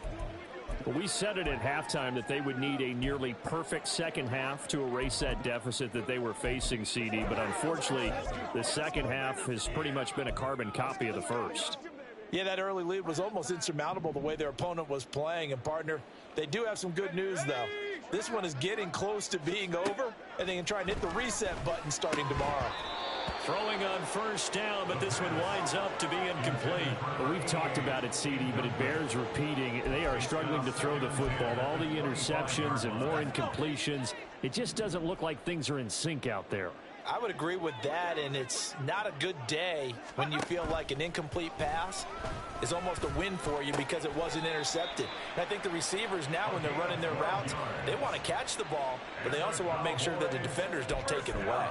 But we said it at halftime that they would need a nearly perfect second half to erase that deficit that they were facing, CD. But unfortunately, the second half has pretty much been a carbon copy of the first. Yeah, that early lead was almost insurmountable the way their opponent was playing. And, partner, they do have some good news, though. This one is getting close to being over, and they can try and hit the reset button starting tomorrow. Throwing on 1st down, but this one winds up to be incomplete. Well, we've talked about it, CD, but it bears repeating. They are struggling to throw the football. All the interceptions and more incompletions. It just doesn't look like things are in sync out there. I would agree with that, and it's not a good day when you feel like an incomplete pass is almost a win for you because it wasn't intercepted. And I think the receivers now, when they're running their routes, they want to catch the ball, but they also want to make sure that the defenders don't take it away.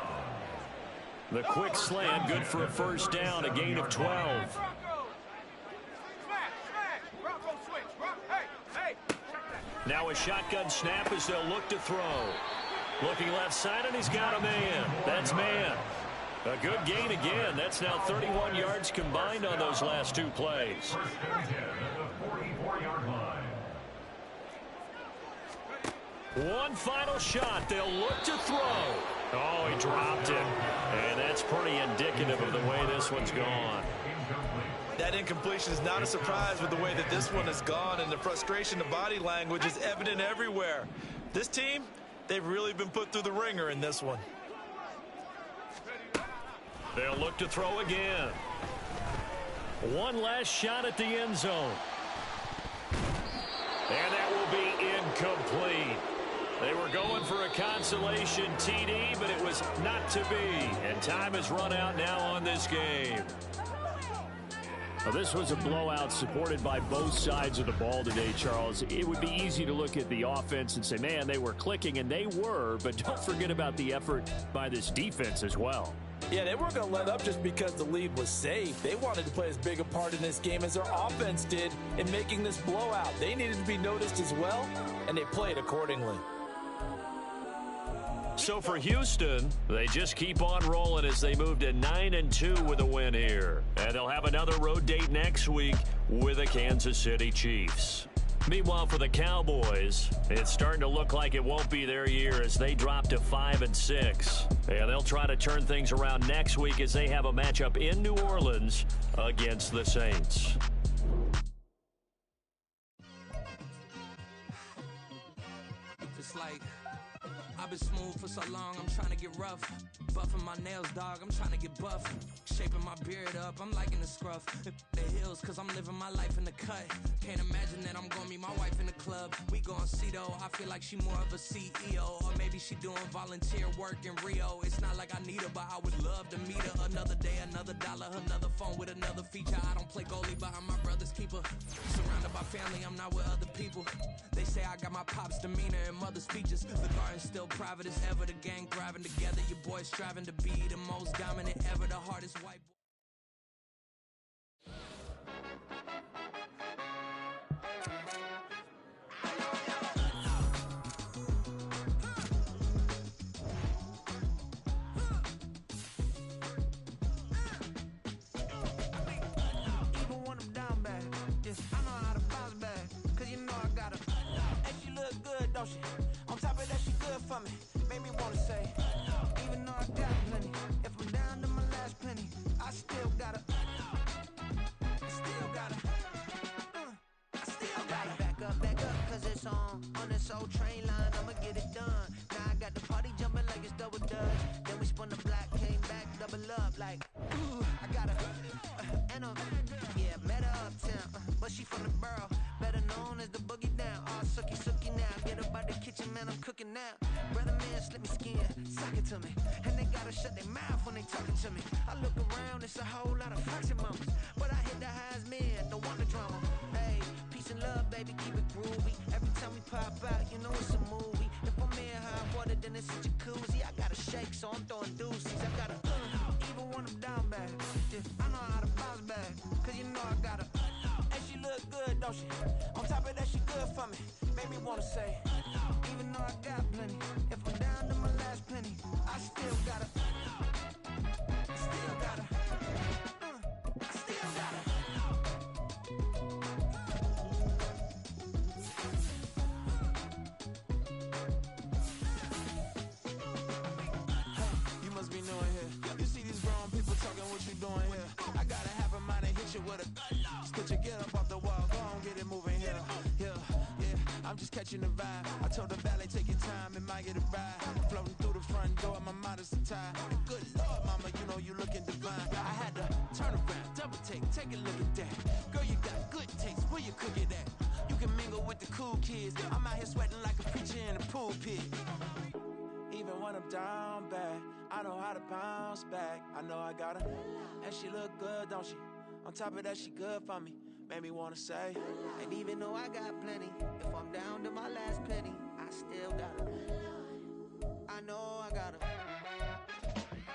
The quick slant, good for a 1st down, a gain of 12. Now a shotgun snap as they'll look to throw. Looking left side, and he's got a man. That's man. A good gain again. That's now 31 yards combined on those last 2 plays. One final shot. They'll look to throw. Oh, he dropped it. And that's pretty indicative of the way this one's gone. That incompletion is not a surprise with the way that this one has gone, and the frustration of body language is evident everywhere. This team, they've really been put through the ringer in this one. They'll look to throw again. One last shot at the end zone. And that will be incomplete. They were going for a consolation TD, but it was not to be. And time has run out now on this game. Well, this was a blowout supported by both sides of the ball today, Charles. It would be easy to look at the offense and say, man, they were clicking, and they were, but don't forget about the effort by this defense as well. Yeah, they weren't going to let up just because the lead was safe. They wanted to play as big a part in this game as their offense did in making this blowout. They needed to be noticed as well, and they played accordingly. So for Houston, they just keep on rolling as they move to 9-2 with a win here. And they'll have another road date next week with the Kansas City Chiefs. Meanwhile, for the Cowboys, it's starting to look like it won't be their year as they drop to 5-6. And they'll try to turn things around next week as they have a matchup in New Orleans against the Saints. like, I've been smooth for so long, I'm trying to get rough. Buffing my nails, dog, I'm trying to get buff. Shaping my beard up, I'm liking the scruff. The heels, cause I'm living my life in the cut. Can't imagine that I'm gonna meet my wife in the club. We gon' see though, I feel like she more of a CEO. Or maybe she doing volunteer work in Rio. It's not like I need her, but I would love to meet her. Another day, another dollar, another phone with another feature. I don't play goalie, but I'm my brother's keeper. Surrounded by family, I'm not with other people. They say I got my pop's demeanor and mother's speeches. The garden's still private as ever, the gang thriving together. Your boys striving to be the most dominant ever, the hardest white boy. Even when I'm down bad, yes, I know how to bounce back. Cause you know I got her. And she look good, don't she? On top of that, she good for me. Made me wanna say, even though I got plenty, if I'm down to my last penny, I still got her. Still got her. I still got her. Back up, cause it's on this old train line, I'ma get it done. Now I got the party jumping like it's double dutch. Then we spun the block, came back, double up, like, ooh, I got her. And yeah, met her uptown, but she from the borough, better known as the boogie down. All sookie now, get up out the kitchen, man, I'm cooking now. Brother man, slip me skin, suck it to me. And they gotta shut their mouth when they talking to me. I look around, it's a whole lot of foxy mamas, but I hit the highs, man, don't want the drama. Hey, peace and love, baby, keep it groovy. Every time we pop out, you know it's a movie. If I'm in hot water, then it's a jacuzzi. I gotta shake, so I'm throwing deuces. I gotta, even when I'm down bad, yeah, I know how to bounce back. Cause you know I got her. And she look good, don't she? On top of that, she good for me. Made me wanna say, even though I got plenty, if I'm down to my last penny, I still got her. Still got her. Still got her. You must be new in here. You see these grown people talking, what you doing here? I gotta have a mind and hit you with a put your get up off the wall, go on, get it moving here. Yeah, I'm just catching the vibe. I told the valet, take your time, it might get a ride. Floating through the front door, my mind is a tie. And good Lord, mama, you know you looking divine. I had to turn around, double take a look at that. Girl, you got good taste, where you cook it at? You can mingle with the cool kids. I'm out here sweating like a preacher in a pulpit. Even when I'm down bad, I know how to bounce back. I know I got her, and she look good, don't she? On top of that, she good for me. Made me wanna say, and even though I got plenty, if I'm down to my last penny, I still got her. I know I got her.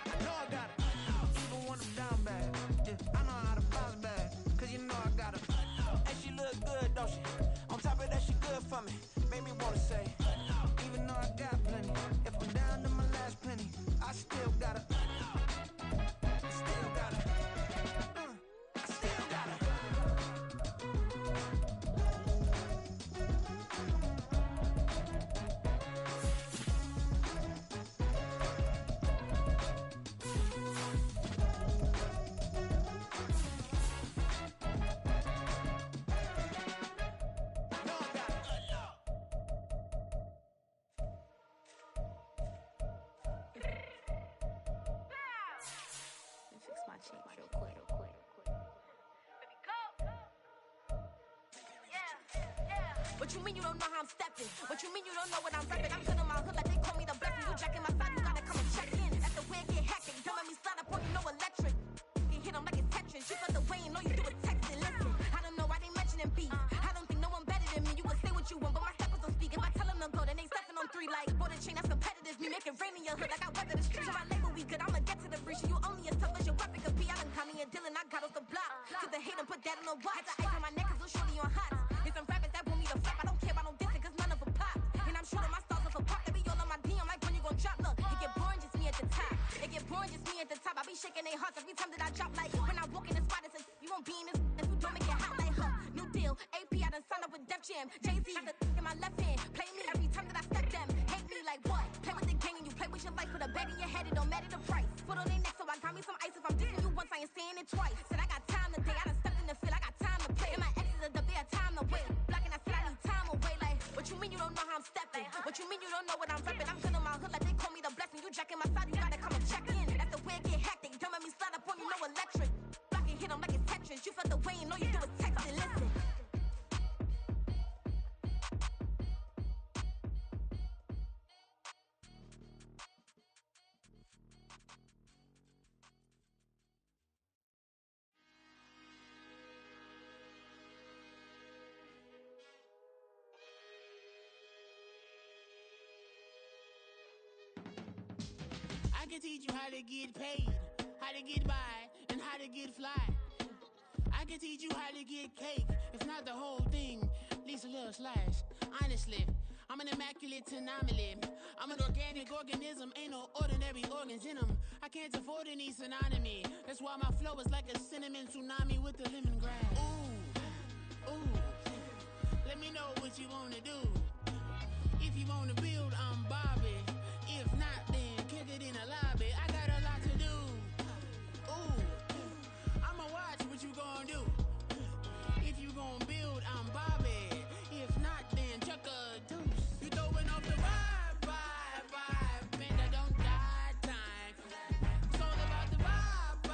I know I got her. Even when I'm down bad, yeah, I know how to bounce back. Cause you know I got her. And she look good, don't she? On top of that, she good for me. Made me wanna say, even though I got plenty, if I'm down to my last penny, I still got her. Still got her. What you mean you don't know how I'm stepping? What you mean you don't know what I'm repping? I'm good in my hood like they call me the blessing. You jacking my side, you gotta come and check in. That's the way it get hectic. Don't let me slide up on you, no electric. You hit him like it's Tetris. You got the way and all you do is texting. Listen, I don't know why they mentioning beef. I don't think no one better than me. You can say what you want, but my steppers don't speak. If I tell them to go, then they stepping on 3 like border chain. That's competitive. Me making rain in your hood like I weather the street. So I label we good. I'ma get to the breach. You only as tough as your weapon could be. I done call me a Dylan. I got off the block. To the hate and put that on the watch. Had the ice on my neck 'cause little shorty on hot. There's some rappers that want me to flap. I don't care about no dissing 'cause none of them pop. And I'm shooting my stars off a pop. They be all on my DM like when you gon' drop. Look, it get boring just me at the top. It get boring just me at the top. I be shaking their hearts every time that I drop. Like when I walk in the spot, it says you won't be in this. If you don't make it hot like huh. New deal. AP, I done signed up with Def Jam. Jay-Z in my left hand. Play me every time that I step them. Hate me like what? Play with the gang and you play with your life. Put a bag in your head, it don't matter the price. Put on their neck, so I got me some ice. If I'm dissing you once, I ain't saying it twice. Said I got time today. I done stepped in the field. I got time to play. And my exes are the bare time to wait. Blocking, I said I need time away. Like what you mean you don't know how I'm stepping? What you mean you don't don't know what I'm repping. I'm good on my hood like they call me the blessing. You jacking my side, you gotta come and check in. That's the way it get hectic. Don't make me slide up on you, no electric. Block and hit them like it's Tetris. You felt the way and all you do is text it. Listen. I can teach you how to get paid, how to get by, and how to get fly. I can teach you how to get cake, if not the whole thing, at least a little slice. Honestly, I'm an immaculate anomaly. I'm an organic organism, ain't no ordinary organs in them. I can't afford any synonymy. That's why my flow is like a cinnamon tsunami with the lemongrass. Ooh, ooh, let me know what you wanna do. If you wanna build, I'm Bobby. If not, then kick it in the lobby. I got a lot to do. Ooh, I'ma watch what you gon' do. If you gon' build, I'm Bobby. If not, then chuck a deuce. You throwing off the vibe, man, I don't got time. It's all about the vibe,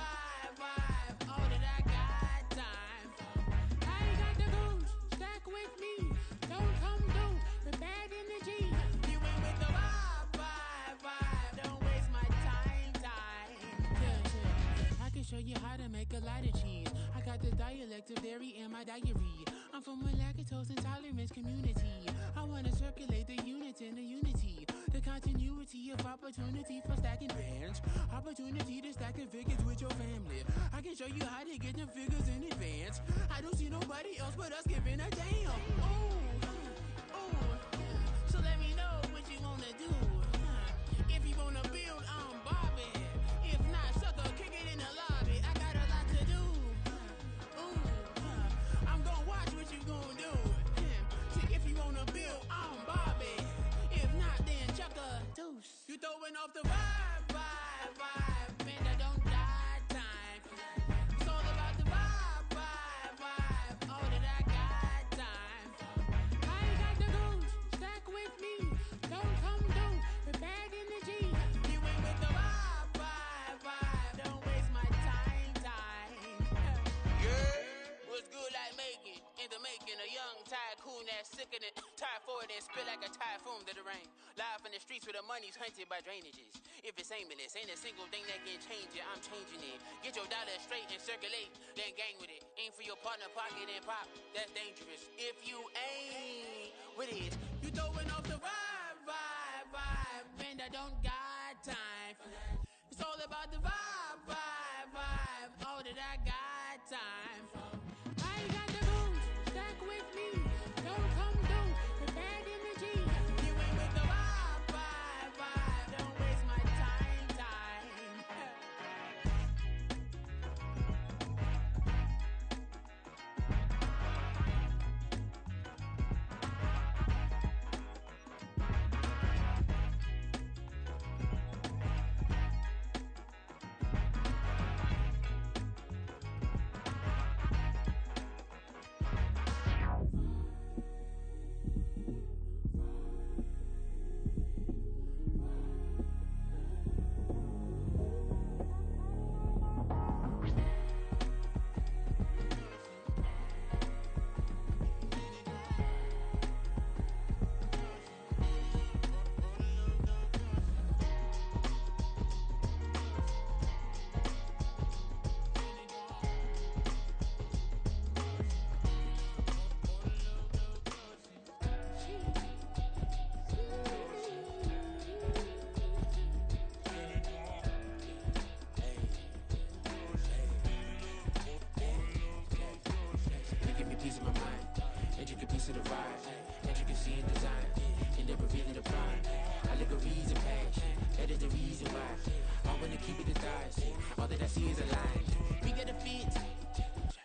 all that I got time. I ain't got the goose, stack with me. Don't come through with bad energy. You ain't with the vibe, don't waste my time. Yeah. I can show you how to make a lot of cheese. I got the dialect of dairy in my diary. I'm from a lactose intolerance community. I wanna circulate the unity and the unity. The continuity of opportunity for stacking bands. Opportunity to stack the figures with your family. I can show you how to get them figures in advance. I don't see nobody else but us giving a damn. Ooh, so let me know what you wanna do. If you wanna build, I'm Bobby. If not, sucker, kick it in the lobby. I got a lot to do. Ooh, I'm gonna watch what you gonna do. See, if you wanna build, I'm Bobby. If not, then chuck a deuce. You throwing off the vibe, man, I don't got time. It's all about the vibe, all that I got time. I ain't got the goose, stack with me. Don't come through with bad energy. You ain't with the vibe, don't waste my time. Yeah, what's good like making, in the making, a young tycoon that's sicker than typhoid and spit like a typhoon to the rain. Live in the streets where the money's hunted by drainages. If it's aimless, ain't a single thing that can change it, I'm changing it. Get your dollar straight and circulate, then gang with it. Aim for your partner, pocket and pop, that's dangerous. If you ain't with it, you throwing off the vibe, man, I don't got time for that. It's all about the vibe, all that I got time for. I ain't got the goose, stack with me. Don't come through with bad energy. You ain't with the vibe, don't waste my time.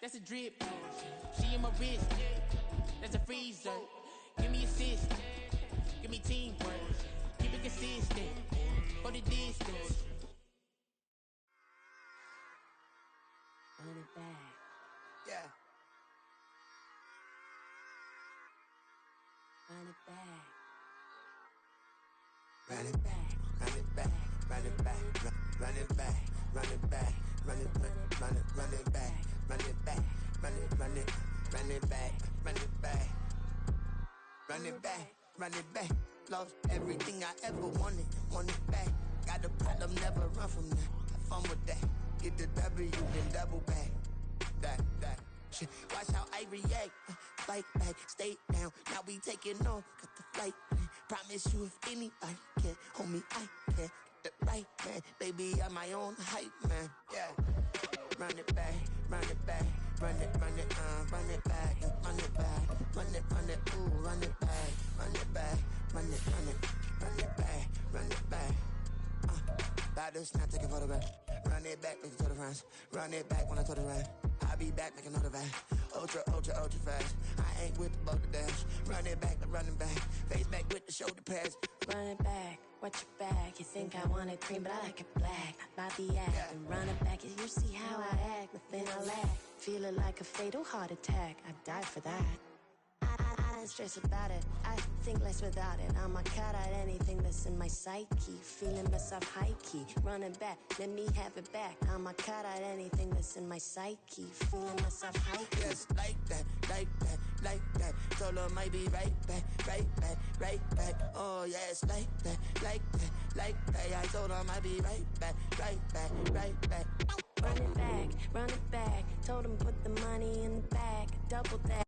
That's a drip. She in my wrist. That's a freezer. Give me assist. Give me teamwork. Keep it consistent. For the distance. Run it back. Yeah. Run it back. run it back, run it back, run it back, run it back, run it back, run it back, run it back, run it back, run it back, run it back, run it back, run it back. Lost everything I ever wanted, want it back. Got a problem, never run from that. Have fun with that. Get the W, then double back. That shit. Watch how I react. Fight back, stay down. Now we taking off, got the flight. Promise you if anybody can, homie, I can. Get the right man, baby, I'm my own hype man. Yeah. Run it back, run it back, run it back, run it back, run it back, ooh, run it back, run it back, run it back, run it back. About to snap, take a photograph. Run it back, make it to the friends. Run it back when I told the rap. I'll be back, make another back. Ultra, ultra, ultra fast. I ain't with the boat to dash. Run it back, running back. Face back with the shoulder pads. Run it back, watch your back. You think I want it cream, but I like it black. Bobby act, yeah. And run it back. You see how I act, nothing I lack. Feel it like a fatal heart attack. I'd die for that. I don't stress about it, I think less without it. I'm a cut at anything that's in my psyche. Feeling myself high-key, running back, let me have it back. I'm a cut at anything that's in my psyche. Feeling myself high-key. Yes, like that, like that, like that. Told her might be right back, right back, right back. Oh yes, like that, like that, like that. I told her might be right back, right back, right back. Run it back, told him put the money in the bag. Double that.